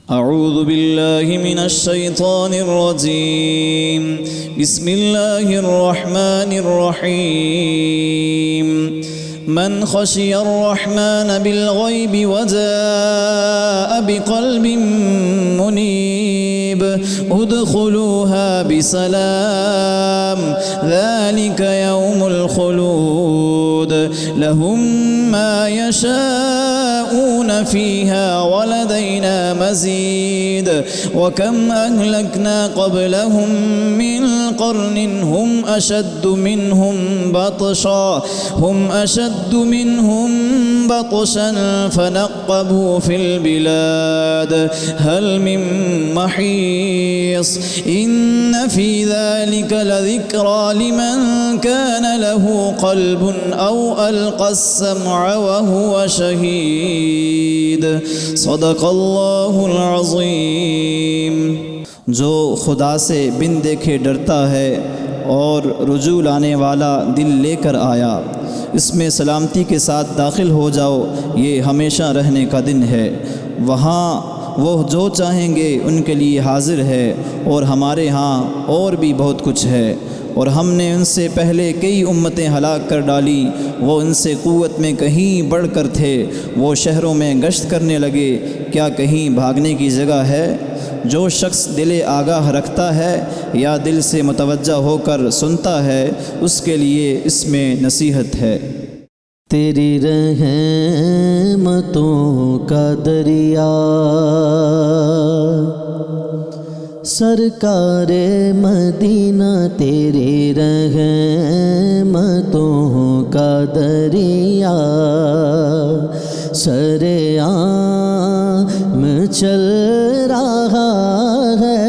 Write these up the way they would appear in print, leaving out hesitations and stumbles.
अऊज़ु बिल्लाहि मिनश शैतानिर रजीम बिस्मिल्लाहिर रहमानिर रहीम मन खशियर रहमान बिल गैबि वजाअ बिक़ल्बिन मुनीब उदखुलूहा बिसलाम ज़ालिका यौमुल खुलूद लहुम मा यशाऊन फ़ीहा वलदैना मज़ीद वकम अहलकना क़ब्लहुम मिन क़र्निन हुम अशद्दु मिनहुम बतशन फनक़्क़बू फ़िल बिलाद हल मिन महीस इन्न फ़ी ज़ालिका लज़िक्रा लिमन कान लहू क़ल्बुन औ अलक़स्समअ वहुव शहीद सदक़ल्लाहुल अज़ीम। जो खुदा से बिन देखे डरता है और रुजू लाने वाला दिल लेकर आया, इसमें सलामती के साथ दाखिल हो जाओ, ये हमेशा रहने का दिन है। वहाँ वो जो चाहेंगे उनके लिए हाजिर है और हमारे यहाँ और भी बहुत कुछ है। और हमने उनसे पहले कई उम्मतें हलाक कर डाली, वो उनसे क़ुव्वत में कहीं बढ़कर थे। वो शहरों में गश्त करने लगे, क्या कहीं भागने की जगह है? जो शख्स दिल आगाह रखता है या दिल से मुतवज्जा होकर सुनता है, उसके लिए इसमें नसीहत है। तेरी रहमतों का दरिया सरकारे मदीना, तेरी रहमतों का दरिया सरेआम चल रहा है।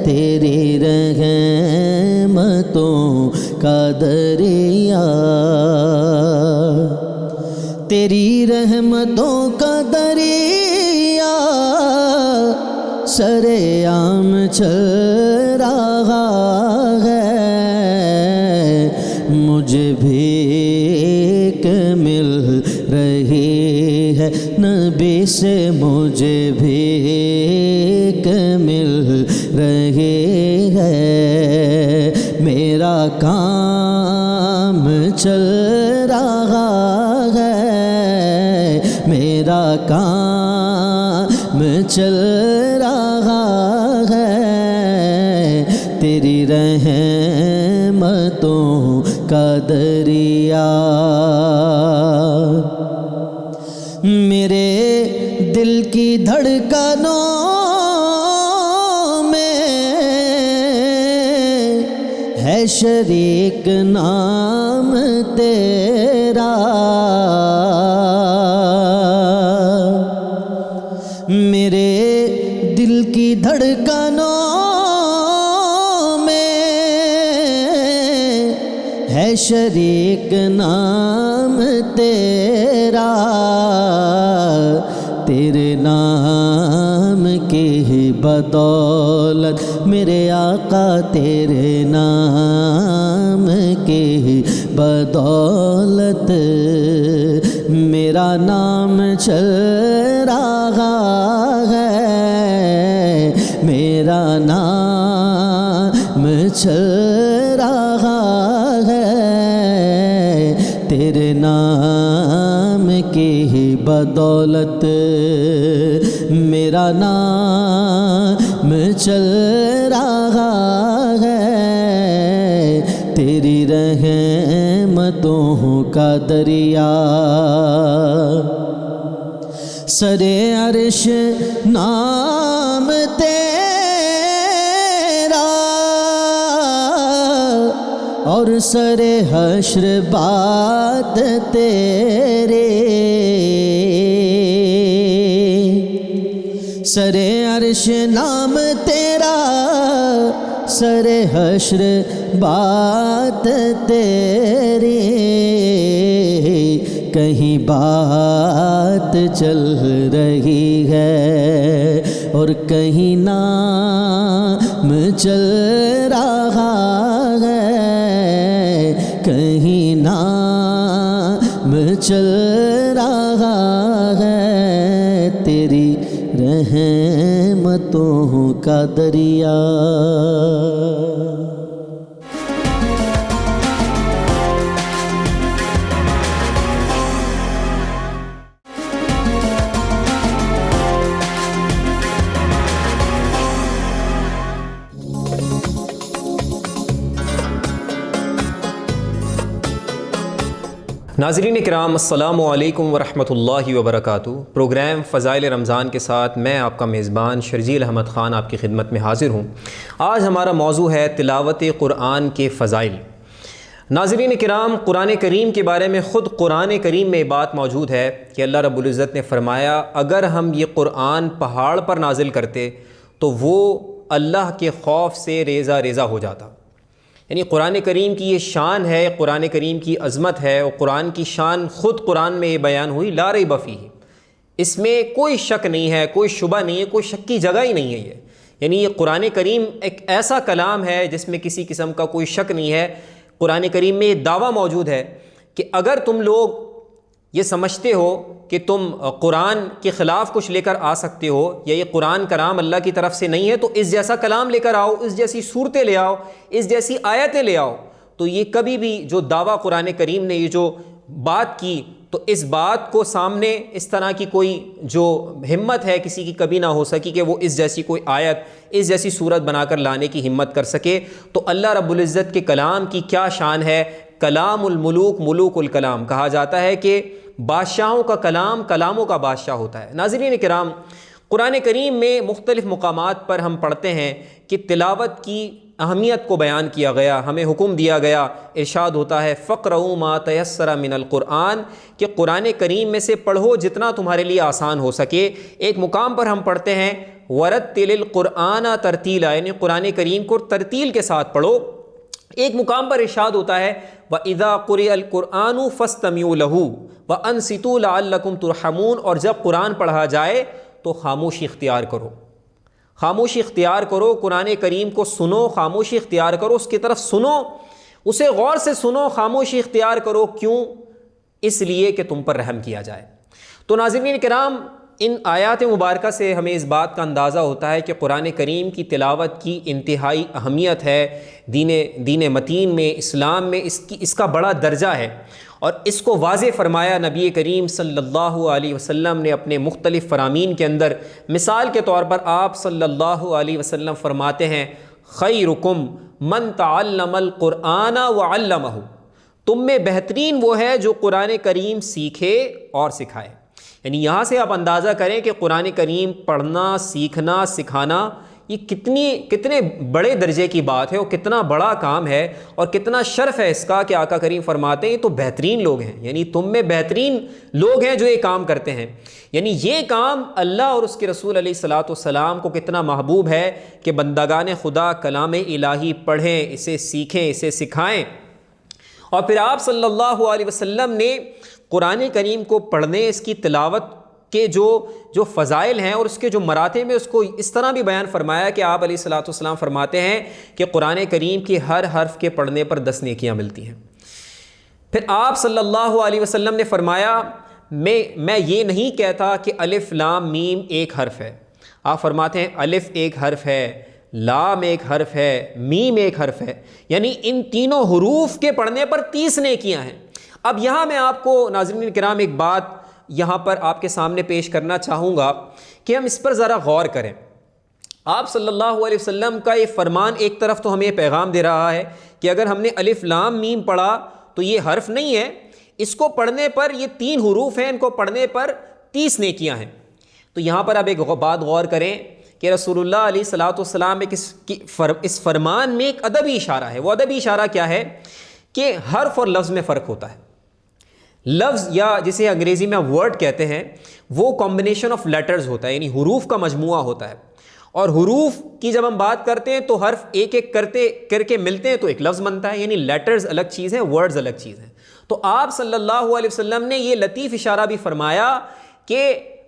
तेरी रहमतों का दरिया, तेरी रहमतों का दरिया सरेआम चल रहा है। मुझे भीख मिल रही है नबी से, मुझे भीख मिल रही है। मेरा काम चल रहा है, मेरा काम चल रहा है। तेरी रहमतों का दरिया मेरे दिल की धड़कनों में है शरीक नाम तेरा। मेरे दिल की धड़कनों में है शरीक नाम तेरा। तेरे नाम की बदौलत मेरे आका, तेरे नाम की बदौलत मेरा नाम चल रहा है। मेरा नाम चल रहा है। तेरे नाम की बदौलत मेरा नाम चल रहा है। तेरी रहमतों का दरिया सरे अर्श नाम तेरा और सरे हश्र बात तेरे। सरे अर्श नाम तेरा, सरे हश्र बात तेरी। कहीं बात चल रही है और कहीं नाम चल रहा है। कहीं नाम चल रहा है। तेरी रहमतों का दरिया। नाज़रीन इकराम, अस्सलामु अलैकुम वरहमतुल्लाहि वबरकातुहू। प्रोग्राम फ़ज़ाइल रमज़ान के साथ मैं आपका मेज़बान शर्जील अहमद ख़ान आपकी खिदमत में हाज़िर हूँ। आज हमारा मौजू है तिलावत क़ुरआन के फ़ज़ाइल। नाज़रीन इकराम, कुरान करीम के बारे में ख़ुद कुरान करीम में बात मौजूद है कि अल्लाह रब्बुल इज़्ज़त ने फ़रमाया, अगर हम ये क़ुरआन पहाड़ पर नाजिल करते तो वो अल्लाह के खौफ से रेज़ा रेज़ा हो जाता। यानी कुरान करीम की ये शान है, कुरान करीम की अज़मत है और कुरान की शान ख़ुद कुरान में ये बयान हुई, ला रैब फ़ीह। इसमें कोई शक नहीं है, कोई शुबा नहीं है, कोई शक की जगह ही नहीं है ये। यानी ये कुरान करीम एक ऐसा कलाम है जिसमें किसी किस्म का कोई शक नहीं है। कुरान करीम में ये दावा मौजूद है कि अगर तुम लोग ये समझते हो कि तुम कुरान के ख़िलाफ़ कुछ लेकर आ सकते हो या ये कुरान कलाम अल्लाह की तरफ से नहीं है, तो इस जैसा कलाम लेकर आओ, इस जैसी सूरतें ले आओ, इस जैसी आयतें ले आओ। तो ये कभी भी जो दावा कुरान करीम ने ये जो बात की, तो इस बात को सामने इस तरह की कोई जो हिम्मत है किसी की कभी ना हो सकी कि वो इस जैसी कोई आयत, इस जैसी सूरत बनाकर लाने की हिम्मत कर सके। तो अल्लाह रब्बुल इज़्ज़त के कलाम की क्या शान है। कलामुल मुलूक मुलूकुल कलाम कहा जाता है कि बादशाहों का कलाम कलामों का बादशाह होता है। नाज़रीन किराम, कुरान करीम में मुख्तलिफ़ मुकामात पर हम पढ़ते हैं कि तिलावत की अहमियत को बयान किया गया, हमें हुक्म दिया गया। इरशाद होता है फ़क़रऊ मा तयस्सरा मिनल क़ुरआन, कि कुरान करीम में से पढ़ो जितना तुम्हारे लिए आसान हो सके। एक मुकाम पर हम पढ़ते हैं वरत्तिलिल क़ुरआन तरतीला, यानी कुरान करीम को तरतील के साथ पढ़ो। एक मुकाम पर इरशाद होता है व इज़ा क़ुरिअल क़ुरआनु फ़स्तमिऊ लहू व अनसितू लअल्लकुम तुरहमून, और जब कुरान पढ़ा जाए तो खामोशी इख्तियार करो, खामोशी इख्तियार करो, कुरान करीम को सुनो, खामोशी इख्तियार करो, उसकी तरफ सुनो, उसे गौर से सुनो, खामोशी इख्तियार करो। क्यों? इसलिए कि तुम पर रहम किया जाए। तो नाज़रीन किराम, इन आयात मुबारका से हमें इस बात का अंदाज़ा होता है कि कुरान करीम की तिलावत की इंतहाई अहमियत है। दीन मतीन में, इस्लाम में इसका बड़ा दर्जा है और इसको वाज़े फ़रमाया नबी करीम सल्लल्लाहु अलैहि वसल्लम ने अपने मुख्तलिफ़ फ़रामीन के अंदर। मिसाल के तौर पर आप सल्लल्लाहु अलैहि वसल्लम फ़रमाते हैं खैरुकुम मन तअल्लमल क़ुरआन व अल्लमहु, तुम में बेहतरीन वो है जो कुरान करीम सीखे और सिखाए। यानी यहाँ से आप अंदाज़ा करें कि कुरान करीम पढ़ना, सीखना, सिखाना ये कितने बड़े दर्जे की बात है और कितना बड़ा काम है और कितना शर्फ़ है इसका कि आका करीम फरमाते हैं ये तो बेहतरीन लोग हैं। यानी तुम में बेहतरीन लोग हैं जो ये काम करते हैं। यानी ये काम अल्लाह और उसके रसूल अलैहिस्सलातु वस्सलाम को कितना महबूब है कि बंदगान खुदा कलाम इलाही पढ़ें, इसे सीखें, इसे सिखाएँ। और फिर आप सल्लल्लाहु अलैहि वसल्लम ने कुरान करीम को पढ़ने, इसकी तिलावत के जो फ़ज़ाइल हैं और उसके जो मरातब में, उसको इस तरह भी बयान फरमाया कि आप अलैहिस्सलातु वस्सलाम फरमाते हैं कि कुरान करीम के हर हर्फ के पढ़ने पर 10 नेकियां मिलती हैं। फिर आप सल्लल्लाहु अलैहि वसल्लम ने फरमाया मैं ये नहीं कहता कि अलिफ लाम मीम एक हर्फ है। आप फरमाते हैं अलिफ एक हर्फ है, लाम एक हर्फ है, मीम एक हर्फ है। यानी इन तीनों हरूफ के पढ़ने पर 30 नेकियां हैं। अब यहाँ मैं आपको नाज़रीन किराम एक बात यहाँ पर आपके सामने पेश करना चाहूँगा कि हम इस पर ज़रा गौर करें। आप सल्लल्लाहु अलैहि वसल्लम का ये फरमान एक तरफ तो हमें ये पैगाम दे रहा है कि अगर हमने अलिफ लाम मीम पढ़ा तो ये हर्फ नहीं है, इसको पढ़ने पर ये 3 हरूफ हैं, इनको पढ़ने पर 30 नेकियां हैं। तो यहाँ पर आप एक बात गौर करें कि रसूलुल्लाह अलैहिस्सलातु वस्सलाम में इस फरमान में एक अदबी इशारा है। वो अदबी इशारा क्या है कि हर्फ और लफ्ज़ में फ़र्क होता है। लफ्ज़ या जिसे अंग्रेज़ी में वर्ड कहते हैं वो कॉम्बिनेशन ऑफ लेटर्स होता है, यानी हरूफ का मजमुआ होता है। और हरूफ की जब हम बात करते हैं तो हर्फ एक एक करके मिलते हैं तो एक लफ्ज़ बनता है। यानी लेटर्स अलग चीज़ है, वर्ड्स अलग चीज़ है। तो आप सल्लल्लाहु अलैहि वसल्लम ने ये लतीफ़ इशारा भी फरमाया कि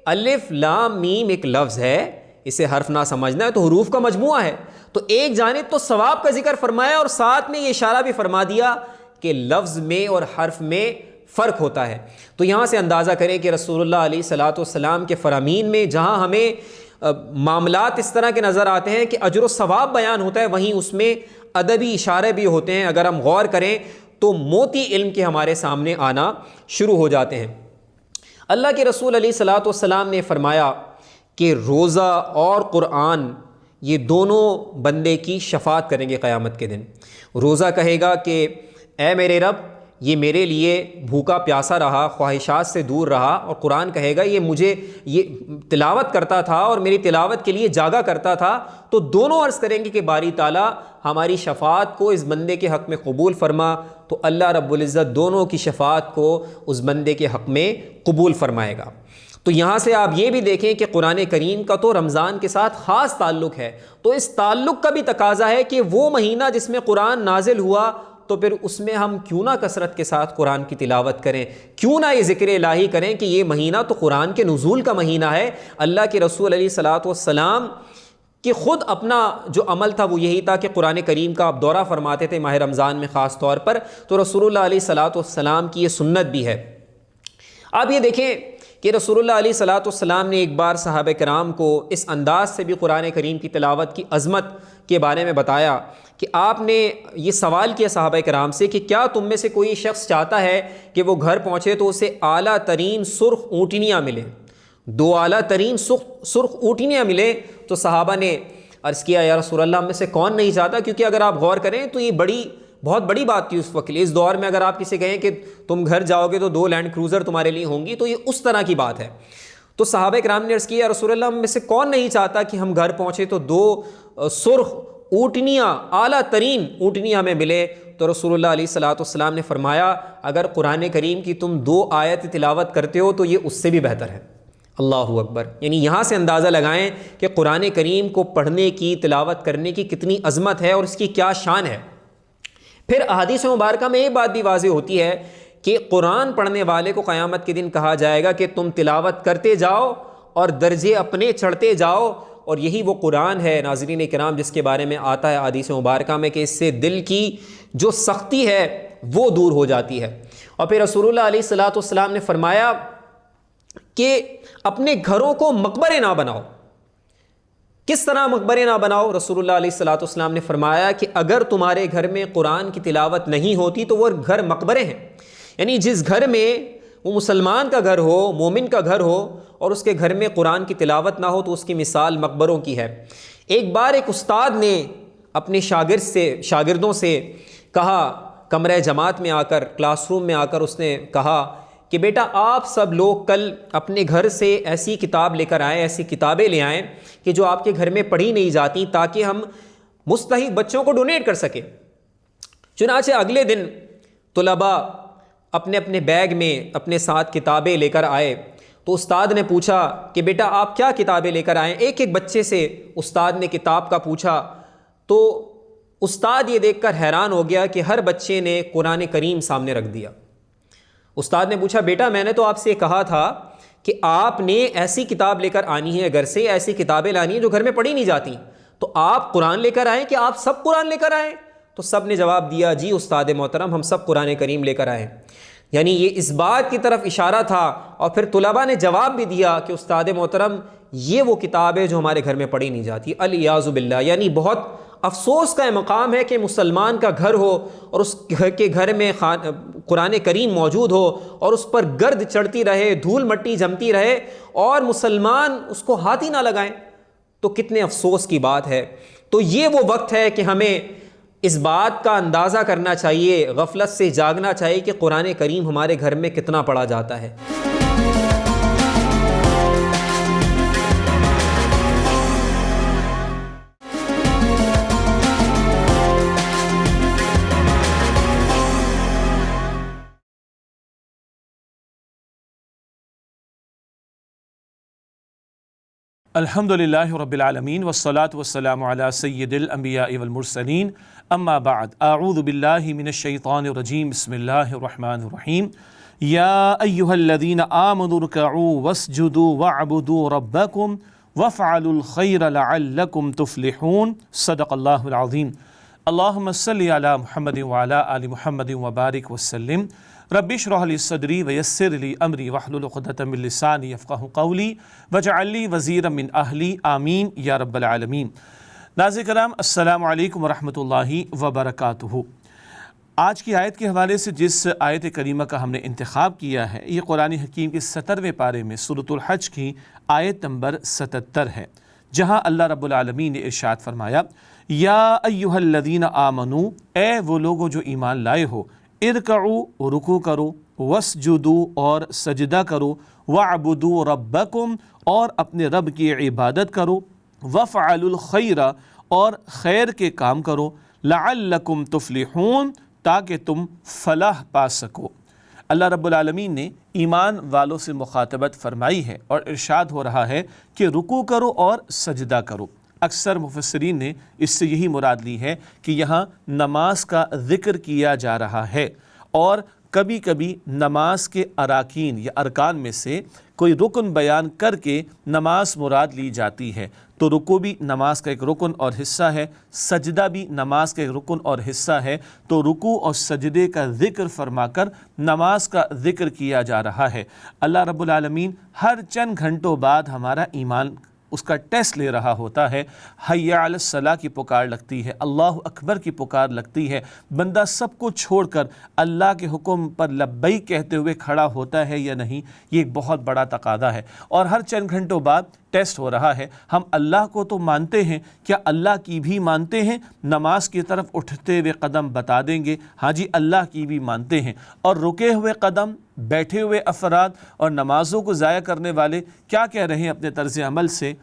अलिफ लाम मीम एक लफ्ज़ है, इसे हर्फ ना समझना है, तो हरूफ का मजमुआ है। तो एक जानिब तो सवाब का जिक्र फरमाया और साथ में ये इशारा भी फरमा दिया कि लफ्ज़ में और हर्फ में फ़र्क होता है। तो यहाँ से अंदाज़ा करें कि रसूलुल्लाह अलैहिस्सलातु वस्सलाम के फ़रामीन में जहाँ हमें मामलात इस तरह के नज़र आते हैं कि अजर व सवाब बयान होता है, वहीं उसमें अदबी इशारे भी होते हैं। अगर हम गौर करें तो मोती इल्म के हमारे सामने आना शुरू हो जाते हैं। अल्लाह के रसूल अलैहिस्सलातु वस्सलाम ने फरमाया कि रोज़ा और क़ुरआन ये दोनों बंदे की शफ़ाअत करेंगे क़यामत के दिन। रोज़ा कहेगा कि ए मेरे रब, ये मेरे लिए भूखा प्यासा रहा, ख्वाहिशात से दूर रहा, और कुरान कहेगा ये तिलावत करता था और मेरी तिलावत के लिए जागा करता था। तो दोनों अर्ज़ करेंगे कि बारी ताला हमारी शफ़ाअत को इस बंदे के हक़ में कबूल फरमा। तो अल्लाह रब्बुल इज़्ज़त दोनों की शफ़ाअत को उस बंदे के हक़ में कबूल फरमाएगा। तो यहाँ से आप ये भी देखें कि कुरान करीम का तो रमज़ान के साथ ख़ास ताल्लुक़ है, तो इस ताल्लुक़ का भी तकाज़ा है कि वो महीना जिसमें कुरान नाजिल हुआ, तो फिर उसमें हम क्यों ना कसरत के साथ कुरान की तिलावत करें, क्यों ना ये ज़िक्र इलाही करें कि ये महीना तो कुरान के नुज़ूल का महीना है। अल्लाह के रसूल अलैहिस्सलातु वस्सलाम कि ख़ुद अपना जो अमल था वो यही था कि कुरान करीम का आप दौरा फरमाते थे माह रमज़ान में ख़ास तौर पर, तो रसूलुल्लाह अलैहिस्सलातु वस्सलाम की ये सुन्नत भी है। आप ये देखें कि रसूलुल्लाह अलैहिस्सलातु वस्सलाम ने एक बार सहाबा किराम को इस अंदाज़ से भी कुरान करीम की तिलावत की अज़मत के बारे में बताया कि आपने ये सवाल किया सहाबा किराम से कि क्या तुम में से कोई शख्स चाहता है कि वो घर पहुँचे तो उसे आला तरीन सुर्ख ऊँटनियाँ मिले, 2 आला तरीन सुर्ख ऊँटनियाँ मिले। तो सहाबा ने अर्ज़ किया, या रसूलल्लाह हम में से कौन नहीं चाहता, क्योंकि अगर आप गौर करें तो ये बहुत बड़ी बात थी उस वक्त। इस दौर में अगर आप किसी कहें कि तुम घर जाओगे तो 2 लैंड क्रूज़र तुम्हारे लिए होंगी, तो ये उस तरह की बात है। तो सहाबा किराम ने अर्ज़ किया, रसूलल्लाह हम में से कौन नहीं चाहता कि हम घर पहुँचे तो 2 सुर्ख ऊँटनियाँ, आला तरीन ऊँटनियाँ हमें मिले। तो रसूलुल्लाह अलैहिस्सलातु वस्सलाम ने फरमाया, अगर कुरान करीम की तुम 2 आयत तिलावत करते हो तो ये उससे भी बेहतर है। अल्लाहु अकबर। यानी यहाँ से अंदाज़ा लगाएं कि कुरान करीम को पढ़ने की, तिलावत करने की कितनी अज़मत है और इसकी क्या शान है। फिर अहादीस मुबारका में एक बात भी वाज़ेह होती है कि कुरान पढ़ने वाले को क़यामत के दिन कहा जाएगा कि तुम तिलावत करते जाओ और दर्जे अपने चढ़ते जाओ, और यही वो कुरान है नाज़रीन किराम जिसके बारे में आता है अहादीस मुबारका में कि इससे दिल की जो सख्ती है वो दूर हो जाती है। और फिर रसूलुल्लाह अलैहिस्सलातु वस्सलाम ने फरमाया कि अपने घरों को मकबरे ना बनाओ। किस तरह मकबरे ना बनाओ? रसूलुल्लाह अलैहिस्सलातु वस्सलाम ने फरमाया कि अगर तुम्हारे घर में कुरान की तिलावत नहीं होती तो वो घर मकबरे हैं। यानी जिस घर में वो मुसलमान का घर हो, मोमिन का घर हो, और उसके घर में कुरान की तिलावत ना हो तो उसकी मिसाल मकबरों की है। एक बार एक उस्ताद ने अपने शागिर्दों से कहा, कमरे जमात में आकर, क्लासरूम में आकर उसने कहा कि बेटा आप सब लोग कल अपने घर से ऐसी किताब लेकर आएँ, ऐसी किताबें ले आएँ कि जो आपके घर में पढ़ी नहीं जाती, ताकि हम मुस्तहिक बच्चों को डोनेट कर सकें। चुनाचे अगले दिन तुलबा अपने अपने बैग में अपने साथ किताबें लेकर आए। तो उस्ताद ने पूछा कि बेटा आप क्या किताबें लेकर आए? एक एक बच्चे से उस्ताद ने किताब का पूछा। तो उस्ताद ये देखकर हैरान हो गया कि हर बच्चे ने कुरान करीम सामने रख दिया। उस्ताद ने पूछा, बेटा मैंने तो आपसे कहा था कि आपने ऐसी किताब लेकर आनी है, घर से ऐसी किताबें लानी है जो घर में पढ़ी नहीं जाती, तो आप कुरान लेकर आए कि आप सब कुरान लेकर आए? तो सब ने जवाब दिया, जी उस्ताद मोहतरम हम सब कुरान करीम लेकर आए। यानी ये इस बात की तरफ इशारा था। और फिर तुलबा ने जवाब भी दिया कि उस्ताद मोहतरम ये वो किताब है जो हमारे घर में पढ़ी नहीं जाती, अलियाज़ु बिल्लाह। यानी बहुत अफसोस का मकाम है कि मुसलमान का घर हो और उस घर के घर में कुरान करीम मौजूद हो और उस पर गर्द चढ़ती रहे, धूल मट्टी जमती रहे और मुसलमान उसको हाथ ही ना लगाएं, तो कितने अफसोस की बात है। तो ये वो वक्त है कि हमें इस बात का अंदाज़ा करना चाहिए, गफलत से जागना चाहिए कि कुरान करीम हमारे घर में कितना पढ़ा जाता है। अल्हम्दुलिल्लाहि रब्बिल आलमीन वस्सलातु वस्सलामु अला सय्यिदिल अंबियाइ वल मुरसलीन अम्मा बाद अऊज़ु बिल्लाहि मिनश शैतानिर रजीम बिस्मिल्लाहिर रहमानिर रहीम या अय्युहल्लज़ीना आमनु रुकऊ वस्जुदू वअबुदू रब्बकुम वफ़अलुल खैर लअल्लकुम तुफ़्लिहून सदक़ल्लाहुल अज़ीम। अल्लाहुम्मा सल्लि अला मुहम्मदिन व अला आलि मुहम्मदिन व बारिक वसल्लिम। रब्बि इश्रह ली सदरी वयस्सिर ली अमरी वहलुल उक़दतम मिन लिसानी यफ़क़हू क़ौली वजअल ली वज़ीरम मिन अहली आमीन या रब्बल आलमीन। नाज़रीन किराम, अस्सलामु अलैकुम वरहमतुल्लाहि वबरकातुहू। आज की आयत के हवाले से जिस आयत करीमा का हमने इंतखाब किया है, ये कुरान हकीम के 17वें पारे में सूरतुल हज की आयत नंबर 77 है, जहाँ अल्लाह रब्बुल आलमीन ने इरशाद फरमाया, या अय्युहल्लज़ीना आमनू, ए वो लोगो जो ईमान लाए हो, इरकऊ रुकू करो, वस्जुदू और सजदा करो, वअबुदू रब्बकुम और अपने रब की इबादत करो, वफ़अलुल खैरा और खैर के काम करो, लअल्लकुम तुफ़्लिहून ताकि तुम फलाह पा सको। अल्लाह रब्बुल आलमीन ने ईमान वालों से मुखातबत फरमाई है और इरशाद हो रहा है कि रुकू करो और सजदा करो। अक्सर मुफस्सिरीन ने इससे यही मुराद ली है कि यहाँ नमाज का ज़िक्र किया जा रहा है और कभी कभी नमाज के अराकीन या अरकान में से कोई रुकन बयान करके नमाज मुराद ली जाती है। तो रुकू भी नमाज का एक रुकन और हिस्सा है, सजदा भी नमाज का एक रुकन और हिस्सा है। तो रुकू और सजदे का ज़िक्र फरमाकर नमाज का ज़िक्र किया जा रहा है। अल्लाह रब्बुल आलमीन हर चंद घंटों बाद हमारा ईमान उसका टेस्ट ले रहा होता है। हय्या अलस सलाह की पुकार लगती है, अल्लाह अकबर की पुकार लगती है, बंदा सब कुछ छोड़कर अल्लाह के हुक्म पर लब्बैक कहते हुए खड़ा होता है या नहीं, ये एक बहुत बड़ा तकादा है। और हर चंद घंटों बाद टेस्ट हो रहा है, हम अल्लाह को तो मानते हैं, क्या अल्लाह की भी मानते हैं? नमाज की तरफ उठते हुए कदम बता देंगे, हाँ जी अल्लाह की भी मानते हैं। और रुके हुए कदम, बैठे हुए अफराद और नमाज़ों को ज़ाया करने वाले क्या कह रहे हैं अपने तर्ज़ अमल से?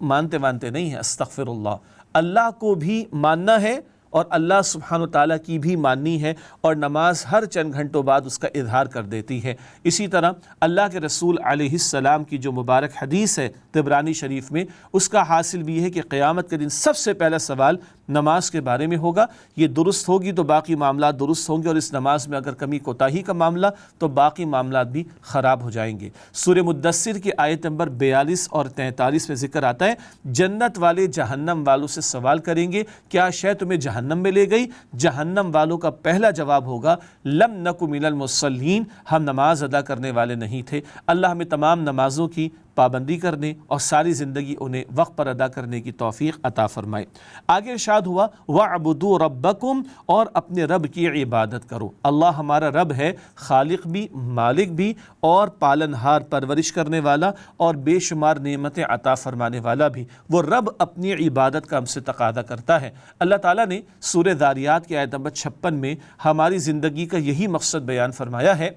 मानते नहीं है। अस्तग़फ़िरुल्लाह, अल्लाह को भी मानना है और अल्लाह सुब्हान व तआला की भी माननी है और नमाज हर चंद घंटों बाद उसका इजहार कर देती है। इसी तरह अल्लाह के रसूल अलैहिस्सलाम की जो मुबारक हदीस है तिबरानी शरीफ में, उसका हासिल भी है कि क़यामत के दिन सबसे पहला सवाल नमाज के बारे में होगा। ये दुरुस्त होगी तो बाकी मामला दुरुस्त होंगे और इस नमाज में अगर कमी कोताही का मामला तो बाकी मामला भी ख़राब हो जाएंगे। सूरह मुद्दस्सिर की आयत नंबर 42 और 43 में ज़िक्र आता है, जन्नत वाले जहन्नम वालों से सवाल करेंगे, क्या शय तुम्हें जहन्नम में ले गई? जहन्नम वालों का पहला जवाब होगा, लम नकु मिनल मुसल्लीन, हम नमाज अदा करने वाले नहीं थे। अल्लाह हमें तमाम नमाज़ों की पाबंदी करने और सारी ज़िंदगी उन्हें वक्त पर अदा करने की तौफीक अता फरमाए। आगे इरशाद हुआ, वअबुदू रब्बकुम और अपने रब की इबादत करो। अल्लाह हमारा रब है, खालिक भी, मालिक भी और पालनहार, परवरिश करने वाला और बेशुमार नेमतें अता फरमाने वाला भी। वो रब अपनी इबादत का हमसे तकादा करता है। अल्लाह ताला ने सूरह ज़ारियात की आयत नंबर 56 में हमारी ज़िंदगी का यही मकसद बयान फरमाया है,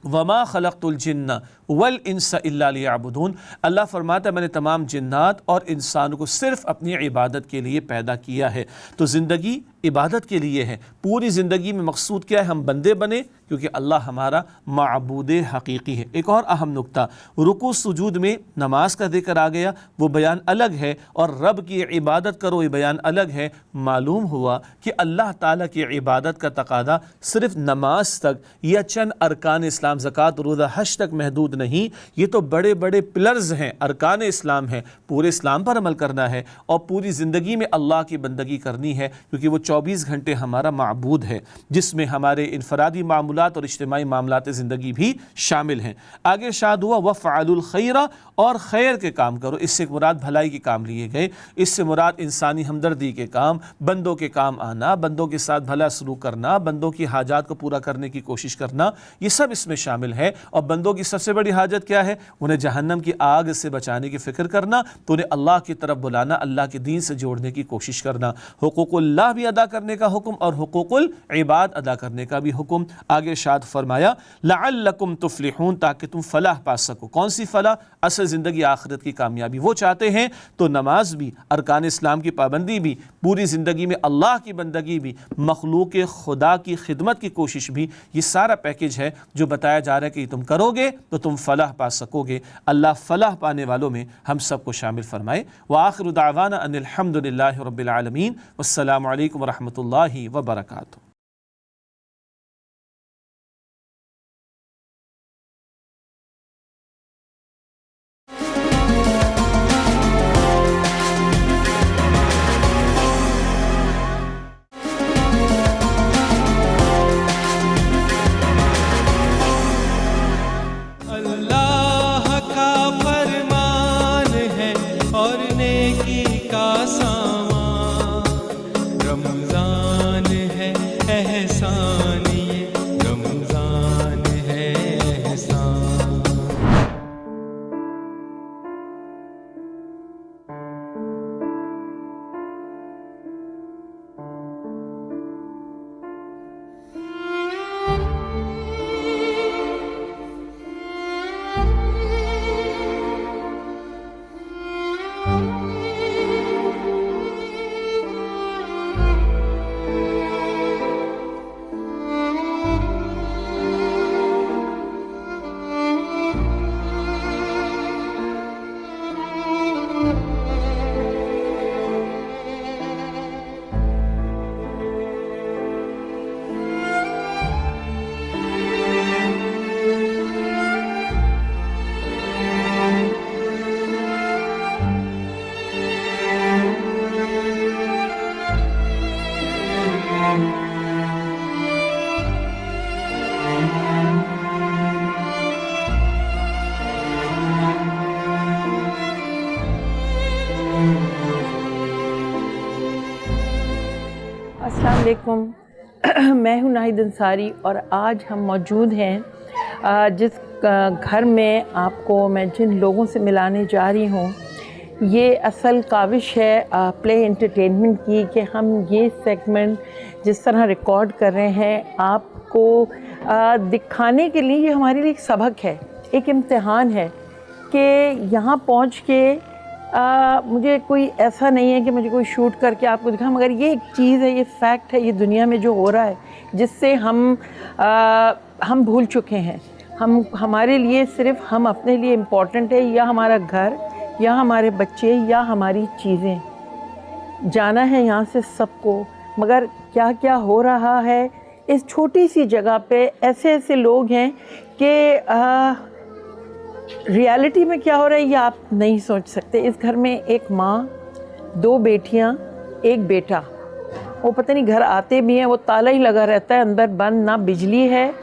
वमा खलक़तुल जिन्ना वल इंसा इल्ला लियअबुदून। अल्लाह फरमाता है मैंने तमाम जिन्नात और इंसानों को सिर्फ़ अपनी इबादत के लिए पैदा किया है। तो ज़िंदगी इबादत के लिए है। पूरी ज़िंदगी में मकसूद क्या है? हम बंदे बने, क्योंकि अल्लाह हमारा माबूद हकीकी है। एक और अहम नुक्ता, रुकू सुजूद में नमाज का जिक्र आ गया, वो बयान अलग है, और रब की इबादत करो ये बयान अलग है। मालूम हुआ कि अल्लाह ताला की इबादत का तकादा सिर्फ नमाज तक या चंद अरकान इस्लाम ज़कात रोज़ा हज तक महदूद नहीं, ये तो बड़े बड़े पिलर्स हैं, अरकान इस्लाम हैं। पूरे इस्लाम पर अमल करना है और पूरी ज़िंदगी में अल्लाह की बंदगी करनी है, क्योंकि वो 24 घंटे हमारा माबूद है, जिसमें हमारे इनफरादी मामूलात और इज्तिमाई मामलात ज़िंदगी भी शामिल हैं। आगे इरशाद हुआ, वफ़अलुल खैरा और खैर के काम करो। इससे मुराद भलाई के काम लिए गए, इससे मुराद इंसानी हमदर्दी के काम, बंदों के काम आना, बंदों के साथ भला सलूक करना, बंदों की हाजात को पूरा करने की कोशिश करना, ये सब इसमें शामिल है। और बंदों की सबसे बड़ी हाजत क्या है? उन्हें जहन्नम की आग से बचाने की फ़िक्र करना, तो उन्हें अल्लाह की तरफ बुलाना, अल्लाह के दीन से जोड़ने की कोशिश करना। हुकूकुल्लाह भी अदा करने का हुक्म और हुकूकुल इबाद अदा करने का भी हुक्म। आगे इरशाद फरमाया, लअल्लकुम तुफ़्लिहून, ताकि तुम फलाह पा सको। कौन सी फलाह? असल ज़िंदगी आखिरत की कामयाबी वो चाहते हैं तो नमाज भी, अरकान इस्लाम की पाबंदी भी, पूरी ज़िंदगी में अल्लाह की बंदगी भी, मखलूक खुदा की खिदमत की कोशिश भी, ये सारा पैकेज है जो बताया जा रहा है कि तुम करोगे तो तुम फलाह पा सकोगे। अल्लाह फलाह पाने वालों में हम सबको शामिल फरमाए। व आखिरु दावाना अनिल हम्दुलिल्लाहि रब्बिल आलमीन। वस्सलामु अलैकुम व रहमतुल्लाहि व बरकातुहू। और नेकी का सामान। रमजान है एहसान, ये रमजान है एहसान। अस्सलाम वालेकुम। मैं हूं नाहिद अंसारी और आज हम मौजूद हैं जिस घर में आपको मैं जिन लोगों से मिलाने जा रही हूं। ये असल काविश है प्ले एंटरटेनमेंट की कि हम ये सेगमेंट जिस तरह रिकॉर्ड कर रहे हैं आपको दिखाने के लिए, ये हमारे लिए एक सबक है, एक इम्तिहान है कि यहाँ पहुँच के मुझे कोई ऐसा नहीं है कि मुझे कोई शूट करके आपको दिखा, मगर ये एक चीज़ है, ये फैक्ट है, ये दुनिया में जो हो रहा है जिससे हम भूल चुके हैं। हमारे लिए सिर्फ हम अपने लिए इम्पॉर्टेंट है, या हमारा घर, या हमारे बच्चे, या हमारी चीज़ें। जाना है यहाँ से सबको, मगर क्या क्या हो रहा है इस छोटी सी जगह पे। ऐसे ऐसे लोग हैं कि रियलिटी में क्या हो रहा है ये आप नहीं सोच सकते। इस घर में एक माँ, 2 बेटियाँ, 1 बेटा। वो पता नहीं घर आते भी हैं वो ताला ही लगा रहता है अंदर बंद, ना बिजली है,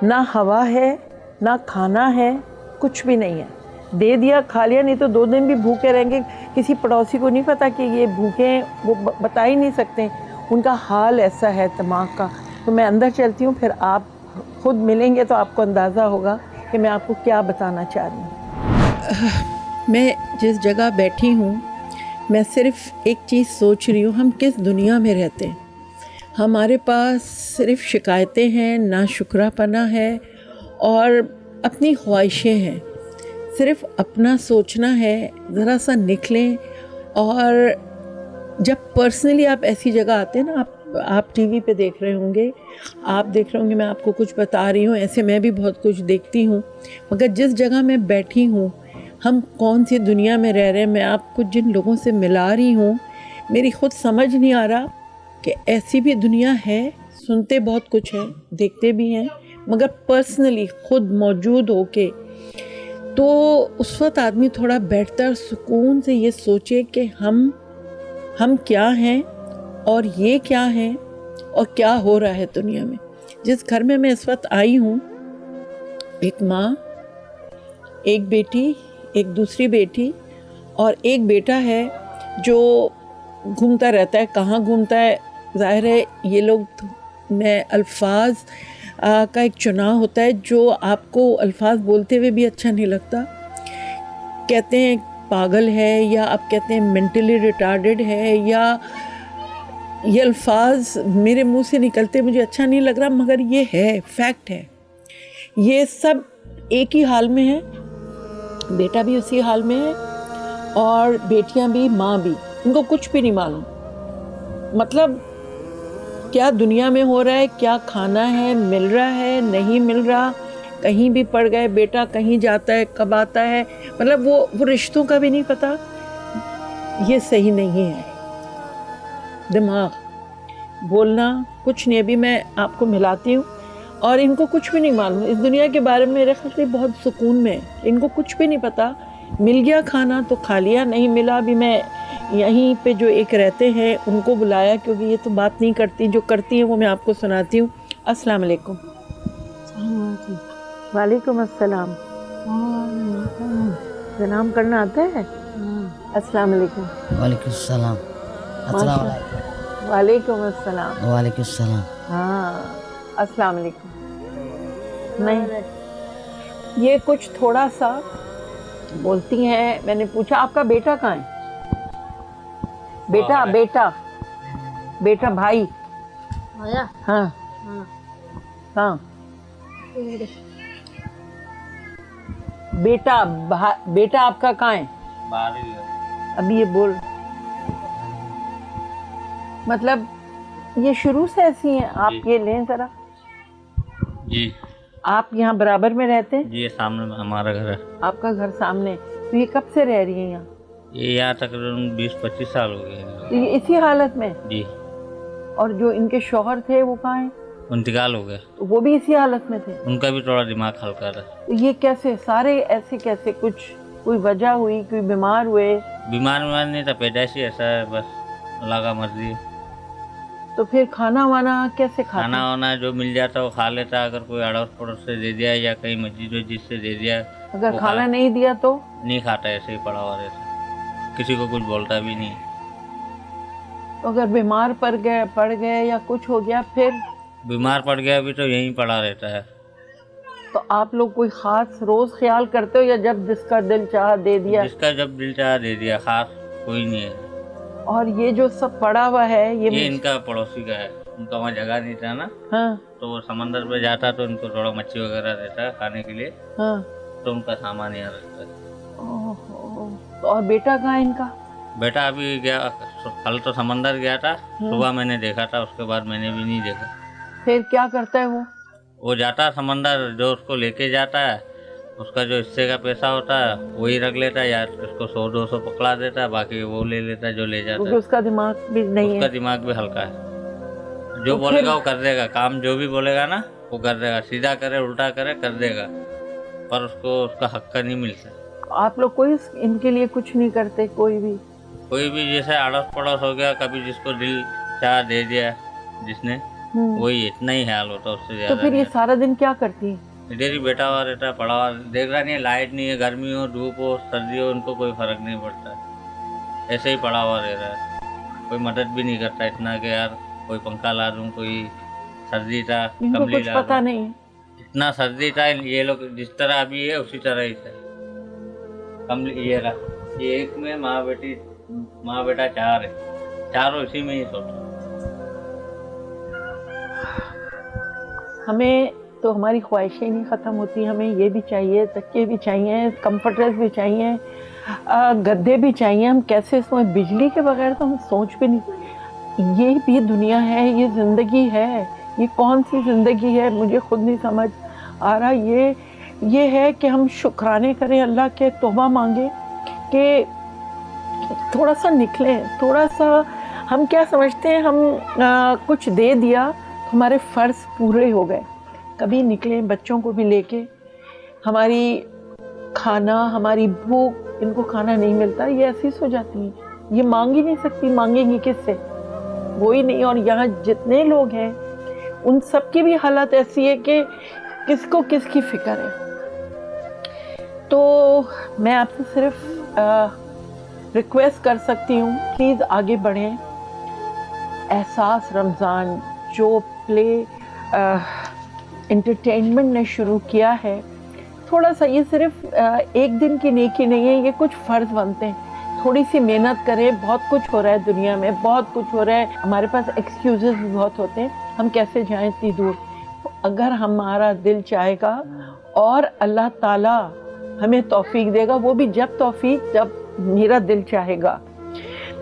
ना हवा है, ना खाना है, कुछ भी नहीं है। दे दिया खा लिया, नहीं तो 2 दिन भी भूखे रहेंगे। किसी पड़ोसी को नहीं पता कि ये भूखे हैं, वो बता ही नहीं सकते। उनका हाल ऐसा है दिमाग का। तो मैं अंदर चलती हूँ, फिर आप खुद मिलेंगे तो आपको अंदाज़ा होगा कि मैं आपको क्या बताना चाह रही हूँ। मैं जिस जगह बैठी हूँ, मैं सिर्फ़ एक चीज़ सोच रही हूँ, हम किस दुनिया में रहते हैं। हमारे पास सिर्फ़ शिकायतें हैं, नाशुक्रापना है और अपनी ख्वाहिशें हैं। सिर्फ़ अपना सोचना है। ज़रा सा निकलें। और जब पर्सनली आप ऐसी जगह आते हैं ना, आप टीवी पे देख रहे होंगे, आप देख रहे होंगे मैं आपको कुछ बता रही हूँ, ऐसे मैं भी बहुत कुछ देखती हूँ। मगर जिस जगह मैं बैठी हूँ, हम कौन सी दुनिया में रह रहे हैं, मैं आपको जिन लोगों से मिला रही हूँ, मेरी खुद समझ नहीं आ रहा कि ऐसी भी दुनिया है। सुनते बहुत कुछ है, देखते भी हैं, मगर पर्सनली खुद मौजूद होके तो उस वक्त आदमी थोड़ा बैठता और सुकून से ये सोचे कि हम क्या हैं और ये क्या है और क्या हो रहा है दुनिया में। जिस घर में मैं इस वक्त आई हूँ, एक माँ, एक बेटी, एक दूसरी बेटी और एक बेटा है जो घूमता रहता है। कहाँ घूमता है, ज़ाहिर है ये लोग, मैं अल्फाज का एक चुनाव होता है जो आपको अल्फाज बोलते हुए भी अच्छा नहीं लगता। कहते हैं पागल है, या आप कहते हैं मेंटली रिटार्डेड है, या ये अल्फाज मेरे मुंह से निकलते मुझे अच्छा नहीं लग रहा, मगर ये है, फैक्ट है। ये सब एक ही हाल में है, बेटा भी उसी हाल में है और बेटियां भी, माँ भी। इनको कुछ भी नहीं मालूम, मतलब क्या दुनिया में हो रहा है, क्या खाना है, मिल रहा है, नहीं मिल रहा। कहीं भी पड़ गए, बेटा कहीं जाता है, कब आता है, मतलब वो रिश्तों का भी नहीं पता। ये सही नहीं है। दिमाग बोलना कुछ नहीं। अभी मैं आपको मिलाती हूँ और इनको कुछ भी नहीं मालूम इस दुनिया के बारे में। मेरे ख्याल से बहुत सुकून में, इनको कुछ भी नहीं पता। मिल गया खाना तो खा लिया, नहीं मिला। अभी मैं यहीं पे जो एक रहते हैं उनको बुलाया, क्योंकि ये तो बात नहीं करती, जो करती हैं वो मैं आपको सुनाती हूँ। अस्सलाम वालेकुम। वालेकुम अस्सलाम। सलाम करना आता है? अस्सलाम वालेकुम। वालेकुम सलाम। अस्सलाम वालेकुम अस्सलाम। वालेकुम सलाम। हाँ, अस्सलाम वालेकुम। नहीं, ये कुछ थोड़ा सा बोलती हैं। मैंने पूछा आपका बेटा कहाँ है? बेटा बेटा बेटा भाई आया हाँ हाँ बेटा बेटा आपका कहाँ है? अभी ये बोल मतलब ये शुरू से ऐसी हैं आप? ये लें जरा जी। आप यहाँ बराबर में रहते हैं? जी, ये सामने में हमारा घर है। आपका घर सामने। तो ये कब से रह रही हैं यहाँ? ये यहाँ तकरीबन 20-25 साल हो गए हैं। तो ये इसी हालत में? जी। और जो इनके शौहर थे वो कहाँ हैं? इंतकाल हो गया। तो वो भी इसी हालत में थे? उनका भी थोड़ा दिमाग हल्का था। तो ये कैसे सारे ऐसे कैसे? कुछ कोई वजह हुई? कोई बीमार हुए? बीमार नहीं था, पैदाइश ही ऐसा है, बस अल्लाह का मर्जी। तो फिर खाना वाना कैसे खाते? खाना वाना जो मिल जाता वो खा लेता, अगर कोई अड़ोस पड़ोस से दे दिया या कहीं मस्जिद वस्जिद से दे दिया। अगर खाना नहीं दिया तो नहीं खाता, ऐसे ही पड़ा हुआ रहता, किसी को कुछ बोलता भी नहीं। तो अगर बीमार पड़ गए या कुछ हो गया फिर? बीमार पड़ गया भी तो यहीं पड़ा रहता है। तो आप लोग कोई खास रोज ख्याल करते हो या जब जिसका दिल चाह दे दिया? जिसका जब दिल चाह दे दिया, खास कोई नहीं है। और ये जो सब पड़ा हुआ है ये इनका पड़ोसी का है। उनका वहाँ जगह नहीं था ना, हाँ तो वो समंदर पे जाता तो इनको थोड़ा मच्छी वगैरह देता है खाने के लिए, हाँ। तो उनका सामान यहाँ रखता है। ओहो। तो और बेटा कहाँ है इनका? बेटा अभी गया, कल तो समंदर गया था, सुबह मैंने देखा था, उसके बाद मैंने भी नहीं देखा। फिर क्या करता है वो? वो जाता समंदर, जो उसको लेके जाता है उसका जो हिस्से का पैसा होता है वही रख लेता है, या उसको 100-200 पकड़ा देता है, बाकी वो ले लेता है जो ले जाता है। क्योंकि उसका दिमाग भी नहीं है। उसका दिमाग भी हल्का है, जो बोलेगा वो कर देगा, काम जो भी बोलेगा ना वो कर देगा, सीधा करे उल्टा करे कर देगा, पर उसको उसका हक का नहीं मिलता। आप लोग कोई इनके लिए कुछ नहीं करते? कोई भी जैसे अड़ोस पड़ोस हो गया, कभी जिसको दिल चाह दे दिया जिसने, वही इतना ही हाल होता, उससे ज्यादा। तो फिर ये सारा दिन क्या करती है? इधर ही बैठा हुआ रहता है, पड़ा हुआ देख रहा नहीं है, लाइट नहीं है, गर्मी हो धूप हो सर्दी हो उनको कोई फर्क नहीं पड़ता, ऐसे ही पड़ा हुआ रह रहा है। कोई मदद भी नहीं करता इतना कि यार कोई पंखा ला दूं, कोई सर्दी था कमली कुछ ला पता दूं। नहीं। इतना सर्दी था, ये लोग जिस तरह अभी है उसी तरह ही था। कमली ये रहा, ये एक में माँ बेटा 4 है, चारों इसी में ही सोते। हमें तो हमारी ख्वाहिशें नहीं ख़त्म होती, हमें ये भी चाहिए, तकिए भी चाहिए, कंफर्टर्स भी चाहिए, गद्दे भी चाहिए। हम कैसे सोएं? बिजली के बगैर तो हम सोच भी नहीं। ये भी दुनिया है, ये ज़िंदगी है, ये कौन सी ज़िंदगी है मुझे खुद नहीं समझ आ रहा। ये है कि हम शुक्राने करें अल्लाह के, तौबा मांगे कि थोड़ा सा निकलें, थोड़ा सा। हम क्या समझते हैं हम कुछ दे दिया तो हमारे फ़र्ज़ पूरे हो गए। कभी निकलें बच्चों को भी लेके। हमारी खाना, हमारी भूख, इनको खाना नहीं मिलता, ये ऐसी सो जाती हैं, ये मांग ही नहीं सकती, मांगेंगी किससे? वो ही नहीं। और यहाँ जितने लोग हैं उन सब की भी हालत ऐसी है कि किसको किसकी फ़िक्र है। तो मैं आपसे सिर्फ रिक्वेस्ट कर सकती हूँ, प्लीज़ आगे बढ़ें। एहसास रमज़ान जो प्ले एंटरटेनमेंट ने शुरू किया है, थोड़ा सा, ये सिर्फ एक दिन की नेकी नहीं है, ये कुछ फ़र्ज़ बनते हैं। थोड़ी सी मेहनत करें। बहुत कुछ हो रहा है दुनिया में, बहुत कुछ हो रहा है, हमारे पास एक्सक्यूज़ेस भी बहुत होते हैं, हम कैसे जाएं इतनी दूर। तो अगर हमारा दिल चाहेगा और अल्लाह ताला हमें तौफीक देगा, वो भी जब मेरा दिल चाहेगा।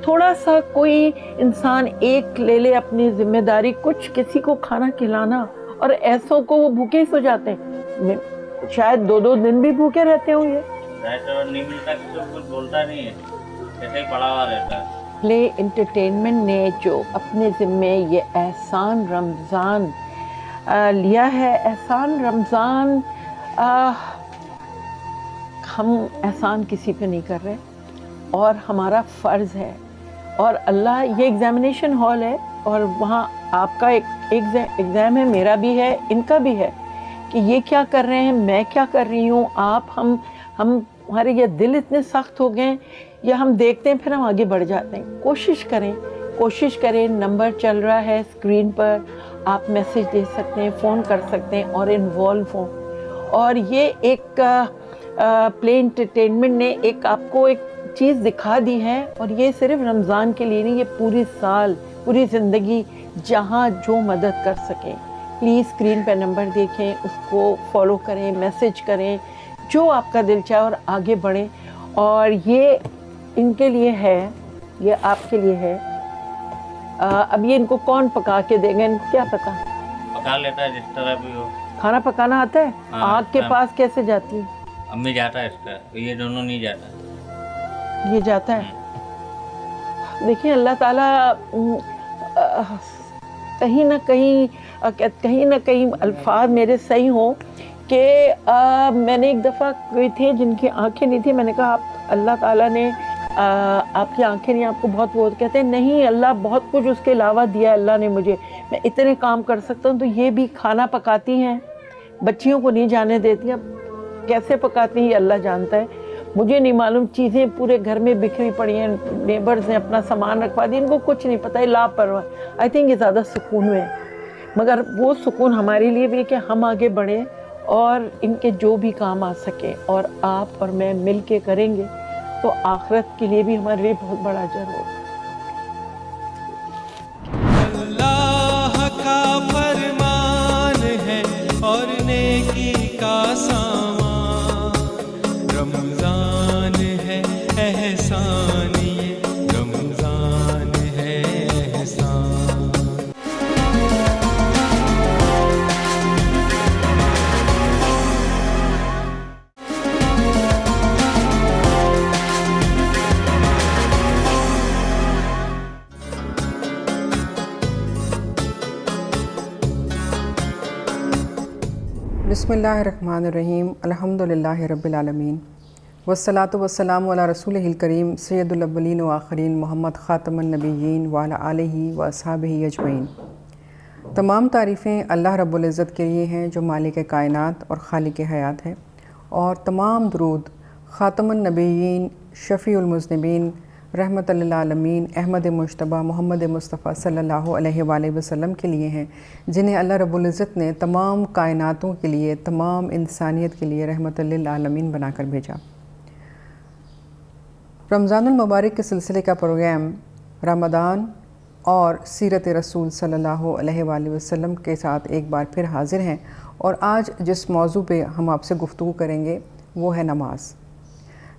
थोड़ा सा कोई इंसान एक ले ले अपनी जिम्मेदारी, कुछ किसी को खाना खिलाना, और ऐसों को वो भूखे ही सो जाते हैं, शायद 2-2 दिन भी भूखे रहते होंगे। नहीं मिलता, किसी को कुछ बोलता नहीं है, ऐसे ही पड़ा हुआ रहता है। प्ले एंटरटेनमेंट ने जो अपने ज़िम्मे ये एहसान रमज़ान लिया है, एहसान रमज़ान, हम एहसान किसी पे नहीं कर रहे, और हमारा फ़र्ज़ है। और अल्लाह, ये एग्ज़ामिनेशन हॉल है, और वहाँ आपका एक एग्ज़ाम है, मेरा भी है, इनका भी है, कि ये क्या कर रहे हैं, मैं क्या कर रही हूँ, आप, हम हमारे ये दिल इतने सख्त हो गए, या हम देखते हैं फिर हम आगे बढ़ जाते हैं। कोशिश करें। नंबर चल रहा है स्क्रीन पर, आप मैसेज दे सकते हैं, फ़ोन कर सकते हैं और इन्वॉल्व हों। और ये एक प्ले एंटरटेनमेंट ने एक आपको एक चीज़ दिखा दी है, और ये सिर्फ रमज़ान के लिए नहीं, ये पूरी साल, पूरी ज़िंदगी जहाँ जो मदद कर सकें। प्लीज़ स्क्रीन पर नंबर देखें, उसको फॉलो करें, मैसेज करें, जो आपका दिल चाहे, और आगे बढ़ें। और ये इनके लिए है, ये आपके लिए है। अब ये इनको कौन पका के देंगे, इनको क्या पता? पका लेता है जिस तरह भी हो। खाना पकाना आता है? हाँ, आग के पास कैसे जाती है? अम्मी जाता है इसका, ये दोनों नहीं जाता। ये जाता है। देखिए अल्लाह ताला कहीं ना कहीं अल्फाज मेरे सही हों कि मैंने एक दफ़ा कोई थे जिनकी आंखें नहीं थी, मैंने कहा आप अल्लाह ताला ने आपकी आंखें नहीं, आपको बहुत वो, कहते हैं नहीं अल्लाह बहुत कुछ उसके अलावा दिया अल्लाह ने मुझे, मैं इतने काम कर सकता हूँ। तो ये भी खाना पकाती हैं, बच्चियों को नहीं जाने देती। अब कैसे पकाती हैं ये अल्लाह जानता है, मुझे नहीं मालूम। चीज़ें पूरे घर में बिखरी पड़ी हैं, नेबर्स ने अपना सामान रखवा दिया, इनको कुछ नहीं पता है, लापरवाह। आई थिंक ये ज़्यादा सुकून में है, मगर वो सुकून हमारे लिए भी है कि हम आगे बढ़ें और इनके जो भी काम आ सके, और आप और मैं मिल के करेंगे तो आखिरत के लिए भी हमारे लिए बहुत बड़ा अजर होगा। अल्लाह का फरमान है और नेकी का सामान, रमज़ान है एहसान, ये रमज़ान है एहसान। बिस्मिल्लाहिर्रहमानिर्रहीम, अल्हम्दुलिल्लाहि रब्बिल आलमीन, वस्सलातु वस्सलामु अला रसूलिहिल करीम सय्यदुल अव्वलीन व आखिरीन मोहम्मद ख़ातमुन नबिय्यीन व अला आलिहि व अस्हाबिहि अजमईन। तमाम तारीफ़ें अल्लाह रब्बुल इज़्ज़त के लिए हैं जो मालिक कायनात और खालिक हयात है, और तमाम दुरूद ख़ातमुन नबिय्यीन शफ़ीउल मुज़निबीन रहमतुल लिल आलमीन अहमद मुज्तबा मोहम्मद मुस्तफ़ा सल्लल्लाहु अलैहि वसल्लम के लिए हैं, जिन्हें अल्लाह रब्बुल इज़्ज़त ने तमाम कायनातों के लिए, तमाम इंसानियत के लिए रहमतुल लिल आलमीन बनाकर भेजा। रमज़ानुल मुबारक के सिलसिले का प्रोग्राम रमज़ान और सीरत रसूल सल्लल्लाहु अलैहि वसल्लम के साथ एक बार फिर हाज़िर हैं, और आज जिस मौजू पे हम आपसे गुफ्तगू करेंगे वो है नमाज़।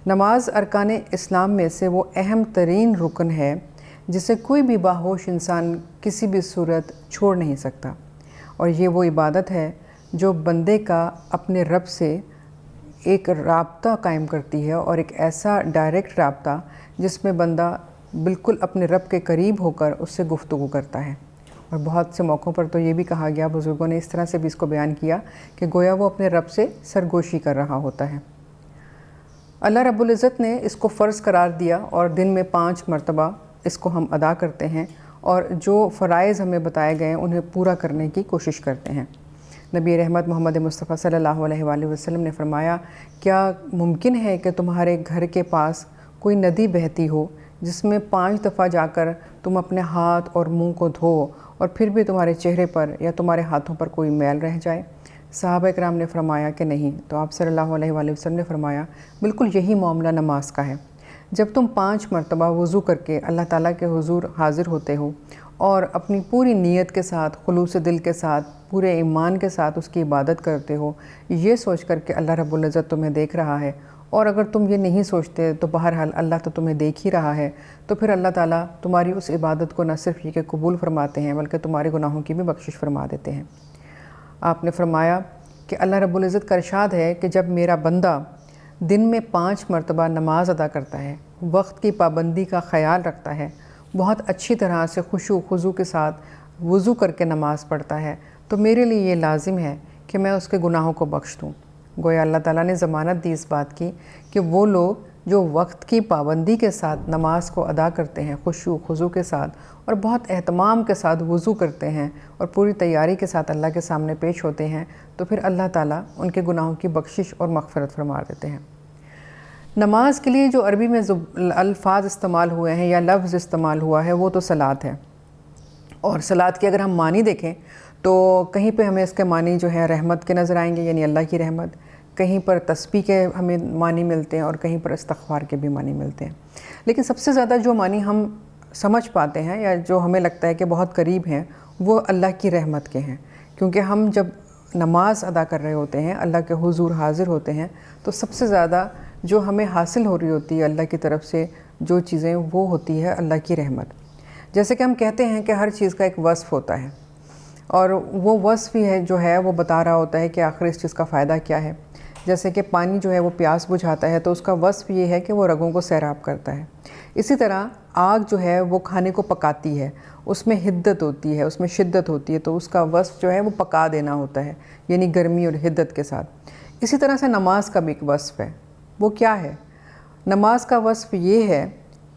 नमाज़ अरकान इस्लाम में से वो अहम तरीन रुकन है जिसे कोई भी बाहोश इंसान किसी भी सूरत छोड़ नहीं सकता, और ये वो इबादत है जो बंदे का अपने रब से एक राब्ता कायम करती है, और एक ऐसा डायरेक्ट राब्ता जिसमें बंदा बिल्कुल अपने रब के करीब होकर उससे गुफ्तगू करता है। और बहुत से मौक़ों पर तो ये भी कहा गया, बुज़ुर्गों ने इस तरह से भी इसको बयान किया कि गोया वो अपने रब से सरगोशी कर रहा होता है। अल्लाह रब्बुल इज़्ज़त ने इसको फ़र्ज़ करार दिया, और दिन में 5 मरतबा इसको हम अदा करते हैं, और जो फ़राइज़ हमें बताए गए हैं उन्हें पूरा करने की कोशिश करते हैं। नबी रहमत मोहम्मद मुस्तफ़ा सल्लल्लाहु अलैहि वसल्लम ने फ़रमाया, क्या मुमकिन है कि तुम्हारे घर के पास कोई नदी बहती हो जिसमें 5 दफ़ा जाकर तुम अपने हाथ और मुंह को धो और फिर भी तुम्हारे चेहरे पर या तुम्हारे हाथों पर कोई मैल रह जाए? सहाबा इकराम ने फ़रमाया कि नहीं। तो आप सल्लल्लाहु अलैहि वसल्लम ने फ़रमाया, बिल्कुल यही मामला नमाज का है। जब तुम 5 मरतबा वज़ू करके अल्लाह ताला के हुज़ूर हाज़िर होते हो और अपनी पूरी नीयत के साथ, खुलूस दिल के साथ, पूरे ईमान के साथ उसकी इबादत करते हो, ये सोच कर के अल्लाह रब्बुल इज़्ज़त तुम्हें देख रहा है, और अगर तुम ये नहीं सोचते तो बहरहाल अल्लाह तो तुम्हें देख ही रहा है, तो फिर अल्लाह ताला तुम्हारी उस इबादत को न सिर्फ ये कि कबूल फ़रमाते हैं बल्कि तुम्हारे गुनाहों की भी बख्शिश फ़रमा देते हैं। आपने फ़रमाया कि अल्लाह रब्बुल इज़्ज़त का इरशाद है कि जब मेरा बंदा दिन में 5 मरतबा नमाज अदा करता है, वक्त की पाबंदी का ख़याल रखता है, बहुत अच्छी तरह से खुशू खुजू के साथ वज़ू करके नमाज़ पढ़ता है, तो मेरे लिए ये लाजिम है कि मैं उसके गुनाहों को बख्श दूँ। गोया अल्लाह ताला ने ज़मानत दी इस बात की कि वो लोग जो वक्त की पाबंदी के साथ नमाज को अदा करते हैं, खुशू खुजू के साथ और बहुत एहतमाम के साथ वज़ू करते हैं और पूरी तैयारी के साथ अल्लाह के सामने पेश होते हैं, तो फिर अल्लाह ताला उनके गुनाहों की बख्शिश और मग़फ़िरत फरमा देते हैं। नमाज के लिए जो अरबी में जो अल्फाज इस्तेमाल हुए हैं या लफ्ज़ इस्तेमाल हुआ है वो तो सलात है। और सलात के अगर हम मानी देखें तो कहीं पे हमें इसके मानी जो है रहमत के नज़र आएंगे, यानी अल्लाह की रहमत, कहीं पर तस्बीह के हमें मानी मिलते हैं और कहीं पर इस्तग़फ़ार के भी मानी मिलते हैं। लेकिन सबसे ज़्यादा जो मानी हम समझ पाते हैं या जो हमें लगता है कि बहुत करीब हैं वो अल्लाह की रहमत के हैं, क्योंकि हम जब नमाज अदा कर रहे होते हैं, अल्लाह के हुजूर हाज़िर होते हैं, तो सबसे ज़्यादा जो हमें हासिल हो रही होती है अल्लाह की तरफ से जो चीज़ें, वो होती है अल्लाह की रहमत। जैसे कि हम कहते हैं कि हर चीज़ का एक वस्फ़ होता है और वो वस्फ़ ही है जो है वो बता रहा होता है कि आखिर इस चीज़ का फ़ायदा क्या है। जैसे कि पानी जो है वो प्यास बुझाता है तो उसका वस्फ़ ये है कि वो रगों को सैराब करता है। इसी तरह आग जो है वो खाने को पकाती है, उसमें हिद्दत होती है, उसमें शिद्दत होती है, तो उसका वस्फ़ जो है वो पका देना होता है, यानी गर्मी और हिद्दत के साथ। इसी तरह से नमाज का भी एक वस्फ़ है। वो क्या है? नमाज का वस्फ़ ये है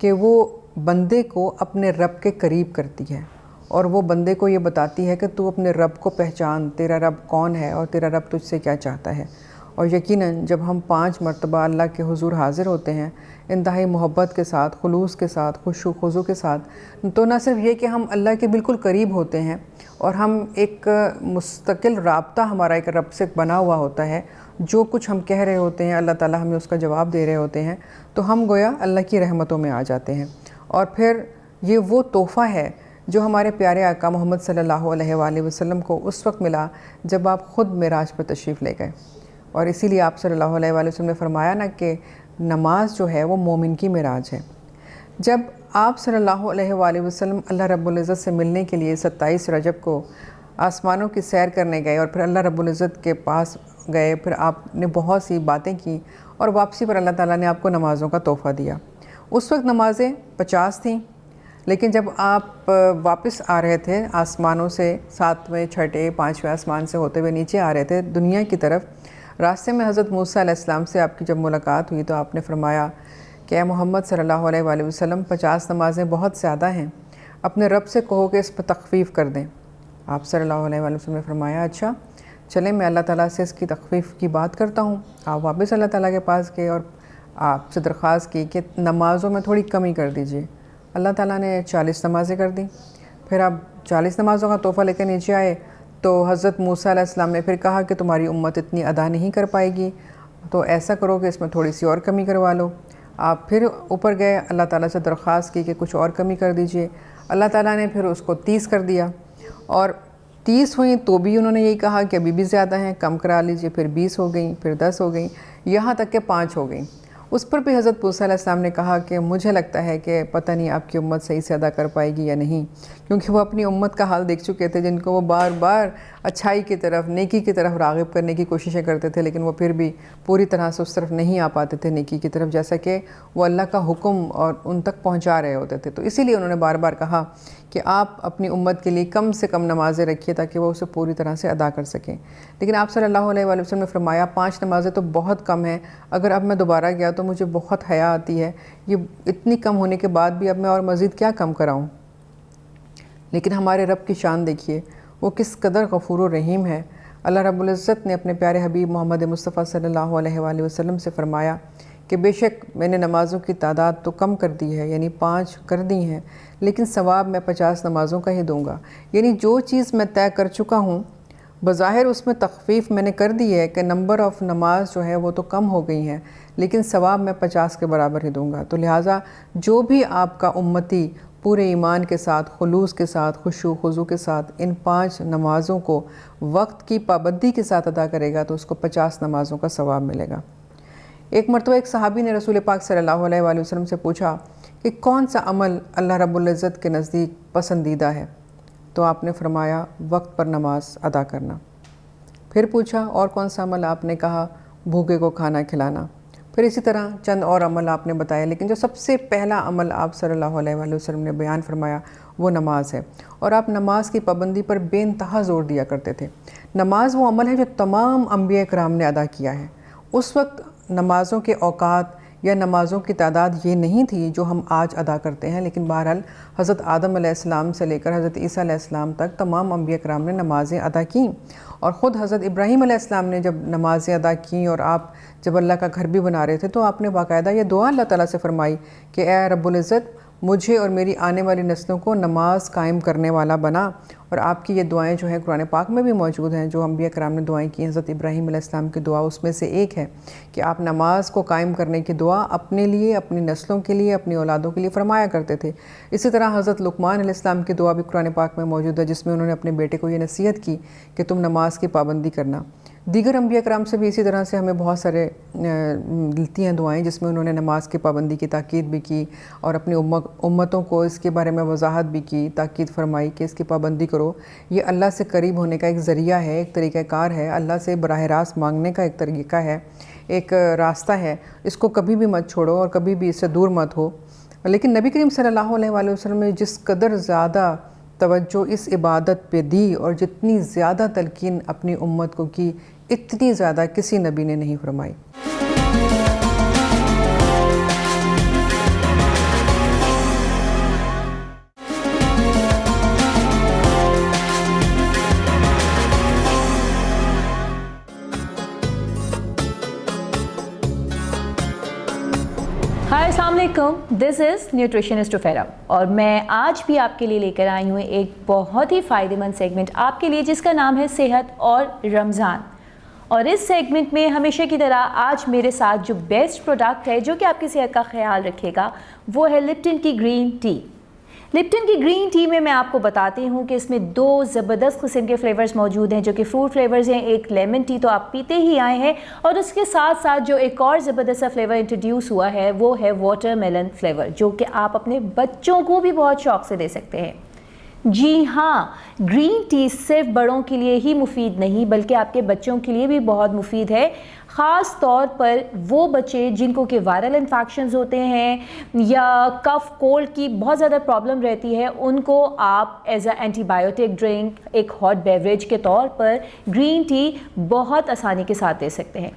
कि वो बंदे को अपने रब के करीब करती है और वो बंदे को ये बताती है कि तू अपने रब को पहचान, तेरा रब कौन है और तेरा रब तुझसे क्या चाहता है। और यकीनन जब हम 5 मरतबा अल्लाह के हुजूर हाज़िर होते हैं इंतहाई मोहब्बत के साथ, खुलूस के साथ, खुशू खुजू के साथ, तो न सिर्फ ये कि हम अल्लाह के बिल्कुल करीब होते हैं और हम एक मुस्तकिल राब्ता हमारा एक रब से बना हुआ होता है। जो कुछ हम कह रहे होते हैं अल्लाह ताला हमें उसका जवाब दे रहे होते हैं, तो हम गोया अल्लाह की रहमतों में आ जाते हैं। और फिर ये वो तोहफ़ा है जो हमारे प्यारे आका मोहम्मद सल्लल्लाहु अलैहि वसल्लम को उस वक्त मिला जब आप ख़ुद मेराज पर तशरीफ़ ले गए। और इसीलिए आप सल्लल्लाहु अलैहि वसल्लम ने फरमाया ना कि नमाज जो है वो मोमिन की मेराज है। जब आप सल्लल्लाहु अलैहि वसल्लम अल्लाह रब्बुल इज़्ज़त से मिलने के लिए 27 रजब को आसमानों की सैर करने गए और फिर अल्लाह रब्बुल इज़्ज़त के पास गए, फिर आपने बहुत सी बातें की और वापसी पर अल्लाह ताला ने आपको नमाज़ों का तोहफ़ा दिया। उस वक्त नमाज़ें 50 थीं, लेकिन जब आप वापस आ रहे थे आसमानों से, 7वें, 6ठे, 5वें आसमान से होते हुए नीचे आ रहे थे दुनिया की तरफ, रास्ते में हज़रत मूसा अलैहिस्सलाम से आपकी जब मुलाकात हुई तो आपने फरमाया कि ए मोहम्मद सल्लल्लाहु अलैहि वसल्लम 50 नमाज़ें बहुत ज़्यादा हैं, अपने रब से कहो कि इस पर तख़फ़ीफ़ कर दें। आप सल्लल्लाहु अलैहि वसल्लम ने फरमाया अच्छा चलें, मैं अल्लाह ताला से इसकी तख़फ़ीफ़ की बात करता हूँ। आप वापस अल्लाह ताला के पास गए और आपसे दरख्वास्त की कि नमाज़ों में थोड़ी कमी कर दीजिए। अल्लाह ताला ने 40 नमाज़ें कर दी। फिर आप 40 नमाज़ों का तोहफ़ा लेकर नीचे आए तो हज़रत मूसा अलैहिस्सलाम ने फिर कहा कि तुम्हारी उम्मत इतनी अदा नहीं कर पाएगी, तो ऐसा करो कि इसमें थोड़ी सी और कमी करवा लो। आप फिर ऊपर गए, अल्लाह ताला से दरख्वास्त की कि कुछ और कमी कर दीजिए। अल्लाह ताला ने फिर उसको 30 कर दिया और 30 हुई तो भी उन्होंने यही कहा कि अभी भी ज़्यादा हैं, कम करा लीजिए। फिर 20 हो गई, फिर 10 हो गई, यहाँ तक कि 5 हो गई। उस पर भी हज़रत मूसा अलैहिस्सलाम ने कहा कि मुझे लगता है कि पता नहीं आपकी उम्मत सही से अदा कर पाएगी या नहीं, क्योंकि वो अपनी उम्मत का हाल देख चुके थे जिनको वो बार बार अच्छाई की तरफ, नेकी की तरफ राग़िब करने की कोशिशें करते थे, लेकिन वो फिर भी पूरी तरह से उस तरफ नहीं आ पाते थे नेकी की तरफ, जैसा कि वो अल्लाह का हुक्म और उन तक पहुँचा रहे होते थे। तो इसीलिए उन्होंने बार बार कहा कि आप अपनी उम्मत के लिए कम से कम नमाज़ें रखिए ताकि वो उसे पूरी तरह से अदा कर सकें। लेकिन आप सल्लल्लाहु अलैहि वसल्लम ने फरमाया 5 नमाज़ें तो बहुत कम हैं, अगर अब मैं दोबारा गया तो मुझे बहुत हया आती है, ये इतनी कम होने के बाद भी अब मैं और मज़ीद क्या कम कराऊँ। लेकिन हमारे रब की शान देखिए, वो किस कदर गफ़ूर और रहीम है। अल्लाह रब्बुल इज़्ज़त ने अपने प्यारे हबीब मोहम्मद मुस्तफ़ा सल्लल्लाहु अलैहि वसल्लम से फ़रमाया कि बेशक मैंने नमाज़ों की तादाद तो कम कर दी है, यानी 5 कर दी हैं, लेकिन सवाब मैं 50 नमाज़ों का ही दूँगा। यानी जो चीज़ मैं तय कर चुका हूँ बज़ाहिर उसमें तख़फ़ीफ़ मैंने कर दी है कि नंबर ऑफ़ नमाज जो है वो तो कम हो गई हैं, लेकिन सवाब मैं 50 के बराबर ही दूँगा। तो लिहाजा जो भी आपका उम्मती पूरे ईमान के साथ, खुलूस के साथ, खुशू खुजू के साथ इन 5 नमाज़ों को वक्त की पाबंदी के साथ अदा करेगा तो उसको 50 नमाज़ों का सवाब मिलेगा। एक मरतबा एक सहाबी ने रसूल पाक सल्लल्लाहु अलैहि वसल्लम से पूछा कि कौन सा अमल अल्लाह रब्बुल इज़्ज़त के नज़दीक पसंदीदा है, तो आपने फरमाया वक्त पर नमाज अदा करना। फिर पूछा और कौन सा अमल, आपने कहा भूखे को खाना खिलाना। फिर इसी तरह चंद और अमल आपने बताया, लेकिन जो सबसे पहला अमल आप सल्लल्लाहु अलैहि वसल्लम ने बयान फरमाया वो नमाज है। और आप नमाज की पाबंदी पर बेइंतहा ज़ोर दिया करते थे। नमाज वो अमल है जो तमाम अंबिया कराम ने अदा किया है। उस वक्त नमाज़ों के औकात या नमाज़ों की तादाद ये नहीं थी जो हम आज अदा करते हैं, लेकिन बहरहाल हज़रत आदम अलैहिस्सलाम से लेकर हज़रत ईसा अलैहिस्सलाम तक तमाम अंबिया कराम ने नमाज़ें अदा की। और ख़ुद हज़रत इब्राहीम अलैहिस्सलाम ने जब नमाज़ें अदा की और आप जब अल्लाह का घर भी बना रहे थे तो आपने बाकायदा ये दुआ अल्लाह ताला से फ़रमाई कि ए रब्बुल इज़्ज़त मुझे और मेरी आने वाली नस्लों को नमाज कायम करने वाला बना। और आपकी ये दुआएं जो हैं कुरान पाक में भी मौजूद हैं, जो अंबिया कराम ने दुआएं की। हज़रत इब्राहीम अलैहिस्सलाम की दुआ उसमें से एक है कि आप नमाज को कायम करने की दुआ अपने लिए, अपनी नस्लों के लिए, अपनी औलादों के लिए फरमाया करते थे। इसी तरह हज़रत लुक़मान अलैहिस्सलाम की दुआ भी कुरान पाक में मौजूद है, जिसमें उन्होंने अपने बेटे को ये नसीहत की कि तुम नमाज की पाबंदी करना। दीगर अंबिया कराम से भी इसी तरह से हमें बहुत सारे मिलती हैं दुआएं, जिसमें उन्होंने नमाज की पाबंदी की ताकीद भी की और अपनी उम्मतों को इसके बारे में वजाहत भी की, ताकीद फरमाई कि इसकी पाबंदी करो। ये अल्लाह से करीब होने का एक ज़रिया है, एक तरीक़ाकार है, अल्लाह से बराह रास्त मांगने का एक तरीक़ा है, एक रास्ता है। इसको कभी भी मत छोड़ो और कभी भी इससे दूर मत हो। लेकिन नबी करीम सल्लल्लाहु अलैहि वसल्लम ने जिस कदर ज़्यादा तवज्जो इस इबादत पे दी और जितनी ज़्यादा तलकीन अपनी उम्मत को की, इतनी ज़्यादा किसी नबी ने नहीं फरमाई। हाय अस्सलाम वालेकुम, दिस इज़ न्यूट्रिशनिस्ट टुफेरा और मैं आज भी आपके लिए लेकर आई हूँ एक बहुत ही फ़ायदेमंद सेगमेंट आपके लिए, जिसका नाम है सेहत और रमज़ान। और इस सेगमेंट में हमेशा की तरह आज मेरे साथ जो बेस्ट प्रोडक्ट है जो कि आपकी सेहत का ख्याल रखेगा वो है लिप्टन की ग्रीन टी। लिप्टन की ग्रीन टी में मैं आपको बताती हूँ कि इसमें 2 ज़बरदस्त किस्म के फ्लेवर्स मौजूद हैं, जो कि फ्रूट फ्लेवर्स हैं। एक लेमन टी तो आप पीते ही आए हैं, और उसके साथ साथ जो एक और ज़बरदस्त सा फ्लेवर इंट्रोड्यूस हुआ है वो है वाटरमेलन फ्लेवर, जो कि आप अपने बच्चों को भी बहुत शौक़ से दे सकते हैं। जी हाँ, ग्रीन टी सिर्फ बड़ों के लिए ही मुफीद नहीं बल्कि आपके बच्चों के लिए भी बहुत मुफीद है। ख़ास तौर पर वो बच्चे जिनको कि वायरल इन्फेक्शंस होते हैं या कफ़ कोल्ड की बहुत ज़्यादा प्रॉब्लम रहती है, उनको आप एज अ एंटीबायोटिक ड्रिंक, एक हॉट बेवरेज के तौर पर ग्रीन टी बहुत आसानी के साथ दे सकते हैं,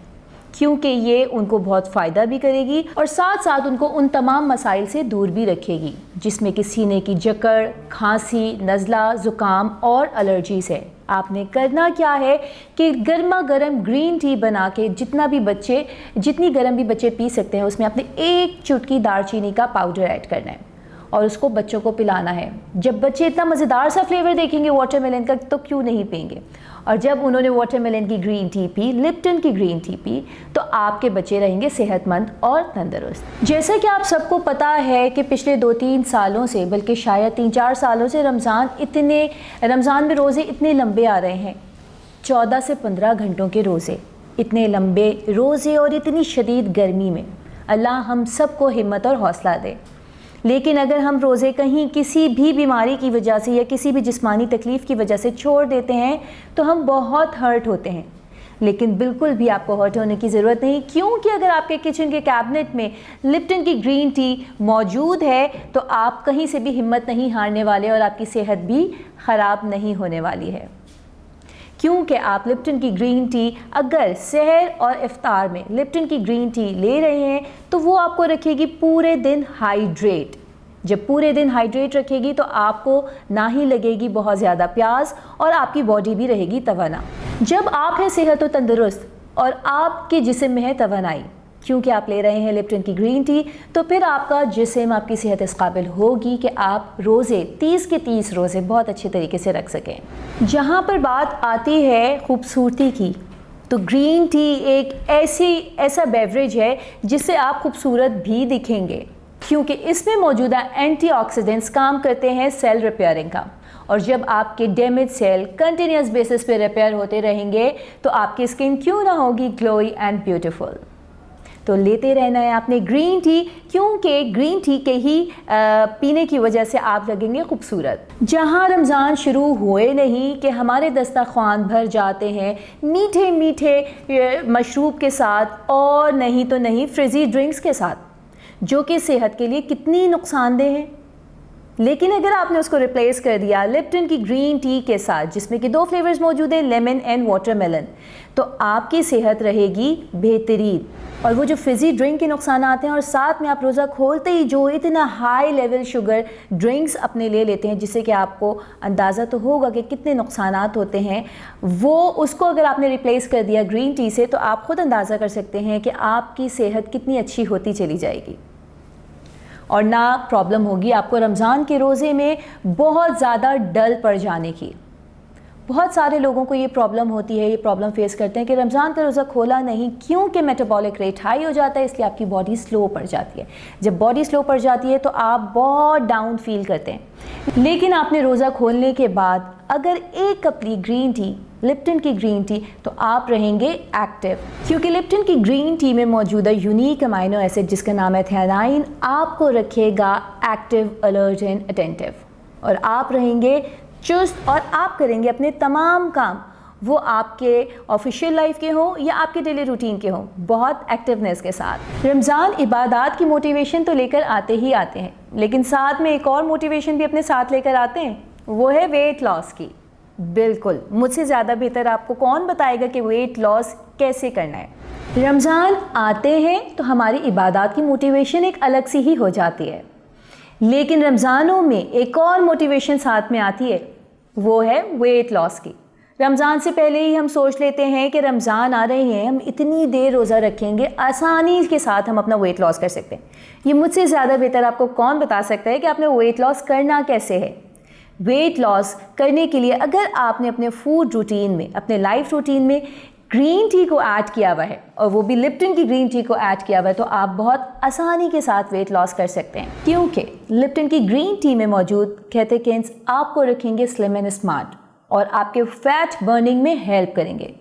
क्योंकि ये उनको बहुत फ़ायदा भी करेगी और साथ साथ उनको उन तमाम मसाइल से दूर भी रखेगी, जिसमें कि सीने की जकड़, खांसी, नज़ला, ज़ुकाम और एलर्जीज़ है। आपने करना क्या है कि गर्मा गर्म ग्रीन टी बना के जितनी गर्म भी बच्चे पी सकते हैं, उसमें आपने 1 चुटकी दालचीनी का पाउडर ऐड करना है और उसको बच्चों को पिलाना है। जब बच्चे इतना मज़ेदार सा फ्लेवर देखेंगे वाटरमेलन का, तो क्यों नहीं पिएंगे। और जब उन्होंने वाटरमेलन की ग्रीन टी पी, लिप्टन की ग्रीन टी पी, तो आपके बच्चे रहेंगे सेहतमंद और तंदुरुस्त। जैसा कि आप सबको पता है कि पिछले 2-3 सालों से, बल्कि शायद 3-4 सालों से रमज़ान में रोज़े इतने लंबे आ रहे हैं, 14 से 15 घंटों के रोज़े, इतने लंबे रोज़े और इतनी शदीद गर्मी में। अल्लाह हम सबको हिम्मत और हौसला दे। लेकिन अगर हम रोज़े कहीं किसी भी बीमारी की वजह से या किसी भी जिस्मानी तकलीफ़ की वजह से छोड़ देते हैं तो हम बहुत हर्ट होते हैं। लेकिन बिल्कुल भी आपको हर्ट होने की ज़रूरत नहीं, क्योंकि अगर आपके किचन के कैबिनेट में लिप्टन की ग्रीन टी मौजूद है तो आप कहीं से भी हिम्मत नहीं हारने वाले और आपकी सेहत भी ख़राब नहीं होने वाली है। क्योंकि आप लिप्टन की ग्रीन टी अगर सहर और इफ्तार में लिप्टन की ग्रीन टी ले रहे हैं तो वो आपको रखेगी पूरे दिन हाइड्रेट। जब पूरे दिन हाइड्रेट रखेगी तो आपको ना ही लगेगी बहुत ज़्यादा प्यास और आपकी बॉडी भी रहेगी तवाना। जब आप हैं सेहत और तंदुरुस्त और आपके जिस्म में है तवानाई, क्योंकि आप ले रहे हैं लिप्टन की ग्रीन टी, तो फिर आपका जिस्म, आपकी सेहत इस काबिल होगी कि आप रोज़े 30 के 30 रोज़े बहुत अच्छे तरीके से रख सकें। जहाँ पर बात आती है खूबसूरती की, तो ग्रीन टी एक ऐसा बेवरेज है जिससे आप खूबसूरत भी दिखेंगे, क्योंकि इसमें मौजूदा एंटीऑक्सीडेंट्स काम करते हैं सेल रिपेयरिंग का। और जब आपके डैमेज सेल कंटिन्यूस बेसिस पे रिपेयर होते रहेंगे तो आपकी स्किन क्यों ना होगी ग्लोई एंड ब्यूटीफुल। तो लेते रहना है आपने ग्रीन टी, क्योंकि ग्रीन टी के ही पीने की वजह से आप लगेंगे खूबसूरत। जहाँ रमज़ान शुरू हुए नहीं कि हमारे दस्तरख्वान भर जाते हैं मीठे मीठे मशरूब के साथ, और नहीं तो नहीं फ्रिज़ी ड्रिंक्स के साथ, जो कि सेहत के लिए कितनी नुकसानदेह हैं। लेकिन अगर आपने उसको रिप्लेस कर दिया लिप्टन की ग्रीन टी के साथ, जिसमें कि 2 फ्लेवर्स मौजूद हैं, लेमन एंड वाटरमेलन, तो आपकी सेहत रहेगी बेहतरीन। और वो जो फिज़ी ड्रिंक के नुकसान आते हैं, और साथ में आप रोज़ा खोलते ही जो इतना हाई लेवल शुगर ड्रिंक्स अपने ले लेते हैं, जिससे कि आपको अंदाज़ा तो होगा कि कितने नुकसानात होते हैं, वो उसको अगर आपने रिप्लेस कर दिया ग्रीन टी से, तो आप ख़ुद अंदाज़ा कर सकते हैं कि आपकी सेहत कितनी अच्छी होती चली जाएगी और ना प्रॉब्लम होगी आपको रमज़ान के रोज़े में बहुत ज़्यादा डल पड़ जाने की। बहुत सारे लोगों को ये प्रॉब्लम होती है, ये प्रॉब्लम फेस करते हैं कि रमज़ान का रोज़ा खोला नहीं, क्योंकि मेटाबॉलिक रेट हाई हो जाता है, इसलिए आपकी बॉडी स्लो पड़ जाती है। जब बॉडी स्लो पड़ जाती है तो आप बहुत डाउन फील करते हैं। लेकिन आपने रोज़ा खोलने के बाद अगर 1 कप ली ग्रीन टी, लिप्टन की ग्रीन टी, तो आप रहेंगे एक्टिव, क्योंकि लिप्टन की ग्रीन टी में मौजूदा यूनिक अमाइनो एसिड जिसका नाम है थियानाइन आपको रखेगा एक्टिव, अलर्ट एंड अटेंटिव, और आप रहेंगे चुस्त और आप करेंगे अपने तमाम काम, वो आपके ऑफिशियल लाइफ के हों या आपके डेली रूटीन के हों, बहुत एक्टिवनेस के साथ। रमज़ान इबादत की मोटिवेशन तो लेकर आते ही आते हैं, लेकिन साथ में एक और मोटिवेशन भी अपने साथ लेकर आते हैं, वो है वेट लॉस की। बिल्कुल, मुझसे ज़्यादा बेहतर आपको कौन बताएगा कि वेट लॉस कैसे करना है। रमज़ान आते हैं तो हमारी इबादत की मोटिवेशन एक अलग सी ही हो जाती है, लेकिन रमज़ानों में एक और मोटिवेशन साथ में आती है, वो है वेट लॉस की। रमज़ान से पहले ही हम सोच लेते हैं कि रमज़ान आ रहे हैं, हम इतनी देर रोज़ा रखेंगे, आसानी के साथ हम अपना वेट लॉस कर सकते हैं। ये मुझसे ज़्यादा बेहतर आपको कौन बता सकता है कि आपने वेट लॉस करना कैसे है। वेट लॉस करने के लिए अगर आपने अपने फूड रूटीन में, अपने लाइफ रूटीन में ग्रीन टी को ऐड किया हुआ है, और वो भी लिप्टन की ग्रीन टी को ऐड किया हुआ है, तो आप बहुत आसानी के साथ वेट लॉस कर सकते हैं, क्योंकि लिप्टन की ग्रीन टी में मौजूद कैटेकिन्स आपको रखेंगे स्लिम एंड स्मार्ट और आपके फैट बर्निंग में हेल्प करेंगे।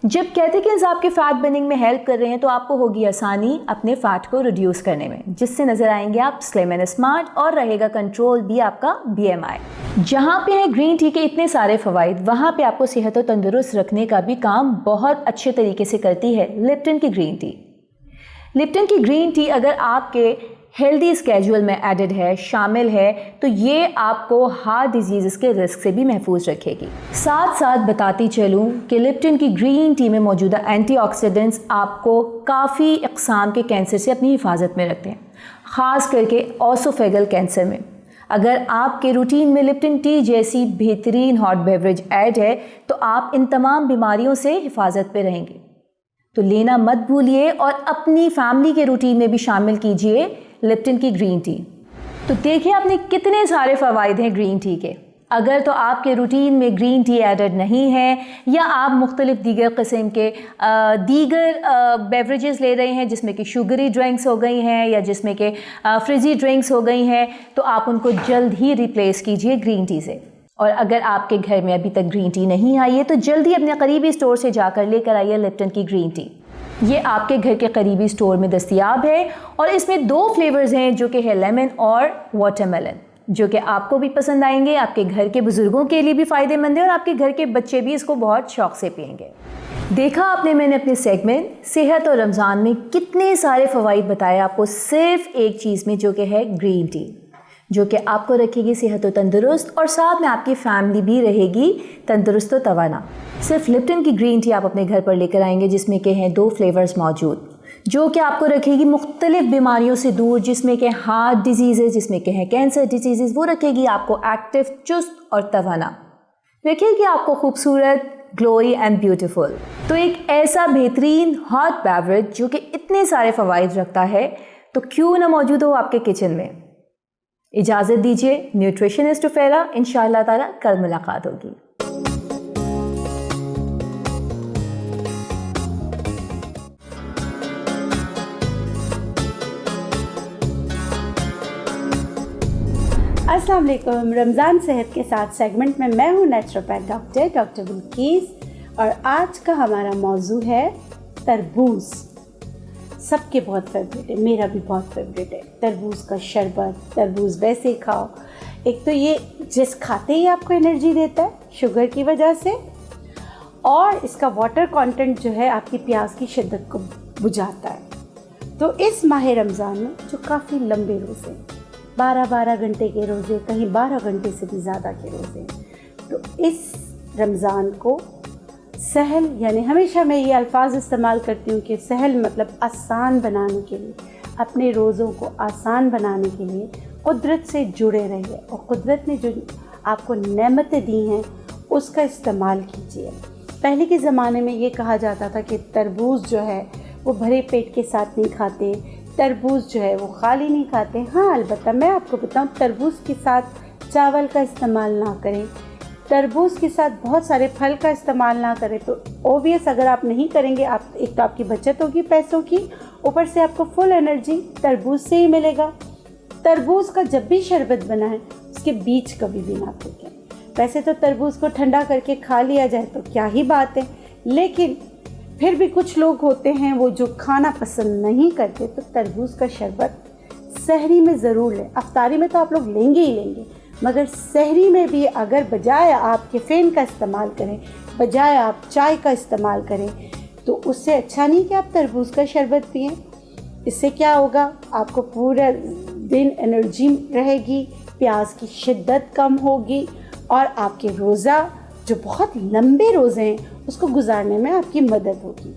जब कैटेकिन्स आपके फैट बर्निंग में हेल्प कर रहे हैं तो आपको होगी आसानी अपने फैट को रिड्यूस करने में, जिससे नज़र आएंगे आप स्लिम एंड स्मार्ट, और रहेगा कंट्रोल भी आपका BMI। जहाँ पे है ग्रीन टी के इतने सारे फ़वाइद, वहाँ पे आपको सेहत और तंदुरुस्त रखने का भी काम बहुत अच्छे तरीके से करती है लिप्टन की ग्रीन टी। लिप्टन की ग्रीन टी अगर आपके हेल्दी स्केड्यूल में एडेड है, शामिल है, तो ये आपको हार्ट डिजीज़ के रिस्क से भी महफूज रखेगी। साथ साथ बताती चलूँ कि लिप्टन की ग्रीन टी में मौजूदा एंटीऑक्सीडेंट्स आपको काफ़ी अक़साम के कैंसर से अपनी हिफाजत में रखते हैं, ख़ास करके ओसोफेगल कैंसर में। अगर आपके रूटीन में लिप्टन टी जैसी बेहतरीन हॉट बेवरेज ऐड है तो आप इन तमाम बीमारियों से हिफाजत पे रहेंगे। तो लेना मत भूलिए और अपनी फैमिली के रूटीन में भी शामिल कीजिए लिप्टन की ग्रीन टी। तो देखिए आपने कितने सारे फ़वाइद हैं ग्रीन टी के। अगर तो आपके रूटीन में ग्रीन टी एडेड नहीं है, या आप मुख्तलिफ़ दीगर किस्म के दीगर बेवरेजेस ले रहे हैं जिसमें कि शुगरी ड्रिंक्स हो गई हैं या जिसमें कि फ्रिजी ड्रिंक्स हो गई हैं, तो आप उनको जल्द ही रिप्लेस कीजिए ग्रीन टी से। और अगर आपके घर में अभी तक ग्रीन टी नहीं आई है तो जल्दी अपने करीबी स्टोर से जाकर लेकर आइए लिप्टन की ग्रीन टी। ये आपके घर के करीबी स्टोर में दस्तयाब है, और इसमें 2 फ्लेवर्स हैं जो कि है लेमन और वाटरमेलन, जो कि आपको भी पसंद आएंगे, आपके घर के बुज़ुर्गों के लिए भी फ़ायदेमंद है, और आपके घर के बच्चे भी इसको बहुत शौक़ से पिएंगे। देखा आपने, मैंने अपने सेगमेंट सेहत और रमज़ान में कितने सारे फ़वाइद बताए आपको सिर्फ एक चीज़ में, जो कि है ग्रीन टी, जो कि आपको रखेगी सेहत और तंदुरुस्त, और साथ में आपकी फैमिली भी रहेगी तंदुरुस्त और तवाना। सिर्फ लिप्टन की ग्रीन टी आप अपने घर पर लेकर आएंगे जिसमें के हैं 2 फ्लेवर्स मौजूद, जो कि आपको रखेगी मुख्तलिफ बीमारियों से दूर, जिसमें के हार्ट डिजीज़, जिसमें के हैं कैंसर डिजीज़, वो रखेगी आपको एक्टिव, चुस्त और तवाना, रखेगी आपको खूबसूरत, ग्लोई एंड ब्यूटीफुल। तो एक ऐसा बेहतरीन हॉट बेवरेज जो कि इतने सारे फ़वाइद रखता है, तो क्यों ना मौजूद हो आपके किचन में। इजाज़त दीजिए, न्यूट्रिशनिस्ट टुफेरा, इंशाअल्लाह ताला कल मुलाकात होगी। अस्सलाम वालेकुम। रमज़ान सेहत के साथ सेगमेंट में मैं हूँ नेचुरोपैथ डॉक्टर बिल्कीस, और आज का हमारा मौजू है तरबूज। सबके बहुत फेवरेट है, मेरा भी बहुत फेवरेट है तरबूज का शरबत। तरबूज वैसे खाओ, एक तो ये जिस खाते ही आपको एनर्जी देता है शुगर की वजह से, और इसका वाटर कंटेंट जो है आपकी प्यास की शिद्दत को बुझाता है। तो इस माह रमज़ान में जो काफ़ी लंबे रोज़े, 12-12 घंटे के रोज़े, कहीं 12 घंटे से भी ज़्यादा के रोज़े। तो इस रमज़ान को सहल, यानी हमेशा मैं ये अल्फाज इस्तेमाल करती हूँ कि सहल मतलब आसान बनाने के लिए, अपने रोज़ों को आसान बनाने के लिए कुदरत से जुड़े रहिए और कुदरत ने जो आपको नेमतें दी हैं उसका इस्तेमाल कीजिए। पहले के ज़माने में ये कहा जाता था कि तरबूज जो है वो भरे पेट के साथ नहीं खाते, तरबूज जो है वो खाली नहीं खाते। हाँ, अलबत्ता मैं आपको बताऊँ, तरबूज के साथ चावल का इस्तेमाल ना करें, तरबूज के साथ बहुत सारे फल का इस्तेमाल ना करें। तो ओबियस अगर आप नहीं करेंगे, आप एक तो आपकी बचत होगी पैसों की, ऊपर से आपको फुल एनर्जी तरबूज से ही मिलेगा। तरबूज का जब भी शरबत बनाएं उसके बीज कभी भी ना फेंकें। वैसे तो तरबूज को ठंडा करके खा लिया जाए तो क्या ही बात है, लेकिन फिर भी कुछ लोग होते हैं वो जो खाना पसंद नहीं करते, तो तरबूज का शरबत सहरी में ज़रूर लें। अफ्तारी में तो आप लोग लेंगे ही लेंगे, मगर सहरी में भी अगर बजाय आप कैफ़ीन का इस्तेमाल करें, बजाय आप चाय का इस्तेमाल करें, तो उससे अच्छा नहीं कि आप तरबूज का शरबत पिएं। इससे क्या होगा, आपको पूरा दिन एनर्जी रहेगी, प्यास की शिद्दत कम होगी और आपके रोज़ा जो बहुत लंबे रोज़े हैं उसको गुजारने में आपकी मदद होगी।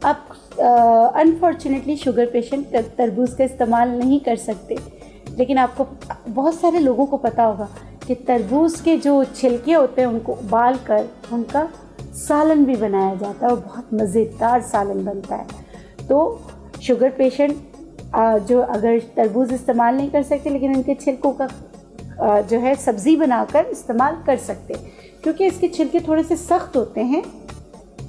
अब अनफॉर्चुनेटली शुगर पेशेंट तरबूज का इस्तेमाल नहीं कर सकते, लेकिन आपको बहुत सारे लोगों को पता होगा कि तरबूज के जो छिलके होते हैं उनको उबाल कर उनका सालन भी बनाया जाता है और बहुत मज़ेदार सालन बनता है। तो शुगर पेशेंट जो अगर तरबूज इस्तेमाल नहीं कर सकते, लेकिन इनके छिलकों का जो है सब्ज़ी बनाकर इस्तेमाल कर सकते, क्योंकि इसके छिलके थोड़े से सख्त होते हैं,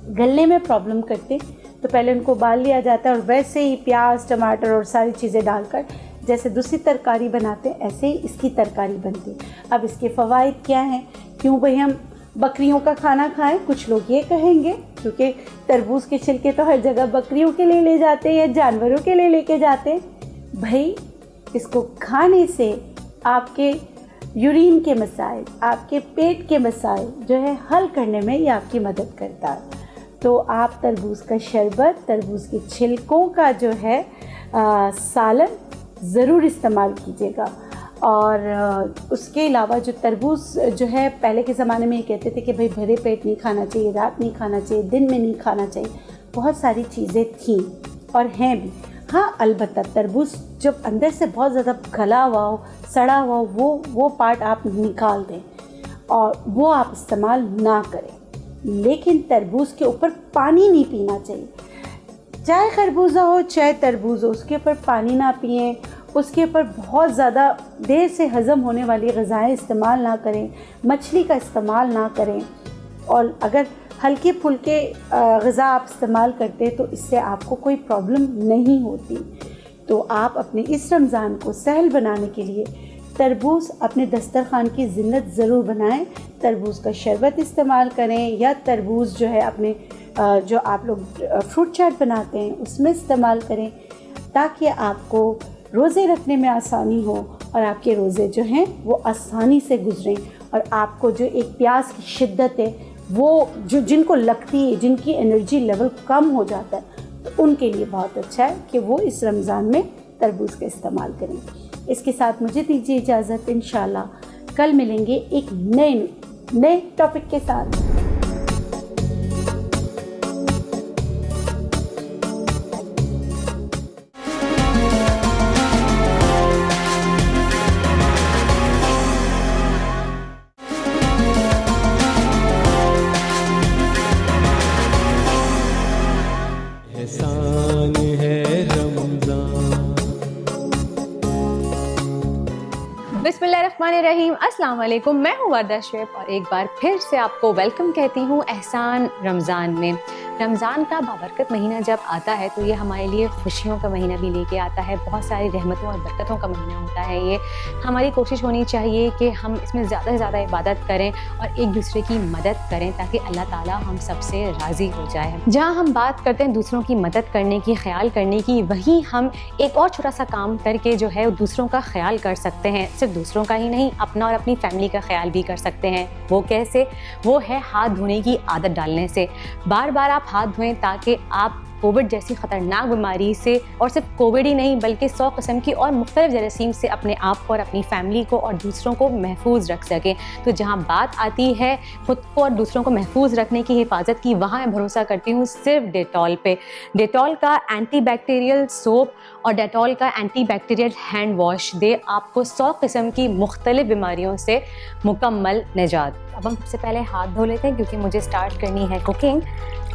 गलने में प्रॉब्लम करते। तो पहले उनको उबाल लिया जाता है और वैसे ही प्याज, टमाटर और सारी चीज़ें डालकर जैसे दूसरी तरकारी बनाते हैं ऐसे ही इसकी तरकारी बनती है। अब इसके फ़वाइद क्या हैं, क्यों भाई हम बकरियों का खाना खाएं, कुछ लोग ये कहेंगे, क्योंकि तरबूज के छिलके तो हर जगह बकरियों के लिए ले जाते हैं या जानवरों के लिए लेके जाते हैं। भाई इसको खाने से आपके यूरिन के मसाइल, आपके पेट के मसाइल जो है हल करने में ये आपकी मदद करता है। तो आप तरबूज का शरबत, तरबूज के छिलकों का जो है सालन ज़रूर इस्तेमाल कीजिएगा। और उसके अलावा जो तरबूज जो है, पहले के ज़माने में ये कहते थे कि भाई भरे पेट नहीं खाना चाहिए, रात नहीं खाना चाहिए, दिन में नहीं खाना चाहिए, बहुत सारी चीज़ें थीं और हैं भी। हाँ, अलबत्ता तरबूज जब अंदर से बहुत ज़्यादा गला हुआ हो, सड़ा हुआ हो, वो पार्ट आप निकाल दें और वो आप इस्तेमाल ना करें। लेकिन तरबूज के ऊपर पानी नहीं पीना चाहिए, चाहे खरबूजा हो चाहे तरबूज हो, उसके ऊपर पानी ना पिएं, उसके ऊपर बहुत ज़्यादा देर से हज़म होने वाली ग़िज़ाएँ इस्तेमाल ना करें, मछली का इस्तेमाल ना करें। और अगर हल्के फुल्के ग़िज़ा आप इस्तेमाल करते हैं तो इससे आपको कोई प्रॉब्लम नहीं होती। तो आप अपने इस रमज़ान को सहल बनाने के लिए तरबूज अपने दस्तरखान की ज़िन्नत ज़रूर बनाएं। तरबूज का शरबत इस्तेमाल करें या तरबूज जो है अपने जो आप लोग फ्रूट चाट बनाते हैं उसमें इस्तेमाल करें, ताकि आपको रोज़े रखने में आसानी हो और आपके रोज़े जो हैं वो आसानी से गुजरें और आपको जो एक प्यास की शिद्दत है वो जो जिनको लगती है, जिनकी एनर्जी लेवल कम हो जाता है, तो उनके लिए बहुत अच्छा है कि वो इस रमज़ान में तरबूज का इस्तेमाल करें। इसके साथ मुझे दीजिए इजाज़त, इंशाल्लाह कल मिलेंगे एक नए टॉपिक के साथ। एहसान है रमज़ान। बिस्मिल्लाहिर्रहमानिर्रहीम, अस्सलाम वालेकुम। मैं हूँ वर्दा शेफ और एक बार फिर से आपको वेलकम कहती हूँ एहसान रमज़ान में। रमज़ान का बाबरकत महीना जब आता है तो ये हमारे लिए खुशियों का महीना भी लेके आता है, बहुत सारी रहमतों और बरकतों का महीना होता है ये। हमारी कोशिश होनी चाहिए कि हम इसमें ज़्यादा से ज़्यादा इबादत करें और एक दूसरे की मदद करें ताकि अल्लाह ताला हम सबसे राज़ी हो जाए। जहाँ हम बात करते हैं दूसरों की मदद करने की, ख्याल करने की, वहीं हम एक और छोटा सा काम करके जो है दूसरों का ख्याल कर सकते हैं। सिर्फ दूसरों का ही नहीं, अपना और अपनी फैमिली का ख्याल भी कर सकते हैं। वो कैसे? वो है हाथ धोने की आदत डालने से। बार बार आप हाथ धोएं ताकि आप कोविड जैसी ख़तरनाक बीमारी से, और सिर्फ कोविड ही नहीं बल्कि 100 किस्म की और मुख्तलिफ जरासीम से अपने आप को और अपनी फैमिली को और दूसरों को महफूज रख सकें। तो जहाँ बात आती है ख़ुद को और दूसरों को महफूज रखने की, हिफाजत की, वहाँ मैं भरोसा करती हूँ सिर्फ डेटॉल पे। डेटॉल का एंटीबैक्टीरियल सोप और डेटॉल का एंटीबैक्टीरियल हैंड वॉश दे आपको 100 किस्म की मुख्तलिफ बीमारियों से मुकम्मल निजात। अब हम सबसे पहले हाथ धो लेते हैं क्योंकि मुझे स्टार्ट करनी है कुकिंग।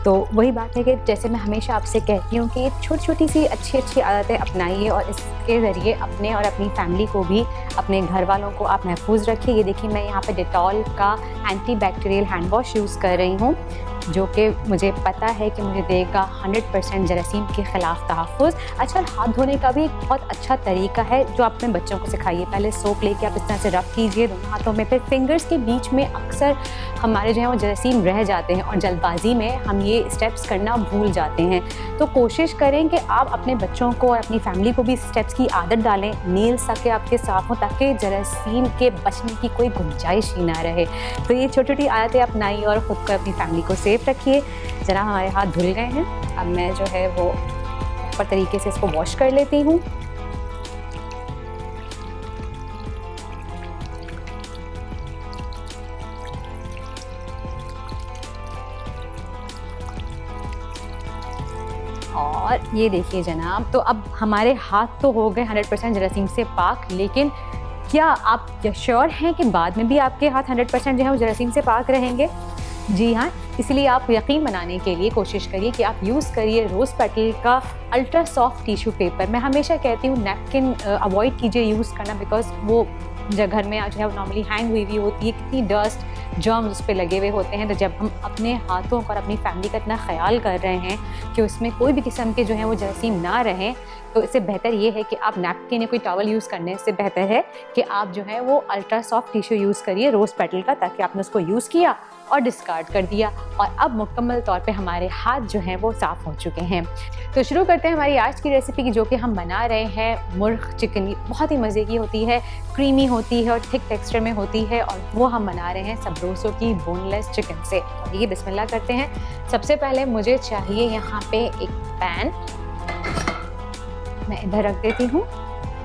तो वही बात है कि जैसे मैं हमेशा आपसे कहती हूँ कि छोटी छोटी सी अच्छी आदतें अपनाइए और इसके ज़रिए अपने और अपनी फैमिली को भी, अपने घर वालों को आप महफूज रखिए। ये देखिए मैं यहाँ पे डेटॉल का एंटीबैक्टीरियल हैंड वॉश यूज़ कर रही हूँ, जो कि मुझे पता है कि मुझे देगा 100% जरासीम के ख़िलाफ़ तहफ़्फ़ुज़। अच्छा, हाथ धोने का भी एक बहुत अच्छा तरीका है जो आप अपने बच्चों को सिखाइए। पहले सोप लेके आप इस तरह से रब कीजिए दोनों हाथों में, फिर फिंगर्स के बीच में अक्सर हमारे जो है वो जरासीम रह जाते हैं और जल्दबाजी में हम ये स्टेप्स करना भूल जाते हैं। तो कोशिश करें कि आप अपने बच्चों को और अपनी फैमिली को भी स्टेप्स की आदत डालें। नेल्स ताकि आपके साफ हों ताकि जरासीम के बचने की कोई गुंजाइश ही ना रहे। तो ये छोटी छोटी आदतें अपनाइए और ख़ुद को, अपनी फैमिली को सेफ रखिए। जरा हमारे हाथ धुल गए हैं, अब मैं जो है वो प्रॉपर तरीके से इसको वॉश कर लेती हूँ। और ये देखिए जनाब, तो अब हमारे हाथ तो हो गए 100% जरासीम से पाक, लेकिन क्या आप श्योर हैं कि बाद में भी आपके हाथ 100% जो है वो जरासीम से पाक रहेंगे? जी हाँ, इसलिए आप यकीन बनाने के लिए कोशिश करिए कि आप यूज़ करिए रोज़ पेटल का अल्ट्रा सॉफ्ट टिश्यू पेपर। मैं हमेशा कहती हूँ नैपकिन अवॉइड कीजिए यूज़ करना, बिकॉज वो जो घर में जो है वो नॉर्मली हैंग हुई होती है, कितनी डस्ट जर्म्स उस पर लगे हुए होते हैं। तो जब हम अपने हाथों का और अपनी फैमिली का इतना ख्याल कर रहे हैं कि उसमें कोई भी किस्म के जो है वो जरासीम ना रहें, तो इससे बेहतर ये है कि आप नैपकिन या कोई टॉवल यूज़ करने से बेहतर है कि आप जो है वो अल्ट्रा सॉफ्ट टिश्यू यूज़ करिए रोज़ पेटल का, ताकि आपने उसको यूज़ किया और डिस्कार्ड कर दिया और अब मुकम्मल तौर पे हमारे हाथ जो हैं वो साफ़ हो चुके हैं। तो शुरू करते हैं हमारी आज की रेसिपी की, जो कि हम बना रहे हैं मुर्ग चिकन। बहुत ही मज़े की होती है, क्रीमी होती है और थिक टेक्सचर में होती है, और वो हम बना रहे हैं सब्रोसो की बोनलेस चिकन से। तो ये बिस्मिल्लाह करते हैं। सबसे पहले मुझे चाहिए यहाँ पे एक पैन, मैं इधर रख देती हूँ।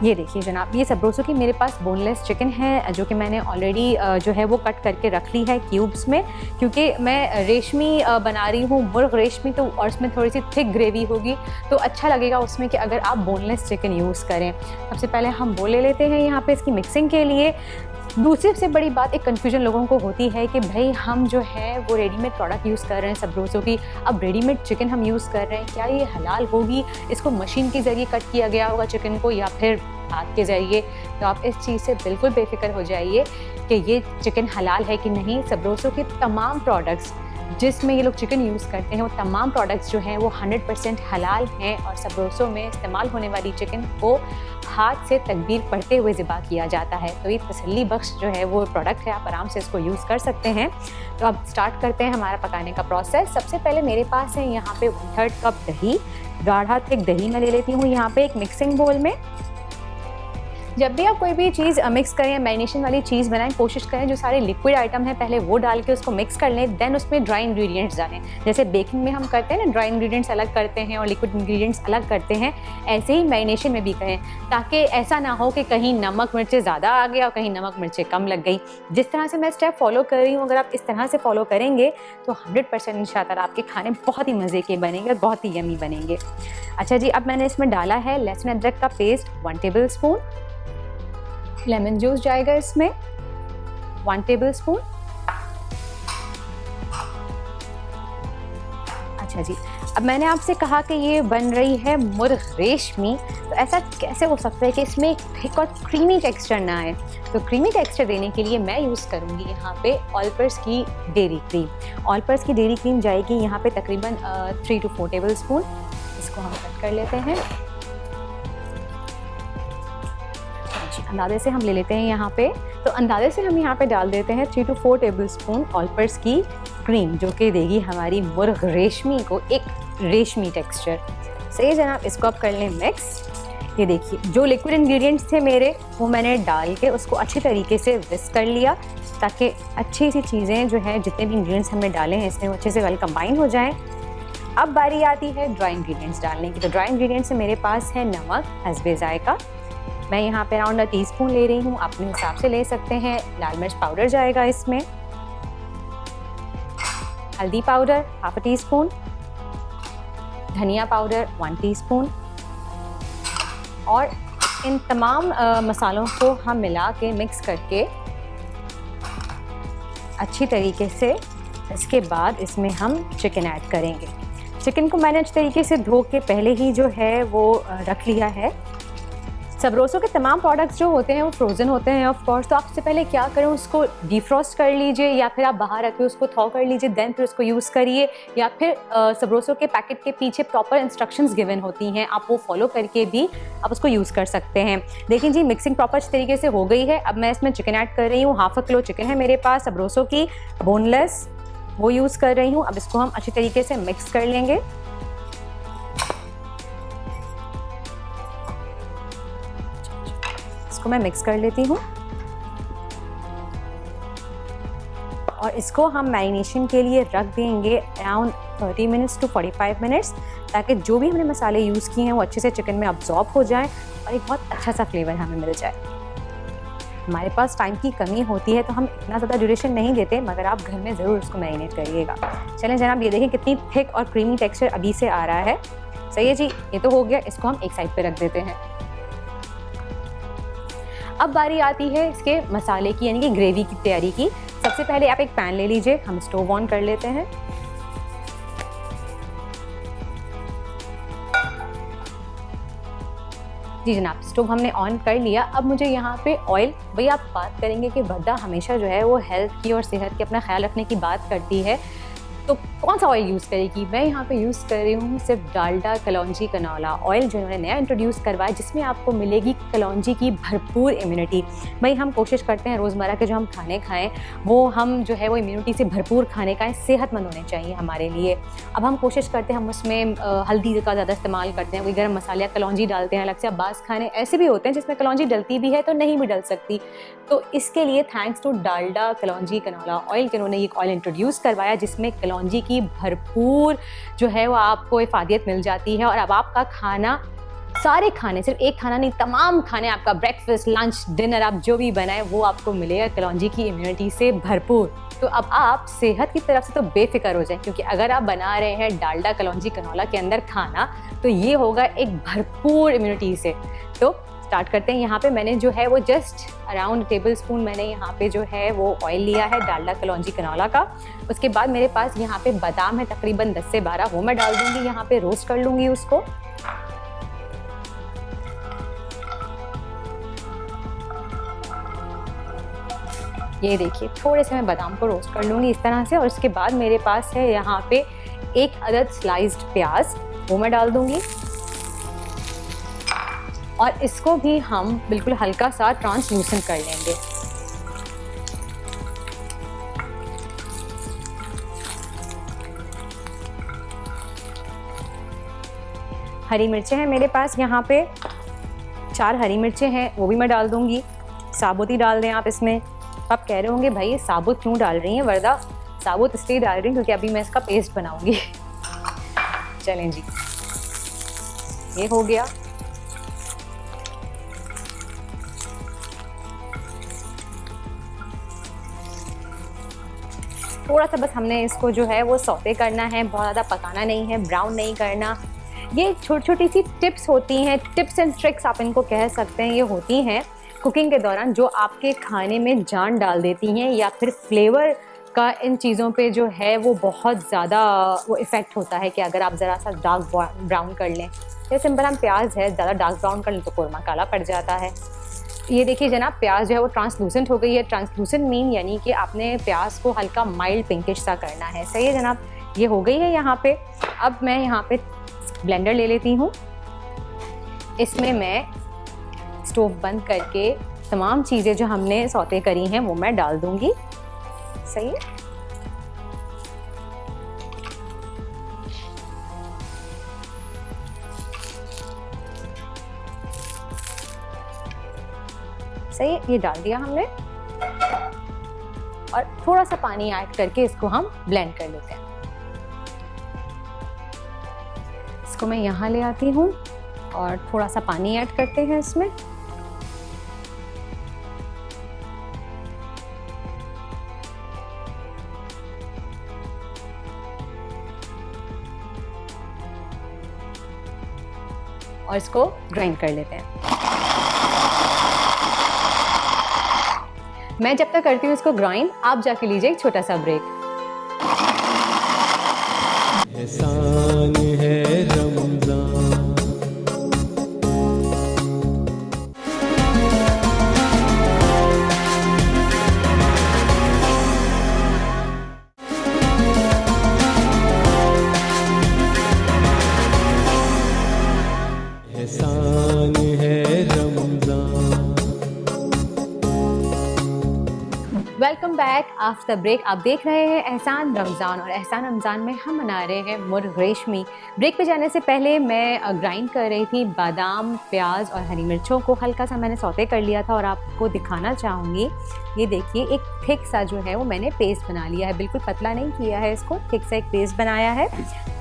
ये देखिए जनाब, ये सब्रोसो की मेरे पास बोनलेस चिकन है जो कि मैंने ऑलरेडी जो है वो कट करके रख ली है क्यूब्स में, क्योंकि मैं रेशमी बना रही हूँ, मुर्ग रेशमी, तो और उसमें थोड़ी सी थिक ग्रेवी होगी तो अच्छा लगेगा उसमें कि अगर आप बोनलेस चिकन यूज़ करें। सबसे पहले हम वो ले लेते हैं यहाँ पे इसकी मिक्सिंग के लिए। दूसरी सबसे बड़ी बात, एक कन्फ्यूजन लोगों को होती है कि भाई हम जो है वो रेडीमेड प्रोडक्ट यूज़ कर रहे हैं सब्रोसो की, अब रेडीमेड चिकन हम यूज़ कर रहे हैं, क्या ये हलाल होगी? इसको मशीन के ज़रिए कट किया गया होगा चिकन को या फिर हाथ के ज़रिए? तो आप इस चीज़ से बिल्कुल बेफिक्र हो जाइए कि ये चिकन हलाल है कि नहीं। सब्रोसो के तमाम प्रोडक्ट्स जिसमें ये लोग चिकन यूज़ करते हैं वो तमाम प्रोडक्ट्स जो हैं वो 100% हलाल हैं, और सब्रोसो में इस्तेमाल होने वाली चिकन को हाथ से तकबीर पढ़ते हुए ज़िबा किया जाता है। तो ये तसल्ली बख्श जो है वो प्रोडक्ट है, आप आराम से इसको यूज़ कर सकते हैं। तो अब स्टार्ट करते हैं हमारा पकाने का प्रोसेस। सबसे पहले मेरे पास है यहाँ पे 1/3 कप दही, गाढ़ा थिक दही मैं ले लेती हूँ यहाँ पे एक मिक्सिंग बोल में। जब भी आप कोई भी चीज़ मिक्स करें, मैरिनेशन वाली चीज़ बनाएं, कोशिश करें जो सारे लिक्विड आइटम हैं पहले वो डाल के उसको मिक्स कर लें, देन उसमें ड्राई इंग्रेडिएंट्स डालें। जैसे बेकिंग में हम करते हैं ना, ड्राई इंग्रेडिएंट्स अलग करते हैं और लिक्विड इंग्रेडिएंट्स अलग करते हैं, ऐसे ही मैरिनेशन में भी करें, ताकि ऐसा ना हो कि कहीं नमक मिर्चें ज़्यादा आ गया और कहीं नमक मिर्चें कम लग गई। जिस तरह से मैं स्टेप फॉलो कर रही हूँ, अगर आप इस तरह से फॉलो करेंगे तो 100% इंशाअल्लाह आपके खाने बहुत ही मज़े के बनेंगे और बहुत ही यमी बनेंगे। अच्छा जी, अब मैंने इसमें डाला है लहसुन अदरक का paste 1 table spoon, lemon juice जाएगा इसमें 1 टेबल स्पून। अच्छा जी, अब मैंने आपसे कहा कि ये बन रही है मुर्ग रेशमी, तो ऐसा कैसे हो सकता है कि इसमें थिक और क्रीमी टेक्सचर ना आए? तो क्रीमी टेक्सचर देने के लिए मैं यूज़ करूँगी यहाँ पे ऑलपर्स की डेयरी क्रीम। ऑलपर्स की डेयरी क्रीम जाएगी यहाँ पे तकरीबन 3 to 4 टेबल स्पून। इसको हम कट कर लेते हैं, अंदाजे से हम ले लेते हैं यहाँ पे। तो अंदाजे से हम यहाँ पे डाल देते हैं 3 to 4 टेबल स्पून ऑलपर्स की क्रीम, जो कि देगी हमारी मुर्ग रेशमी को एक रेशमी टेक्सचर। सही जनाब, इसको आप कर लें मिक्स। ये देखिए, जो लिक्विड इंग्रेडिएंट्स थे मेरे वो मैंने डाल के उसको अच्छी तरीके से विस्क कर लिया, ताकि अच्छी सी चीज़ें जो हैं, जितने भी इंग्रेडिएंट्स हमने डाले हैं इसमें वो अच्छे से वेल कंबाइन हो जाएँ। अब बारी आती है ड्राई इंग्रेडिएंट्स डालने की। तो ड्राई इंग्रेडिएंट्स में मेरे पास है नमक हस्बे जायका, मैं यहाँ पे अराउंड 1 टीस्पून ले रही हूँ, अपने हिसाब से ले सकते हैं। लाल मिर्च पाउडर जाएगा इसमें, हल्दी पाउडर 1/2 टीस्पून, धनिया पाउडर 1 टीस्पून, और इन तमाम मसालों को हम मिला के मिक्स करके अच्छी तरीके से, इसके बाद इसमें हम चिकन ऐड करेंगे। चिकन को मैंने अच्छी तरीके से धो के पहले ही जो है वो रख लिया है। सबरोसो के तमाम प्रोडक्ट्स जो होते हैं वो फ्रोज़न होते हैं ऑफ कोर्स, तो आप सबसे पहले क्या करें, उसको डिफ्रॉस्ट कर लीजिए या फिर आप बाहर रख के उसको थॉ कर लीजिए, देन फिर उसको यूज़ करिए। या फिर सबरोसो के पैकेट के पीछे प्रॉपर इंस्ट्रक्शंस गिवन होती हैं, आप वो फॉलो करके भी आप उसको यूज़ कर सकते हैं। देखिए जी, मिक्सिंग प्रॉपर तरीके से हो गई है। अब मैं इसमें चिकन ऐड कर रही हूँ। 1/2 किलो चिकन है मेरे पास सबरोसो की बोनलेस, वो यूज़ कर रही हूँ। अब इसको हम अच्छी तरीके से मिक्स कर लेंगे। इसको मैं मिक्स कर लेती हूँ और इसको हम मैरिनेशन के लिए रख देंगे अराउंड 30 मिनट्स टू 45 मिनट्स, ताकि जो भी हमने मसाले यूज़ किए हैं वो अच्छे से चिकन में अब्जॉर्ब हो जाएं और एक बहुत अच्छा सा फ्लेवर हमें मिल जाए। हमारे पास टाइम की कमी होती है तो हम इतना ज़्यादा ड्यूरेशन नहीं देते, मगर आप घर में ज़रूर उसको मैरिनेट करिएगा। चलें जनाब, ये देखें कितनी थिक और क्रीमी टेक्सचर अभी से आ रहा है। सही है जी, ये तो हो गया। इसको हम एक साइड पे रख देते हैं। अब बारी आती है इसके मसाले की, यानी कि ग्रेवी की तैयारी की। सबसे पहले आप एक पैन ले लीजिए, हम स्टोव ऑन कर लेते हैं। जी जनाब, स्टोव हमने ऑन कर लिया। अब मुझे यहाँ पे ऑयल, भाई आप बात करेंगे कि वर्दा हमेशा जो है वो हेल्थ की और सेहत की अपना ख्याल रखने की बात करती है, तो कौन सा ऑयल यूज़ करेगी? मैं यहाँ पे यूज़ कर रही हूँ सिर्फ डालडा कलौंजी कनौला ऑयल, जो इन्होंने नया इंट्रोड्यूस करवाया, जिसमें आपको मिलेगी कलौंजी की भरपूर इम्यूनिटी। भाई हम कोशिश करते हैं रोज़मर्रा के जो हम खाने खाएं वो हम जो है वो इम्यूनिटी से भरपूर खाने खाएं, सेहतमंद होने चाहिए हमारे लिए। अब हम कोशिश करते हैं, हम उसमें हल्दी का ज़्यादा इस्तेमाल करते हैं, कोई गर्म मसाले कलौंजी डालते हैं अलग से। बाज़ खाने ऐसे भी होते हैं जिसमें कलौंजी डलती भी है तो नहीं भी डल सकती। तो इसके लिए thanks to Dalda Kalonji canola oil के उन्होंने एक ऑयल इंट्रोड्यूस करवाया जिसमें कलौंजी की भरपूर जो है वो आपको इफादियत मिल जाती है। और अब आपका खाना, सारे खाने, सिर्फ एक खाना नहीं, तमाम खाने, आपका ब्रेकफास्ट, लंच, डिनर, आप जो भी बनाए वो आपको मिलेगा कलौंजी की इम्यूनिटी से भरपूर। तो अब आप सेहत की तरफ से तो बेफिक्र हो जाएं, क्योंकि अगर आप बना रहे हैं डालडा कलौंजी कनौला के अंदर खाना, तो ये होगा एक भरपूर इम्यूनिटी से। तो स्टार्ट करते हैं। यहाँ पे मैंने जो है वो जस्ट अराउंड टेबलस्पून मैंने यहाँ पे जो है वो ऑयल लिया है डालडा कलौंजी कनौला का। उसके बाद मेरे पास यहाँ पे बादाम है तकरीबन 10 से 12, वो मैं डाल दूँगी, यहाँ पे रोस्ट कर लूँगी उसको। ये देखिए, थोड़े से मैं बादाम को रोस्ट कर लूँगी इस तरह से। और उसके बाद मेरे पास है यहाँ पे 1 अदद स्लाइस्ड प्याज, वो मैं डाल दूँगी। और इसको भी हम बिल्कुल हल्का सा ट्रांसलूसेंट कर लेंगे। हरी मिर्चें हैं मेरे पास यहाँ पे 4 हरी मिर्चें हैं, वो भी मैं डाल दूँगी। साबुत ही डाल दें आप इसमें। आप कह रहे होंगे भाई साबुत क्यों डाल रही हैं वर्दा? साबुत इसलिए डाल रही हूँ क्योंकि अभी मैं इसका पेस्ट बनाऊँगी। चलें जी, ये हो गया। थोड़ा सा बस हमने इसको जो है वो सौते करना है, बहुत ज़्यादा पकाना नहीं है, ब्राउन नहीं करना। ये छोटी छोटी सी टिप्स होती हैं, टिप्स एंड ट्रिक्स आप इनको कह सकते हैं, ये होती हैं कुकिंग के दौरान जो आपके खाने में जान डाल देती हैं, या फिर फ्लेवर का इन चीज़ों पे जो है वो बहुत ज़्यादा वो इफ़ेक्ट होता है कि अगर आप ज़रा सा डार्क ब्राउन कर लें। जैसे सिंपल हम प्याज है, ज़्यादा डार्क ब्राउन कर लें तो कोरमा काला पड़ जाता है। ये देखिए जनाब, प्याज जो है वो ट्रांसलूसेंट हो गई है। ट्रांसलूसेंट मीन यानी कि आपने प्याज को हल्का माइल्ड पिंकिश सा करना है। सही है जनाब, ये हो गई है यहाँ पे। अब मैं यहाँ पे ब्लेंडर ले लेती हूँ। इसमें मैं स्टोव बंद करके तमाम चीज़ें जो हमने सौते करी हैं वो मैं डाल दूँगी। सही है, सही है, ये डाल दिया हमने। और थोड़ा सा पानी ऐड करके इसको हम ब्लेंड कर लेते हैं। इसको मैं यहाँ ले आती हूँ और थोड़ा सा पानी ऐड करते हैं इसमें। और इसको ग्राइंड कर लेते हैं। मैं जब तक करती हूँ इसको ग्राइंड, आप जाके लीजिए एक छोटा सा ब्रेक। एहसान है रमजान। एहसान है Ramzan. Welcome back after the break. आप देख रहे हैं एहसान रमज़ान, और एहसान रमज़ान में हम मना रहे हैं मुर्ग रेशमी। ब्रेक पे जाने से पहले मैं ग्राइंड कर रही थी बादाम, प्याज और हरी मिर्चों को। हल्का सा मैंने सौते कर लिया था और आपको दिखाना चाहूँगी। ये देखिए एक थिक सा जो है वो मैंने पेस्ट बना लिया है, बिल्कुल पतला नहीं किया है इसको, थिक सा एक पेस्ट बनाया है।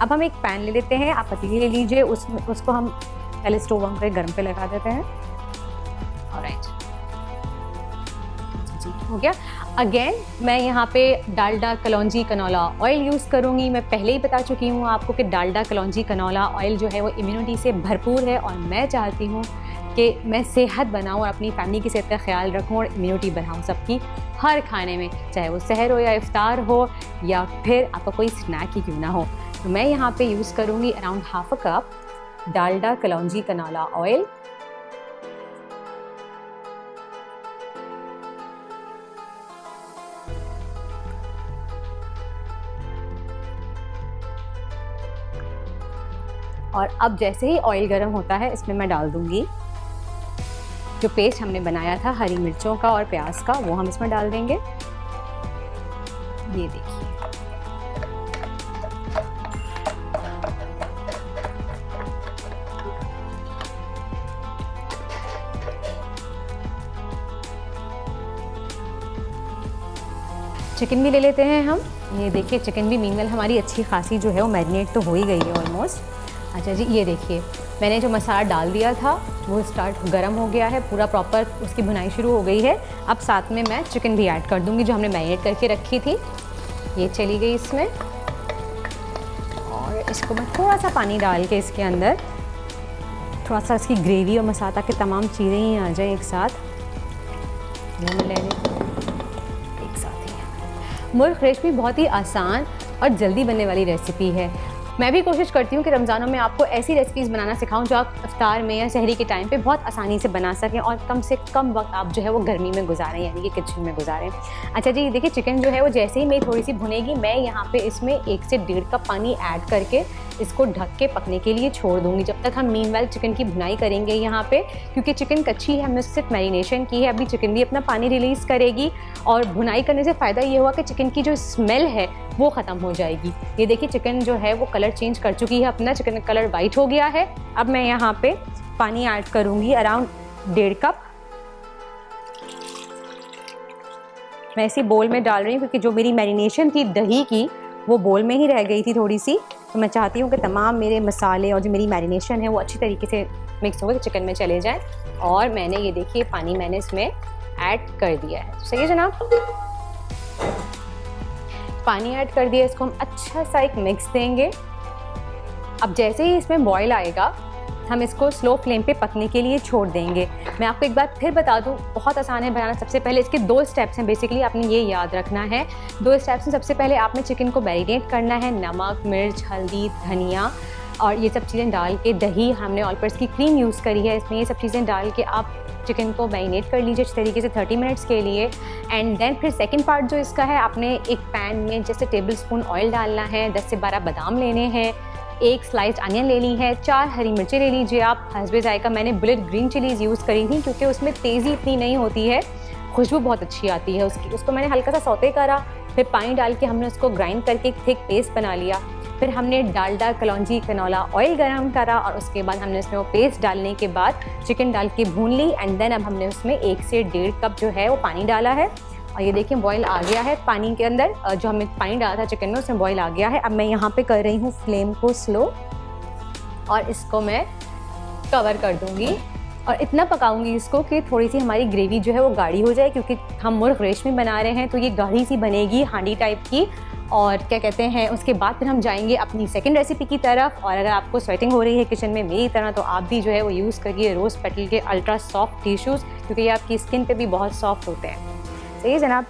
अब हम एक पैन ले लेते हैं, आप पतीली ले लीजिए, उसको हम पहले स्टोव ऑन करके गर्म पे लगा देते हैं। ऑलराइट, हो गया। अगेन मैं यहाँ पे Dalda Kalonji canola oil use करूँगी। मैं पहले ही बता चुकी हूँ आपको कि डालडा कलौंजी कनौला ऑयल जो है वो इम्यूनिटी से भरपूर है, और मैं चाहती हूँ कि मैं सेहत बनाऊँ और अपनी फैमिली की सेहत का ख्याल रखूँ और इम्यूनिटी बढ़ाऊँ सबकी, हर खाने में, चाहे वो सहर हो या इफ्तार हो या फिर आपका कोई स्नैक ही क्यों ना हो। तो मैं यहाँ पे यूज़ करूँगी around half a cup Dalda Kalonji canola oil. और अब जैसे ही ऑयल गर्म होता है इसमें मैं डाल दूंगी जो पेस्ट हमने बनाया था हरी मिर्चों का और प्याज का, वो हम इसमें डाल देंगे। ये देखिए, चिकन भी ले लेते हैं हम। ये देखिए चिकन भी मीनवेल हमारी अच्छी खासी जो है वो मैरिनेट तो हो ही गई है ऑलमोस्ट। अच्छा जी, ये देखिए मैंने जो मसाला डाल दिया था वो स्टार्ट गर्म हो गया है, पूरा प्रॉपर उसकी भुनाई शुरू हो गई है। अब साथ में मैं चिकन भी ऐड कर दूंगी जो हमने मैरिनेट करके रखी थी। ये चली गई इसमें, और इसको मैं थोड़ा सा पानी डाल के इसके अंदर थोड़ा सा इसकी ग्रेवी और मसाला के तमाम चीज़ें ही आ जाए एक साथ। ये मैं ले एक साथ ही। मुर्ग रेशमी बहुत ही आसान और जल्दी बनने वाली रेसिपी है। मैं भी कोशिश करती हूँ कि रमज़ानों में आपको ऐसी रेसिपीज़ बनाना सिखाऊं जो आप इफ्तार में या सहरी के टाइम पे बहुत आसानी से बना सकें और कम से कम वक्त आप जो है वो गर्मी में गुजारें, यानी कि किचन में गुजारें। अच्छा जी, देखिए चिकन जो है वो जैसे ही मेरी थोड़ी सी भुनेगी, मैं यहाँ पे इसमें 1 से 1.5 कप पानी ऐड करके इसको ढक के पकने के लिए छोड़ दूँगी जब तक हम मीनवेल चिकन की भुनाई करेंगे यहाँ पे, क्योंकि चिकन कच्ची है, हमने सिर्फ मैरिनेशन की है। अभी चिकन भी अपना पानी रिलीज़ करेगी और भुनाई करने से फ़ायदा ये हुआ कि चिकन की जो स्मेल है वो ख़त्म हो जाएगी। ये देखिए चिकन जो है वो कलर चेंज कर चुकी है अपना, चिकन का कलर वाइट हो गया है। अब मैं यहाँ पे पानी ऐड करूँगी अराउंड 1.5 कप। मैं इसी बोल में डाल रही हूँ क्योंकि जो मेरी मैरिनेशन थी दही की वो बोल में ही रह गई थी थोड़ी सी, तो मैं चाहती हूँ कि तमाम मेरे मसाले और जो मेरी मैरिनेशन है वो अच्छी तरीके से मिक्स हो गए चिकन में चले जाएँ। और मैंने ये देखिए पानी मैंने इसमें ऐड कर दिया है। सही है जनाब, पानी ऐड कर दिया, इसको हम अच्छा सा एक मिक्स देंगे। अब जैसे ही इसमें बॉईल आएगा हम इसको स्लो फ्लेम पे पकने के लिए छोड़ देंगे। मैं आपको एक बार फिर बता दूं, बहुत आसान है बनाना। सबसे पहले इसके 2 स्टेप्स हैं, बेसिकली आपने ये याद रखना है। 2 स्टेप्स में सबसे पहले आपने चिकन को मैरिनेट करना है, नमक, मिर्च, हल्दी, धनिया और ये सब चीज़ें डाल के, दही हमने ऑल पर्पस की क्रीम यूज़ करी है इसमें, ये सब चीज़ें डाल के आप चिकन को मैरिनेट कर लीजिए इस तरीके से 30 मिनट्स के लिए। एंड देन फिर सेकंड पार्ट जो इसका है, आपने एक पैन में जैसे टेबलस्पून ऑयल डालना है, 10 से 12 बादाम लेने हैं, 1 स्लाइस्ड अनियन ले ली है, 4 हरी मिर्चें ले लीजिए आप हस्बे जायका। मैंने बुलेट ग्रीन चिलीज़ यूज़ करी थी क्योंकि उसमें तेज़ी इतनी नहीं होती है, खुशबू बहुत अच्छी आती है उसकी। उसको मैंने हल्का सा सौते करा, फिर पानी डाल के हमने उसको ग्राइंड करके एक थिक पेस्ट बना लिया। फिर हमने डालडा कलौंजी कनौला ऑयल गरम करा और उसके बाद हमने उसमें वो पेस्ट डालने के बाद चिकन डाल के भून ली। एंड देन अब हमने उसमें 1 से 1.5 कप जो है वो पानी डाला है और ये देखिए बॉईल आ गया है पानी के अंदर। जो हमने पानी डाला था चिकन में उसमें बॉईल आ गया है। अब मैं यहाँ पे कर रही हूँ फ्लेम को स्लो और इसको मैं कवर कर दूँगी और इतना पकाऊंगी इसको कि थोड़ी सी हमारी ग्रेवी जो है वो गाढ़ी हो जाए, क्योंकि हम मुर्ग रेशमी बना रहे हैं तो ये गाढ़ी सी बनेगी हांडी टाइप की। और क्या कहते हैं, उसके बाद फिर हम जाएंगे अपनी सेकंड रेसिपी की तरफ। और अगर आपको स्वेटिंग हो रही है किचन में मेरी तरह, तो आप भी जो है वो यूज़ करिए रोज़ पेटल के अल्ट्रा सॉफ्ट टिश्यूज़, क्योंकि ये आपकी स्किन पे भी बहुत सॉफ्ट होते हैं। सही जनाब,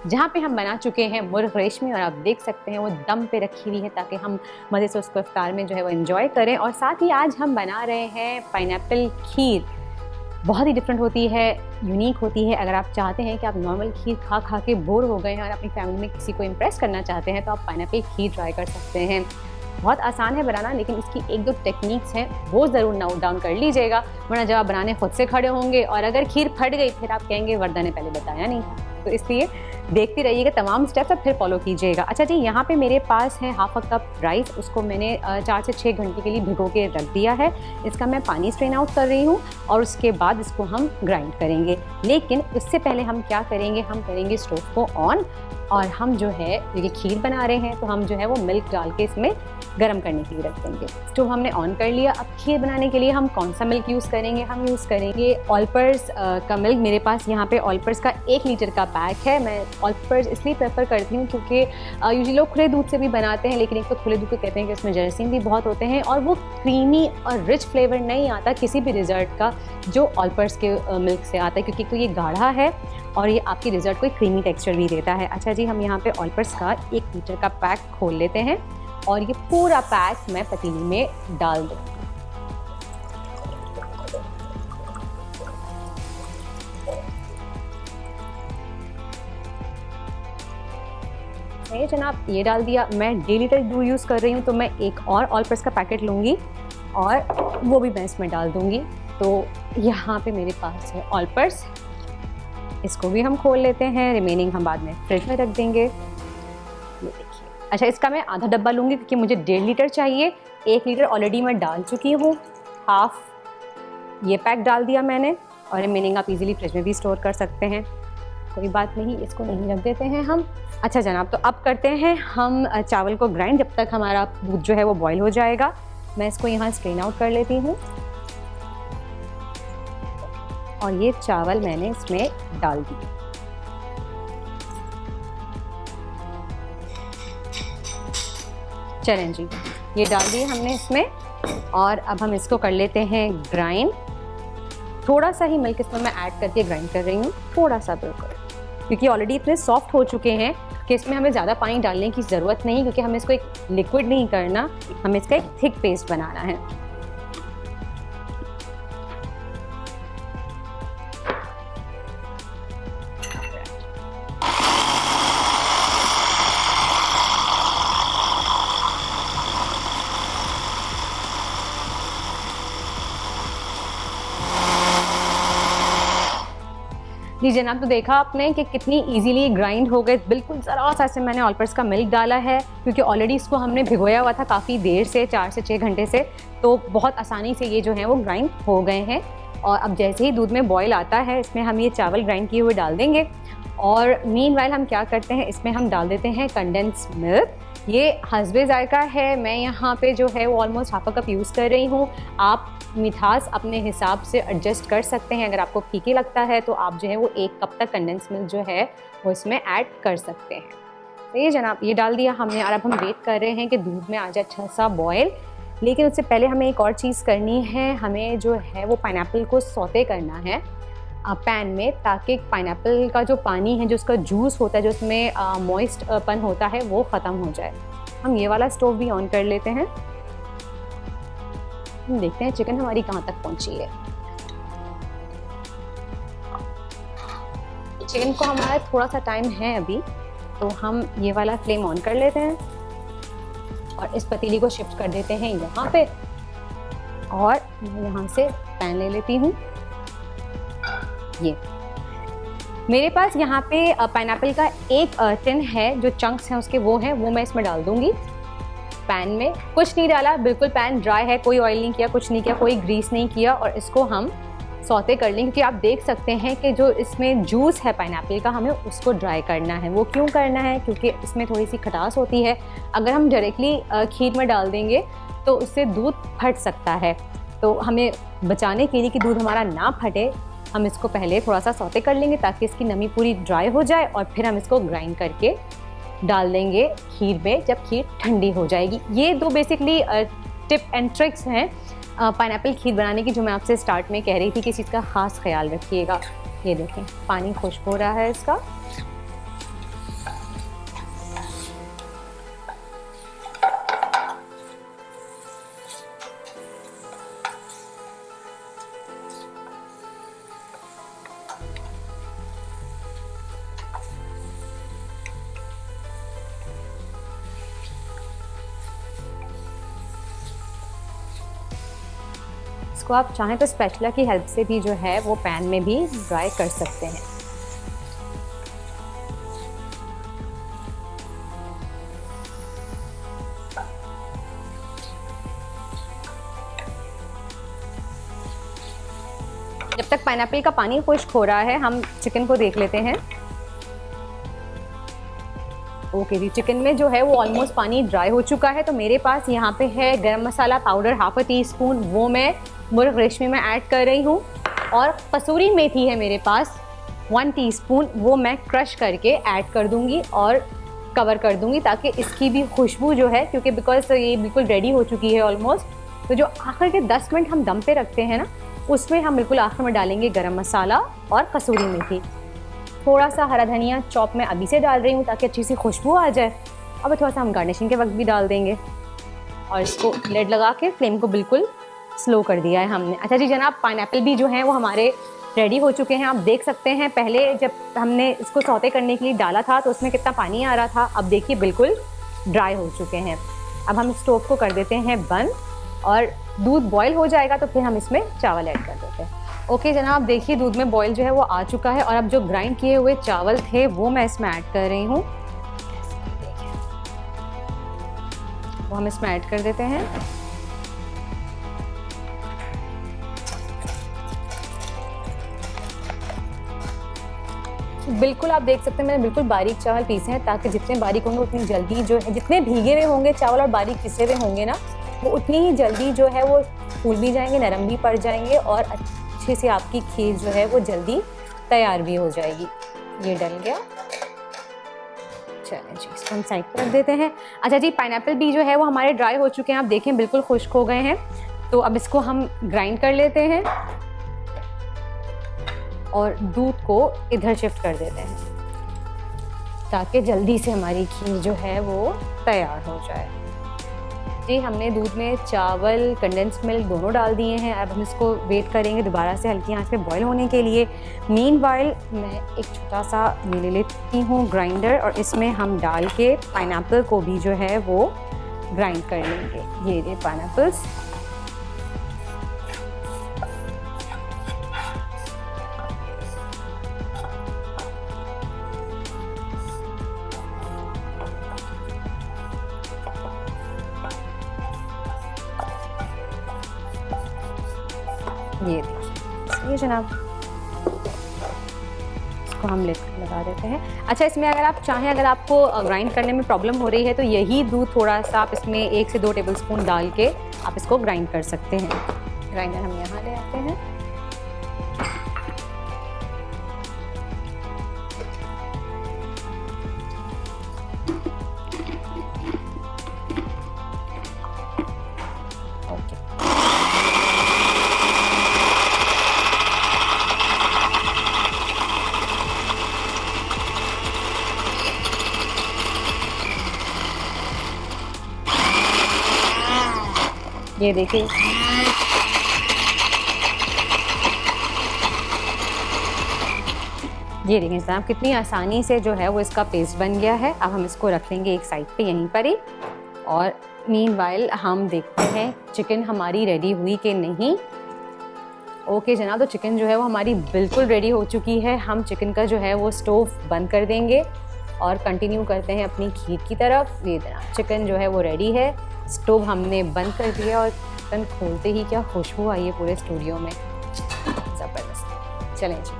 जहाँ पे हम बना चुके हैं मुर्ग रेशमी और आप देख सकते हैं वो दम पे रखी हुई है ताकि हम मज़े से उसको इफ्तार में जो है वो एंजॉय करें। और साथ ही आज हम बना रहे हैं पाइनएप्पल खीर। बहुत ही डिफरेंट होती है, यूनिक होती है। अगर आप चाहते हैं कि आप नॉर्मल खीर खा खा के बोर हो गए हैं और अपनी फैमिली में किसी को इम्प्रेस करना चाहते हैं, तो आप पाइनएप्पल खीर ट्राई कर सकते हैं। बहुत आसान है बनाना, लेकिन इसकी एक दो टेक्निक्स हैं वो ज़रूर नोट डाउन कर लीजिएगा, वरना जब आप बनाने खुद से खड़े होंगे और अगर खीर फट गई फिर आप कहेंगे वर्दा ने पहले बताया नहीं। तो इसलिए देखते रहिएगा, तमाम स्टेप्स आप फिर फॉलो कीजिएगा। अच्छा जी, यहाँ पे मेरे पास है हाफ अ कप राइस, उसको मैंने 4 से 6 घंटे के लिए भिगो के रख दिया है। इसका मैं पानी स्ट्रेन आउट कर रही हूँ और उसके बाद इसको हम ग्राइंड करेंगे। लेकिन उससे पहले हम क्या करेंगे, हम करेंगे स्टोव को ऑन और हम जो है ये खीर बना रहे हैं तो हम जो है वो मिल्क डाल के इसमें गर्म करने के लिए रख देंगे। स्टोव हमने ऑन कर लिया। अब खीर बनाने के लिए हम कौन सा मिल्क यूज़ करेंगे, हम यूज़ करेंगे ऑलपर्स का मिल्क। मेरे पास यहाँ पे ऑलपर्स का 1 लीटर का पैक है। मैं ऑलपर्स इसलिए प्रेफर करती हूँ क्योंकि यूजुअली लोग खुले दूध से भी बनाते हैं, लेकिन एक तो खुले दूध को कहते हैं कि उसमें जरासीम भी बहुत होते हैं और वो क्रीमी और रिच फ्लेवर नहीं आता किसी भी डिज़र्ट का जो ऑलपर्स के मिल्क से आता है, क्योंकि तो ये गाढ़ा है और ये आपकी डिज़र्ट को एक क्रीमी टेक्सचर भी देता है। अच्छा जी, हम यहाँ पे ऑलपर्स का 1 लीटर का पैक खोल लेते हैं और ये पूरा पैक मैं पतीली में डाल दूँगी। जनाब, ये डाल दिया। मैं 1.5 लीटर दूध यूज़ कर रही हूँ तो मैं एक और ऑलपर्स का पैकेट लूँगी और वो भी मैं इसमें डाल दूँगी। तो यहाँ पे मेरे पास है ऑलपर्स, इसको भी हम खोल लेते हैं। रिमेनिंग हम बाद में फ्रिज में रख देंगे। ये देखिए। अच्छा, इसका मैं आधा डब्बा लूँगी क्योंकि मुझे 1.5 लीटर चाहिए। 1 लीटर ऑलरेडी मैं डाल चुकी हूँ, हाफ ये पैक डाल दिया मैंने और रिमेनिंग आप इजीली फ्रिज में भी स्टोर कर सकते हैं, कोई बात नहीं। इसको नहीं रख देते हैं हम। अच्छा जनाब, तो अब करते हैं हम चावल को ग्राइंड। जब तक हमारा दूध जो है वो बॉईल हो जाएगा, मैं इसको यहाँ स्ट्रेन आउट कर लेती हूँ और ये चावल मैंने इसमें डाल दिए। चलें जी, ये डाल दिए हमने इसमें और अब हम इसको कर लेते हैं ग्राइंड। थोड़ा सा ही मिल्क इसमें मैं ऐड करके ग्राइंड कर रही हूँ, थोड़ा सा बिल्कुल, क्योंकि ऑलरेडी इतने सॉफ्ट हो चुके हैं कि इसमें हमें ज़्यादा पानी डालने की ज़रूरत नहीं, क्योंकि हमें इसको एक लिक्विड नहीं करना, हमें इसका एक थिक पेस्ट बनाना है। जी जनाब, तो देखा आपने कि कितनी इजीली ग्राइंड हो गए। बिल्कुल ज़रा सा से मैंने ऑलपर्स का मिल्क डाला है क्योंकि ऑलरेडी इसको हमने भिगोया हुआ था काफ़ी देर से, 4 से 6 घंटे से, तो बहुत आसानी से ये जो है वो ग्राइंड हो गए हैं। और अब जैसे ही दूध में बॉयल आता है, इसमें हम ये चावल ग्राइंड किए हुए डाल देंगे और मीनवाइल हम क्या करते हैं, इसमें हम डाल देते हैं कंडेंस मिल्क। ये हस्बे जायका है, मैं यहाँ पे जो है वो almost half a cup use कर रही हूँ। आप मिठास अपने हिसाब से एडजस्ट कर सकते हैं। अगर आपको फीकी लगता है तो आप जो है वो 1 कप तक कंडेंस मिल्क जो है वो इसमें ऐड कर सकते हैं। तो ये जनाब, ये डाल दिया हमने और अब हम वेट कर रहे हैं कि दूध में आ जाए अच्छा सा बॉयल। लेकिन उससे पहले हमें एक और चीज़ करनी है, हमें जो है वो पाइनएप्पल को सौते करना है पैन में, ताकि पाइनएप्पल का जो पानी है, जो उसका जूस होता है, जो उसमें मॉइस्टपन होता है, वो ख़त्म हो जाए। हम ये वाला स्टोव भी ऑन कर लेते हैं। हम देखते हैं चिकन हमारी कहाँ तक पहुँची है। चिकन को हमारा थोड़ा सा टाइम है अभी, तो हम ये वाला फ्लेम ऑन कर लेते हैं और इस पतीली को शिफ्ट कर देते हैं यहाँ पे और मैं यहाँ से पैन ले लेती हूँ। ये मेरे पास यहाँ पे पाइनएप्पल का एक टिन है, जो चंक्स हैं उसके वो हैं, वो मैं इसमें डाल दूँगी। पैन में कुछ नहीं डाला, बिल्कुल पैन ड्राई है, कोई ऑयल नहीं किया, कुछ नहीं किया, कोई ग्रीस नहीं किया और इसको हम सौते कर लें, क्योंकि आप देख सकते हैं कि जो इसमें जूस है पाइनएप्पल का, हमें उसको ड्राई करना है। वो क्यों करना है, क्योंकि इसमें थोड़ी सी खटास होती है। अगर हम डायरेक्टली खीर में डाल देंगे तो उससे दूध फट सकता है। तो हमें बचाने के लिए कि दूध हमारा ना फटे, हम इसको पहले थोड़ा सा सौते कर लेंगे ताकि इसकी नमी पूरी ड्राई हो जाए, और फिर हम इसको ग्राइंड करके डाल देंगे खीर में जब खीर ठंडी हो जाएगी। ये दो बेसिकली टिप एंड ट्रिक्स हैं पाइनएप्पल खीर बनाने की, जो मैं आपसे स्टार्ट में कह रही थी कि इस चीज़ का ख़ास ख्याल रखिएगा। ये देखें पानी खुश्क हो रहा है इसका। इसको आप चाहें तो स्पैचुला की हेल्प से भी जो है वो पैन में भी ड्राई कर सकते हैं। जब तक पाइनएप्पल का पानी खुश्क हो रहा है, हम चिकन को देख लेते हैं। ओके जी, चिकन में जो है वो ऑलमोस्ट पानी ड्राई हो चुका है। तो मेरे पास यहाँ पे है गरम मसाला पाउडर हाफ टी स्पून, वो मैं मुर्ग रेशमी में ऐड कर रही हूँ। और कसूरी मेथी है मेरे पास 1 टीस्पून, वो मैं क्रश करके ऐड कर दूँगी और कवर कर दूँगी ताकि इसकी भी खुशबू जो है, क्योंकि बिकॉज ये बिल्कुल रेडी हो चुकी है ऑलमोस्ट, तो जो आखिर के 10 मिनट हम दम पे रखते हैं ना, उसमें हम बिल्कुल आखिर में डालेंगे गरम मसाला और कसूरी मेथी। थोड़ा सा हरा धनिया चॉप में अभी से डाल रही हूँ ताकि अच्छी सी खुशबू आ जाए। अब थोड़ा सा हम गार्निशिंग के वक्त भी डाल देंगे और इसको लेड लगा के फ्लेम को बिल्कुल स्लो कर दिया है हमने। अच्छा जी जनाब, पाइनएप्पल भी जो हैं वो हमारे रेडी हो चुके हैं। आप देख सकते हैं पहले जब हमने इसको सौते करने के लिए डाला था तो उसमें कितना पानी आ रहा था, अब देखिए बिल्कुल ड्राई हो चुके हैं। अब हम स्टोव को कर देते हैं बंद और दूध बॉयल हो जाएगा तो फिर हम इसमें चावल ऐड कर देते हैं। ओके जनाब, देखिए दूध में बॉयल जो है वो आ चुका है और अब जो ग्राइंड किए हुए चावल थे वो मैं इसमें ऐड कर रही हूँ। वो हम इसमें ऐड कर देते हैं। बिल्कुल आप देख सकते हैं मैंने बिल्कुल बारीक चावल पीसे हैं ताकि जितने बारीक होंगे उतनी जल्दी जो है, जितने भीगे हुए होंगे चावल और बारीक पिसे हुए होंगे ना, वो उतनी ही जल्दी जो है वो फूल भी जाएंगे, नरम भी पड़ जाएंगे और अच्छे से आपकी खीर जो है वो जल्दी तैयार भी हो जाएगी। ये डल गया, चलें जी इसको हम साइड पर रख देते हैं। अच्छा जी, पाइनएप्पल भी जो है वो हमारे ड्राई हो चुके हैं, आप देखें बिल्कुल खुश्क हो गए हैं। तो अब इसको हम ग्राइंड कर लेते हैं और दूध को इधर शिफ्ट कर देते हैं ताकि जल्दी से हमारी खीर जो है वो तैयार हो जाए। जी हमने दूध में चावल, कंडेंस मिल्क दोनों डाल दिए हैं। अब हम इसको वेट करेंगे दोबारा से हल्की आंच पे बॉईल होने के लिए। मीनवाइल मैं एक छोटा सा ये ले लेती हूँ ग्राइंडर और इसमें हम डाल के पाइनएप्पल को भी जो है वो ग्राइंड कर लेंगे। ये पाइनएप्पल्स ये देखिए, ये जनाब इसको हम लगा देते हैं। अच्छा इसमें अगर आप चाहें, अगर आपको ग्राइंड करने में प्रॉब्लम हो रही है तो यही दूध थोड़ा सा आप इसमें 1 से 2 टेबलस्पून डाल के आप इसको ग्राइंड कर सकते हैं। ग्राइंडर हम यहाँ ले आते हैं। ये देखिए ये देखिए साहब कितनी आसानी से जो है वो इसका पेस्ट बन गया है। अब हम इसको रख लेंगे एक साइड पे यहीं पर ही और मीनवाइल हम देखते हैं चिकन हमारी रेडी हुई कि नहीं। ओके जनाब, तो चिकन जो है वो हमारी बिल्कुल रेडी हो चुकी है। हम चिकन का जो है वो स्टोव बंद कर देंगे और कंटिन्यू करते हैं अपनी खीर की तरफ। ये जनाब चिकन जो है वो रेडी है, स्टोव हमने बंद कर दिया और चिकन खोलते ही क्या खुशबू आई है पूरे स्टूडियो में, ज़बरदस्त। चलें जी,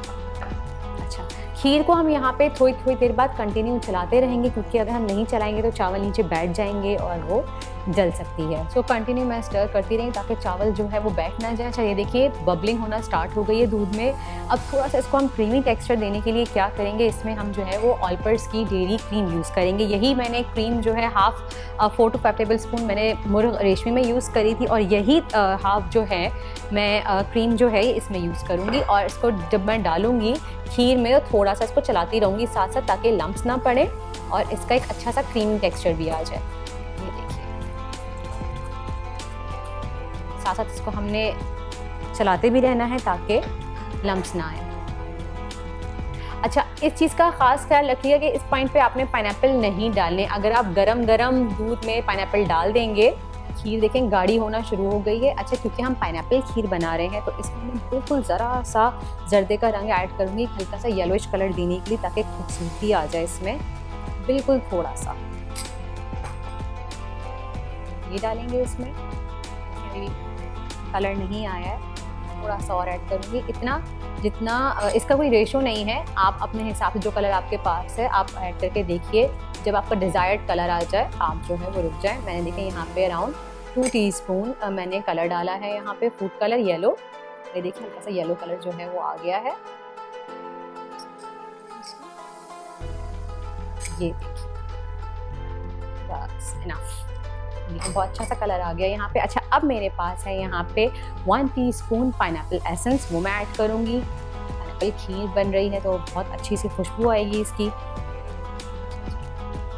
अच्छा खीर को हम यहाँ पे थोड़ी थोड़ी देर बाद कंटिन्यू चलाते रहेंगे, क्योंकि अगर हम नहीं चलाएंगे तो चावल नीचे बैठ जाएंगे और वो जल सकती है। सो कंटिन्यू मैं स्टर करती रही ताकि चावल जो है वो बैठ ना जाए। अच्छा ये देखिए बबलिंग होना स्टार्ट हो गई है दूध में। अब थोड़ा सा इसको हम क्रीमी टेक्सचर देने के लिए क्या करेंगे, इसमें हम जो है वो ऑलपर्स की डेयरी क्रीम यूज़ करेंगे। यही मैंने क्रीम जो है 4 to 5 टेबल स्पून मैंने मुर्ग रेशमी में यूज़ करी थी, और यही हाफ जो है मैं क्रीम जो है इसमें यूज़ करूँगी। और इसको जब मैं डालूँगी खीर में तो थोड़ा सा इसको चलाती रहूँगी साथ साथ, ताकि लम्प्स ना पड़े और इसका एक अच्छा सा क्रीमी टेक्सचर भी आ जाए। ये देखिए साथ साथ इसको हमने चलाते भी रहना है ताकि लम्प्स ना आए। अच्छा इस चीज़ का ख़ास ख्याल रखिएगा कि इस पॉइंट पे आपने पाइनएप्पल नहीं डालने। अगर आप गरम गरम दूध में पाइनएप्पल डाल देंगे, खीर देखें गाढ़ी होना शुरू हो गई है। अच्छा क्योंकि हम पाइनएप्पल खीर बना रहे हैं तो इसमें मैं बिल्कुल ज़रा सा जर्दे का रंग ऐड करूँगी, हल्का सा येलोइश कलर देने के लिए, ताकि खूबसूरती आ जाए इसमें। बिल्कुल थोड़ा सा ये डालेंगे, इसमें कलर नहीं आया है, थोड़ा सा और ऐड करूँगी। इतना जितना इसका कोई रेशो नहीं है, आप अपने हिसाब से जो कलर आपके पास है आप ऐड करके देखिए। जब आपका डिज़ायर्ड कलर आ जाए आप जो है वो रुक जाए। मैंने देखें यहाँ पे अराउंड 2 टीस्पून मैंने कलर डाला है, यहाँ पे फूड कलर येलो। ये देखिए हल्का सा येलो कलर जो है वो आ गया है। ये देखिए बस इनफ, बहुत अच्छा सा कलर आ गया यहाँ पे। अच्छा अब मेरे पास है यहाँ पे 1 टीस्पून पाइनएप्पल एसेंस, वो मैं ऐड करूँगी। पाइनएप्पल खीर बन रही है तो बहुत अच्छी सी खुशबू आएगी इसकी।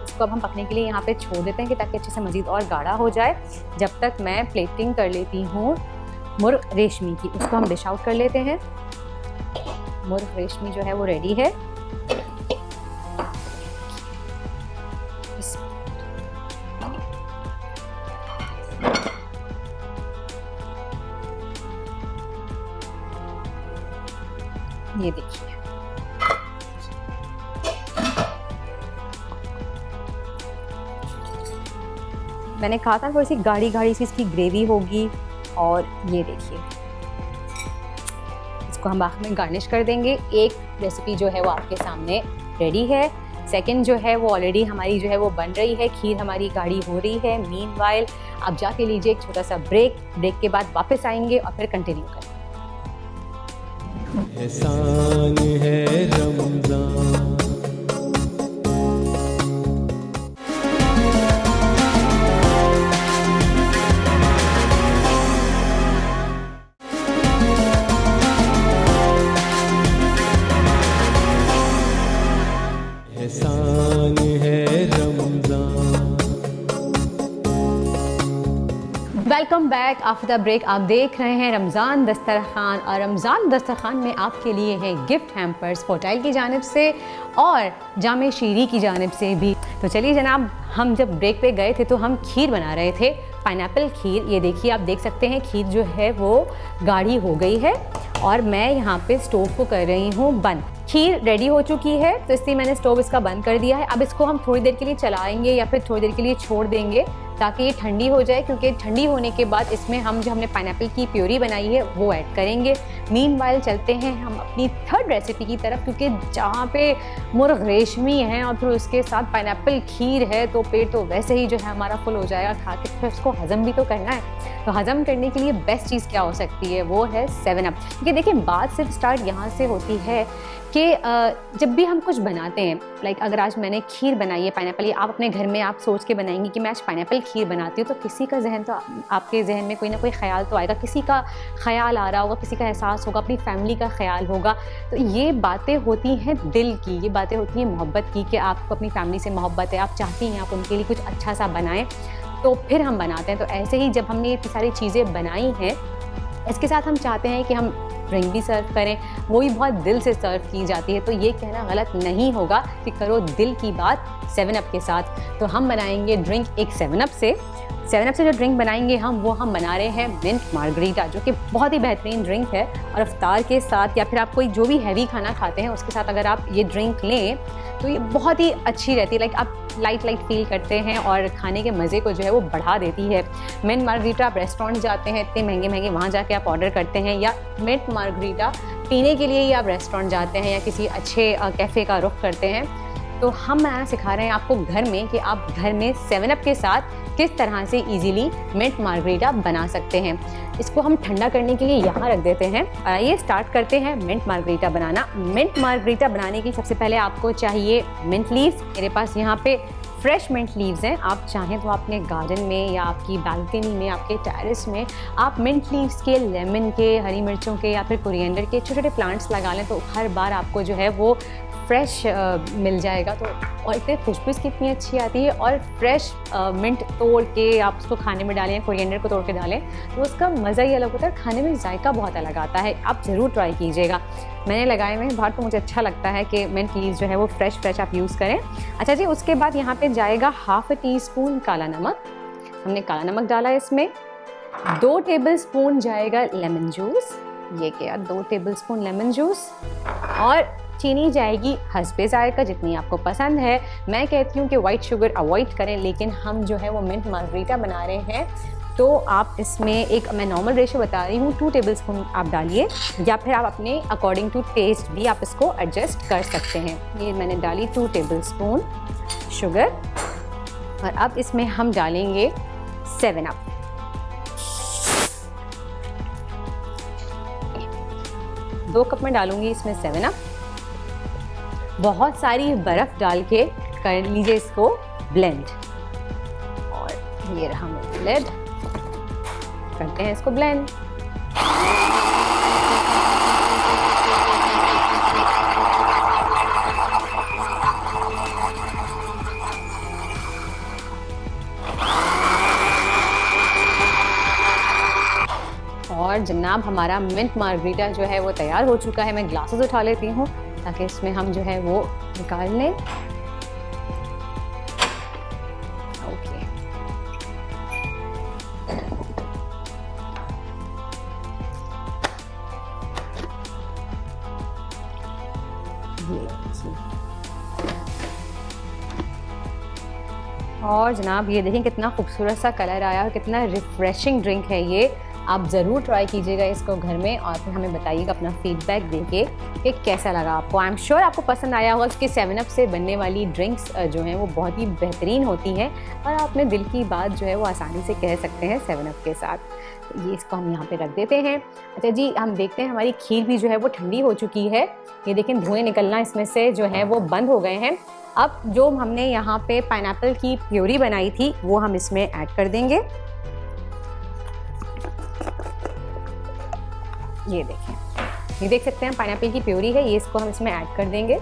इसको अब हम पकने के लिए यहाँ पे छोड़ देते हैं कि ताकि अच्छे से मज़ीद और गाढ़ा हो जाए। जब तक मैं प्लेटिंग कर लेती हूँ मुर्ग रेशमी की, उसको हम डिश आउट कर लेते हैं। मुर्ग रेशमी जो है वो रेडी है। ये देखिए मैंने कहा था थोड़ी सी गाढ़ी गाढ़ी सी इसकी ग्रेवी होगी। और ये देखिए इसको हम आखिर में गार्निश कर देंगे। एक रेसिपी जो है वो आपके सामने रेडी है, सेकंड जो है वो ऑलरेडी हमारी जो है वो बन रही है। खीर हमारी गाढ़ी हो रही है। मीनवाइल आप जाके लीजिए एक छोटा सा ब्रेक के बाद वापस आएंगे और फिर कंटिन्यू करेंगे। एहसान है रमज़ान। एहसान है Ramzan. Welcome back after the break. आप देख रहे हैं रमज़ान दस्तरखान, और रमज़ान दस्तरखान में आपके लिए है गिफ्ट हैम्पर्स फोटाइल की जानिब से और जामे शीरी की जानिब से भी। तो चलिए जनाब, हम जब ब्रेक पे गए थे तो हम खीर बना रहे थे, पाइनएप्पल खीर। ये देखिए आप देख सकते हैं खीर जो है वो गाढ़ी हो गई है और मैं यहाँ पे स्टोव को कर रही हूँ बंद। खीर रेडी हो चुकी है तो इसलिए मैंने स्टोव इसका बंद कर दिया है। अब इसको हम थोड़ी देर के लिए चलाएंगे या फिर थोड़ी देर के लिए छोड़ देंगे ताकि ये ठंडी हो जाए, क्योंकि ठंडी होने के बाद इसमें हम जो हमने पाइनएप्पल की प्योरी बनाई है वो ऐड करेंगे। मीनवाइल चलते हैं हम अपनी थर्ड रेसिपी की तरफ, क्योंकि जहाँ पे मुर्ग रेशमी है और फिर उसके साथ पाइनएप्पल खीर है तो पेट तो वैसे ही जो है हमारा फुल हो जाएगा खा के, फिर उसको हज़म भी तो करना है। तो हज़म करने के लिए बेस्ट चीज़ क्या हो सकती है, वो है 7 अप। क्योंकि देखिए बात सिर्फ स्टार्ट यहाँ से होती है कि जब भी हम कुछ बनाते हैं, लाइक अगर आज मैंने खीर बनाई है पाइनएप्पल, या आप अपने घर में आप सोच के बनाएंगे कि मैं आज पाइनएप्पल खीर बनाती हूँ, तो किसी का जहन तो आपके जहन में कोई ना कोई ख्याल तो आएगा, किसी का ख्याल आ रहा होगा, किसी का एहसास होगा, अपनी फैमिली का ख्याल होगा। तो ये बातें होती हैं दिल की, ये बातें होती हैं मोहब्बत की, कि आपको अपनी फैमिली से मोहब्बत है, आप चाहती हैं आप उनके लिए कुछ अच्छा सा बनाएं, तो फिर हम बनाते हैं। तो ऐसे ही जब हमने इतनी सारी चीज़ें बनाई हैं, इसके साथ हम चाहते हैं कि हम ड्रिंक भी सर्व करें, वो भी बहुत दिल से सर्व की जाती है। तो ये कहना गलत नहीं होगा कि करो दिल की बात 7 अप के साथ। तो हम बनाएंगे ड्रिंक एक 7 अप से। 7 अप से जो ड्रिंक बनाएंगे हम बना रहे हैं मिंट मार्गरीटा, जो कि बहुत ही बेहतरीन ड्रिंक है। और इफ्तार के साथ या फिर आप कोई जो भी हैवी खाना खाते हैं उसके साथ अगर आप ये ड्रिंक लें तो ये बहुत ही अच्छी रहती है। लाइक आप लाइट फील करते हैं और खाने के मज़े को जो है वो बढ़ा देती है। मिंट मार्गरीटा आप रेस्टोरेंट जाते हैं, इतने महंगे वहाँ जाके आप ऑर्डर करते हैं, या मिंट मार्गरीटा पीने के लिए ही आप रेस्टोरेंट जाते हैं या किसी अच्छे कैफ़े का रुख करते हैं, तो हम बनाना सिखा रहे हैं आपको घर में कि आप घर में 7 अप के साथ किस तरह से इजीली मिंट मार्गरीटा बना सकते हैं। इसको हम ठंडा करने के लिए यहाँ रख देते हैं। आइए स्टार्ट करते हैं मिंट मार्गरीटा बनाना। मिंट मार्गरीटा बनाने की सबसे पहले आपको चाहिए मिंट लीव्स। मेरे पास यहाँ पे फ्रेश मिंट लीव्स हैं। आप चाहें तो अपने गार्डन में या आपकी बालकनी में, आपके टेरेस में आप मिंट लीव्स के, लेमन के, हरी मिर्चों के या फिर कोरिएंडर के छोटे छोटे प्लांट्स लगा लें, तो हर बार आपको जो है वो फ्रेश मिल जाएगा। तो और इतने खुशबू इसकी इतनी अच्छी आती है, और फ्रेश मिंट तोड़ के आप उसको खाने में डालें, कोरिएंडर को तोड़ के डालें तो उसका मज़ा ही अलग होता है, खाने में जायका बहुत अलग आता है। आप ज़रूर ट्राई कीजिएगा। मैंने लगाए हुए हैं बाहर, तो मुझे अच्छा लगता है कि मिंट लीव्स जो है वो फ्रेश आप यूज़ करें। अच्छा जी, उसके बाद यहाँ पे जाएगा ½ टीस्पून काला नमक। हमने काला नमक डाला इसमें। 2 टेबलस्पून जाएगा लेमन जूस, ये क्या 2 टेबलस्पून लेमन जूस। और चीनी जाएगी हस्बे जायका, जितनी आपको पसंद है। मैं कहती हूँ कि वाइट शुगर अवॉइड करें, लेकिन हम जो है वो मिंट मार्गरीटा बना रहे हैं, तो आप इसमें एक, मैं नॉर्मल रेशो बता रही हूँ, 2 टेबलस्पून आप डालिए, या फिर आप अपने अकॉर्डिंग टू टेस्ट भी आप इसको एडजस्ट कर सकते हैं। ये मैंने डाली 2 टेबलस्पून शुगर। और अब इसमें हम डालेंगे 7 अप। दो कप में डालूंगी इसमें 7 अप। बहुत सारी बर्फ़ डाल के कर लीजिए इसको ब्लेंड। और ये रहा मेरा ब्लेंड, करते हैं इसको ब्लेंड। और जनाब हमारा मिंट मार्गरीटा जो है वो तैयार हो चुका है। मैं ग्लासेस उठा लेती हूँ ताकि इसमें हम जो है वो निकाल लें। ओके, और जनाब ये देखें कितना खूबसूरत सा कलर आया और कितना रिफ्रेशिंग ड्रिंक है ये। आप ज़रूर ट्राई कीजिएगा इसको घर में, और फिर हमें बताइएगा अपना फीडबैक देके कि कैसा लगा आपको। आई एम श्योर आपको पसंद आया होगा, क्योंकि 7 अप से बनने वाली ड्रिंक्स जो हैं वो बहुत ही बेहतरीन होती हैं, और आप अपने दिल की बात जो है वो आसानी से कह सकते हैं 7 अप के साथ। तो ये इसको हम यहाँ पे रख देते हैं। अच्छा जी, हम देखते हैं हमारी खीर भी जो है वो ठंडी हो चुकी है। ये देखें धुएँ निकलना इसमें से जो है वो बंद हो गए हैं। अब जो हमने यहाँ पे पाइनएप्पल की प्यूरी बनाई थी वो हम इसमें ऐड कर देंगे। ये देखें, ये देख सकते हैं पाइनएप्पल की प्यूरी है, ये इसको हम इसमें ऐड कर देंगे।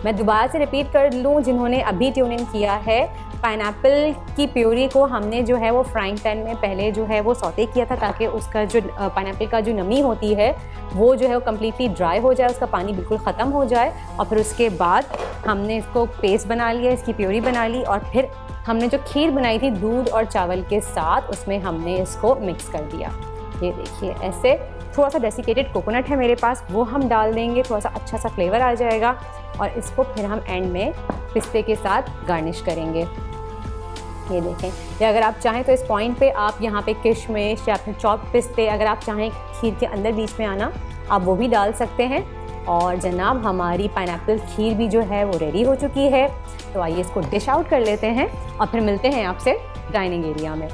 मैं दोबारा से रिपीट कर लूँ जिन्होंने अभी ट्यून इन किया है, पाइनएप्पल की प्यूरी को हमने जो है वो फ्राइंग पैन में पहले जो है वो सौते किया था, ताकि उसका जो पाइनएप्पल का जो नमी होती है वो जो है वो कम्प्लीटली ड्राई हो जाए, उसका पानी बिल्कुल ख़त्म हो जाए। और फिर उसके बाद हमने इसको पेस्ट बना लिया, इसकी प्यूरी बना ली, और फिर हमने जो खीर बनाई थी दूध और चावल के साथ, उसमें हमने इसको मिक्स कर दिया। ये देखिए ऐसे। थोड़ा सा डेसिकेटेड कोकोनट है मेरे पास, वो हम डाल देंगे, थोड़ा सा अच्छा सा फ्लेवर आ जाएगा। और इसको फिर हम एंड में पिस्ते के साथ गार्निश करेंगे। ये देखें, या अगर आप चाहें तो इस पॉइंट पे आप यहाँ पे किशमिश या फिर चॉप पिस्ते, अगर आप चाहें खीर के अंदर बीच में आना, आप वो भी डाल सकते हैं। और जनाब हमारी पाइनएप्पल खीर भी जो है वो रेडी हो चुकी है। तो आइए इसको डिश आउट कर लेते हैं और फिर मिलते हैं आपसे डाइनिंग एरिया में।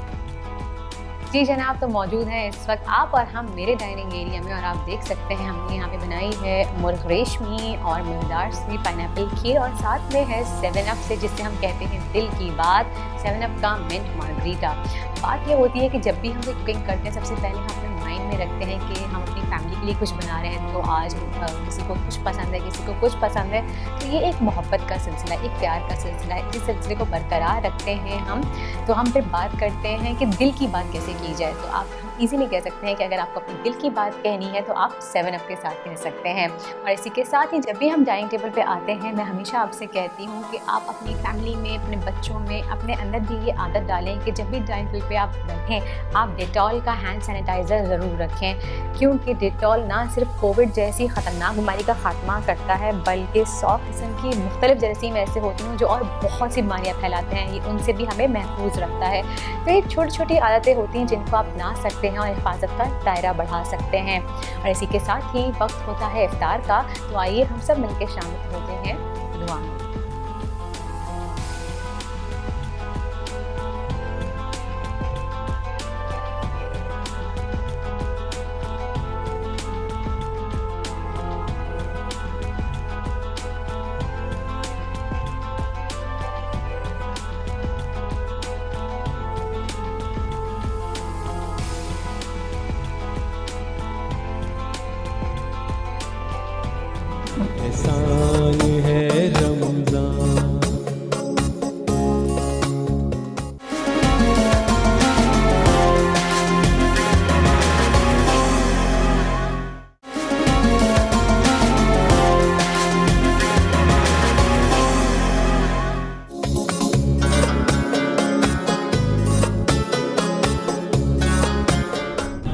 जी जनाब, तो मौजूद हैं इस वक्त आप और हम मेरे डाइनिंग एरिया में, और आप देख सकते हैं हमने यहाँ पे बनाई है मुर्ग रेशमी और मज़ेदार सी पाइनएप्पल खीर, और साथ में है 7 अप से, जिससे हम कहते हैं दिल की बात, 7 अप का मिंट मार्गरीटा। बात ये होती है कि जब भी हम कोई कुकिंग करते हैं, सबसे पहले हम अपने माइंड में रखते हैं कि हम अपनी फैमिली के लिए कुछ बना रहे हैं, तो आज किसी को कुछ पसंद है, किसी को कुछ पसंद है, तो ये एक मोहब्बत का सिलसिला, एक प्यार का सिलसिला है। इस सिलसिले को बरकरार रखते हैं हम, तो हम फिर बात करते हैं कि दिल की बात कैसे की जाए। तो आप इजीली कह सकते हैं कि अगर आपको अपने दिल की बात कहनी है तो आप 7 अप के साथ कह सकते हैं। और इसी के साथ ही जब भी हम डाइनिंग टेबल पे आते हैं, मैं हमेशा आपसे कहती हूँ कि आप अपनी फैमिली में, अपने बच्चों में, अपने अंदर भी ये आदत डालें कि जब भी डाइनिंग टेबल पे आप बैठें, आप डेटॉल का हैंड सैनिटाइज़र ज़रूर रखें, क्योंकि डिटॉल ना सिर्फ कोविड जैसी ख़तरनाक बीमारी का खात्मा करता है, बल्कि 100 किस्म की मुख्तलिफ जरासीम ऐसे होती हैं जो और बहुत सी बीमारियाँ फैलाते हैं, ये उनसे भी हमें महफूज रखता है। तो ये छोटी छोटी आदतें होती हैं जिनको आप अपना सकते हैं और हिफाजत का दायरा बढ़ा सकते हैं। और इसी के साथ ही वक्त होता है इफ्तार का, तो आइए हम सब मिलकर शामिल होते हैं दुआ में। एहसान है रमज़ान।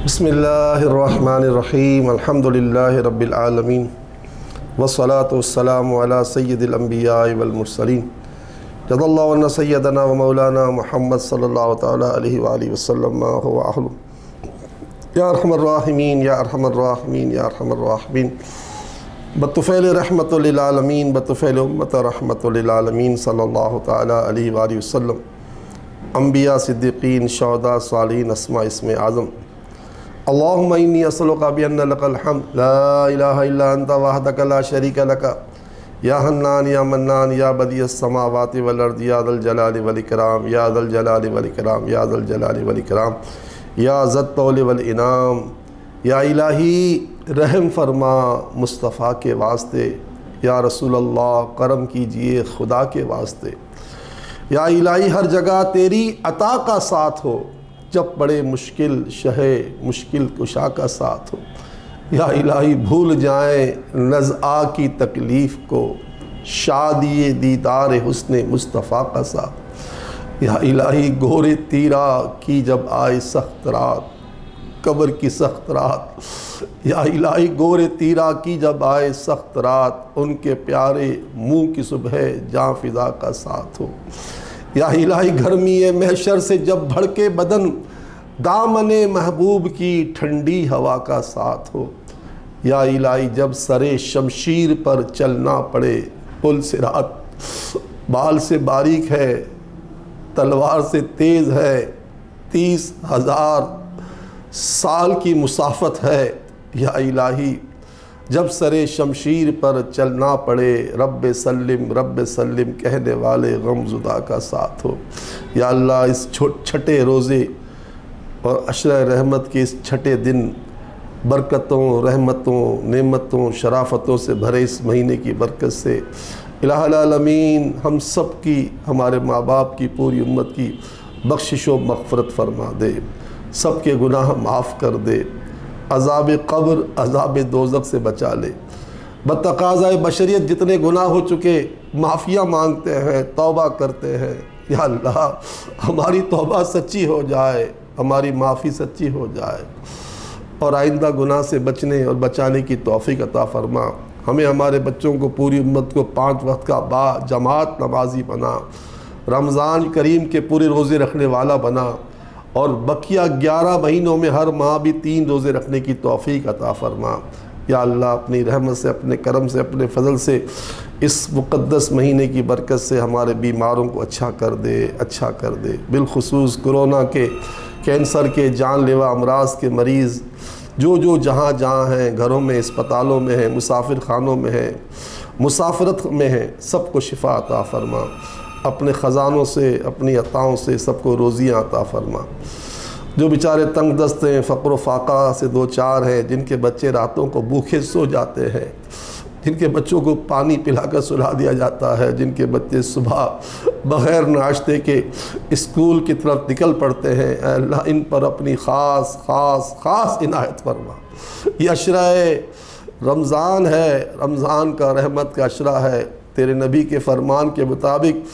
बिस्मिल्लाहिर्रहमानिर्रहीम अल्हम्दुलिल्लाहि रब्बिल आलमीन वस्सलातु वस्सलामु अला सय्यिदिल अंबिया वल मुरसलीन जज़ल्लाहु अन्ना सय्यदना व मौलाना मुहम्मद सल्लल्लाहु तआला अलैहि व आलिहि वसल्लम मा हुवा अहलु या अरहमर राहिमीन या अरहमर राहिमीन या अरहमर राहिमीन बतुफ़ैल रहमतुल लिल आलमीन बतुफ़ैल उम्मत रहमतुल लिल आलमीन सल्लल्लाहु तआला अलैहि व आलिहि वसल्लम अंबिया सिद्दीक़ीन शुहदा सालिहीन अस्मा इस्मे आज़म अल्लाहुम्मा इन्नी असअलुका बिअन्ना लकल हम्द ला इलाहा इल्ला अंता वहदका ला शरीका लका या हन्नान या मन्नान या बदियस समावाति वल अर्द या ज़ल जलाली वल इकराम या ज़ल जलाली वल इकराम या ज़ल जलाली वल इकराम या ज़त तौल वल इनाम। या इलाही रहम फरमा मुस्तफ़ा के वास्ते, या रसूल अल्लाह करम कीजिए खुदा के वास्ते। या इलाही हर जगह तेरी अता का साथ हो, जब बड़े मुश्किल शहे मुश्किल कुशा का साथ हो। या इलाही भूल जाएं नज़आ की तकलीफ़ को, शादी दीदार हुस्न मुस्तफ़ा का साथ। या इलाही गोरे तीरा की जब आए सख्त रात, कब्र की सख्त रात। या इलाही गोरे तीरा की जब आए सख्त रात, उनके प्यारे मुँह की सुबह जाँ फिज़ा का साथ हो। या इलाही गर्मी महशर से जब भड़के बदन, दामने महबूब की ठंडी हवा का साथ हो। या इलाही जब सरे शमशीर पर चलना पड़े, पुल से रात बाल से बारीक है तलवार से तेज़ है, 30,000 साल की मुसाफत है। या इलाही जब सरे शमशीर पर चलना पड़े, रब्बे सल्लिम कहने वाले गमज़ुदा का साथ हो। या अल्लाह इस छठे रोज़े और अशर रहमत के इस छठे दिन बरकतों रहमतों नेमतों शराफतों से भरे इस महीने की बरकत से इलाहुल आलमीन हम सब की, हमारे माँ बाप की, पूरी उम्मत की बख्शिश व मग़फ़िरत फरमा दे, सब के गुनाह माफ़ कर दे, अज़ाब क़ब्र अज़ाब दोज़ख से बचा ले। बतक़ाज़ाए बशरियत जितने गुनाह हो चुके माफ़िया मांगते हैं, तौबा करते हैं। या अल्लाह हमारी तौबा सच्ची हो जाए, हमारी माफ़ी सच्ची हो जाए और आइंदा गुनाह से बचने और बचाने की तौफ़ीक़ अता फ़रमा। हमें हमारे बच्चों को, पूरी उम्मत को 5 वक्त का जमात नमाजी बना, रमज़ान करीम के पूरे रोज़े रखने वाला बना और बकिया 11 महीनों में हर माह भी 3 रोज़े रखने की तौफ़ीक़ अता फ़रमा। या अल्लाह अपनी रहमत से, अपने करम से, अपने फ़ज़ल से इस मुक़द्दस महीने की बरकत से हमारे बीमारों को अच्छा कर दे, अच्छा कर दे। बिलखुसूस कोरोना के, कैंसर के, जानलेवा अमराज के मरीज़ जो जहाँ हैं, घरों में, अस्पतालों में हैं, मुसाफिर खानों में हैं, मुसाफरत में हैं, सबको शिफा अता फ़रमा। अपने ख़ज़ानों से, अपनी अताओं से सबको रोज़ियाँ अता फ़रमा। जो बेचारे तंग दस्त हैं, फ़क़्र फ़ाक़ा से 2-4 हैं, जिनके बच्चे रातों को भूखे सो जाते हैं, जिनके बच्चों को पानी पिलाकर सुला दिया जाता है, जिनके बच्चे सुबह बग़ैर नाश्ते के स्कूल की तरफ निकल पड़ते हैं, अल्लाह इन पर अपनी ख़ास इनायत फरमा। ये अशरा रमज़ान है, रमज़ान का रहमत का अशरा है। तेरे नबी के फ़रमान के मुताबिक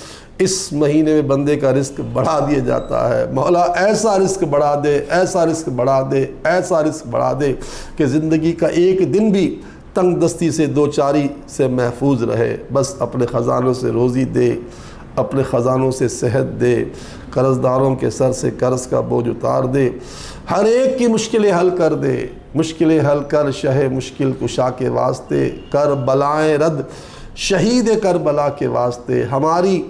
इस महीने में बंदे का रिस्क बढ़ा दिया जाता है। मौला ऐसा रिस्क बढ़ा दे, ऐसा रिस्क बढ़ा दे, ऐसा रिस्क बढ़ा दे कि ज़िंदगी का एक दिन भी तंग दस्ती से, दो चारी से महफूज रहे। बस अपने ख़जानों से रोज़ी दे, अपने ख़जानों से सेहत दे, कर्ज़दारों के सर से कर्ज़ का बोझ उतार दे, हर एक की मुश्किलें हल कर दे। मुश्किलें हल कर शहे मुश्किल कुशा के वास्ते, कर बलाएँ रद्द शहीद करबला के वास्ते। हमारी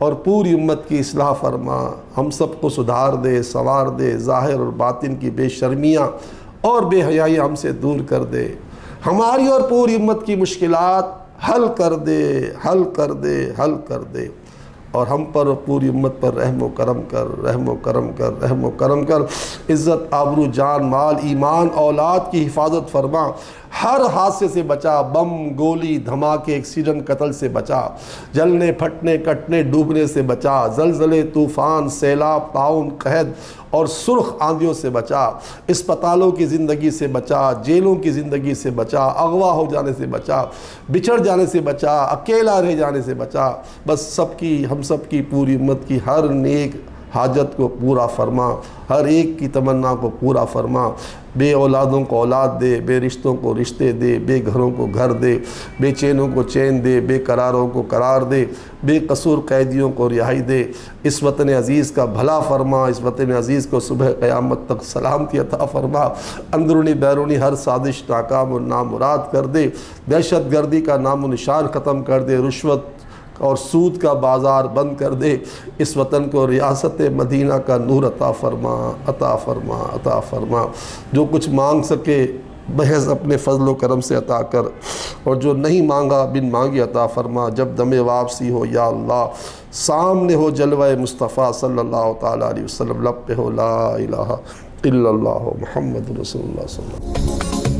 और पूरी उम्मत की इस्लाह फरमा, हम सबको सुधार दे, संवार दे, ज़ाहिर और बातिन की बेशर्मियाँ और बेहयाइयाँ हमसे दूर कर दे। हमारी और पूरी उम्मत की मुश्किलात हल कर दे, हल कर दे, हल कर दे। और हम पर पूरी उम्मत पर रहमो करम कर, रहमो करम कर, रहमो करम कर। इज़्ज़त, आबरू, जान, माल, ईमान, औलाद की हिफाजत फरमा। हर हादसे से बचा, बम, गोली, धमाके, एक्सीडेंट, कत्ल से बचा। जलने, फटने, कटने, डूबने से बचा। ज़लज़ले, तूफ़ान, सैलाब, ताउन, कहद और सुर्ख आंधियों से बचा। अस्पतालों की ज़िंदगी से बचा, जेलों की ज़िंदगी से बचा, अगवा हो जाने से बचा, बिछड़ जाने से बचा, अकेला रह जाने से बचा। बस सबकी, हम सब की, पूरी उम्मत की हर नेक हाजत को पूरा फरमा, हर एक की तमन्ना को पूरा फरमा। बे औलादों को औलाद दे, बे रिश्तों को रिश्ते दे, बे घरों को घर दे, बेचैनों को चैन दे, बेकरारों को करार दे, बेकसूर कैदियों को रिहाई दे। इस वतन अज़ीज़ का भला फरमा, इस वतन अज़ीज़ को सुबह क़यामत तक सलामती अता फरमा। अंदरूनी बैरूनी हर साजिश नाकाम और नामुराद कर दे। दहशत गर्दी का नामो निशान ख़त्म कर दे। रुश्वत और सूद का बाज़ार बंद कर दे। इस वतन को रियासत मदीना का नूर अता फरमा, अता फरमा, अता फरमा। जो कुछ मांग सके महज़ अपने फ़ज़ल व करम से अता कर, और जो नहीं मांगा बिन मांगे अता फरमा। जब दमे वापसी हो या अल्लाह, सामने हो जलवा मुस्तफ़ा सल्लल्लाहु ताला अलैहि वसल्लम, लब पे हो ला इलाहा इल्लल्लाह मुहम्मद रसूलुल्लाह सल्लल्लाहु अलैहि वसल्लम।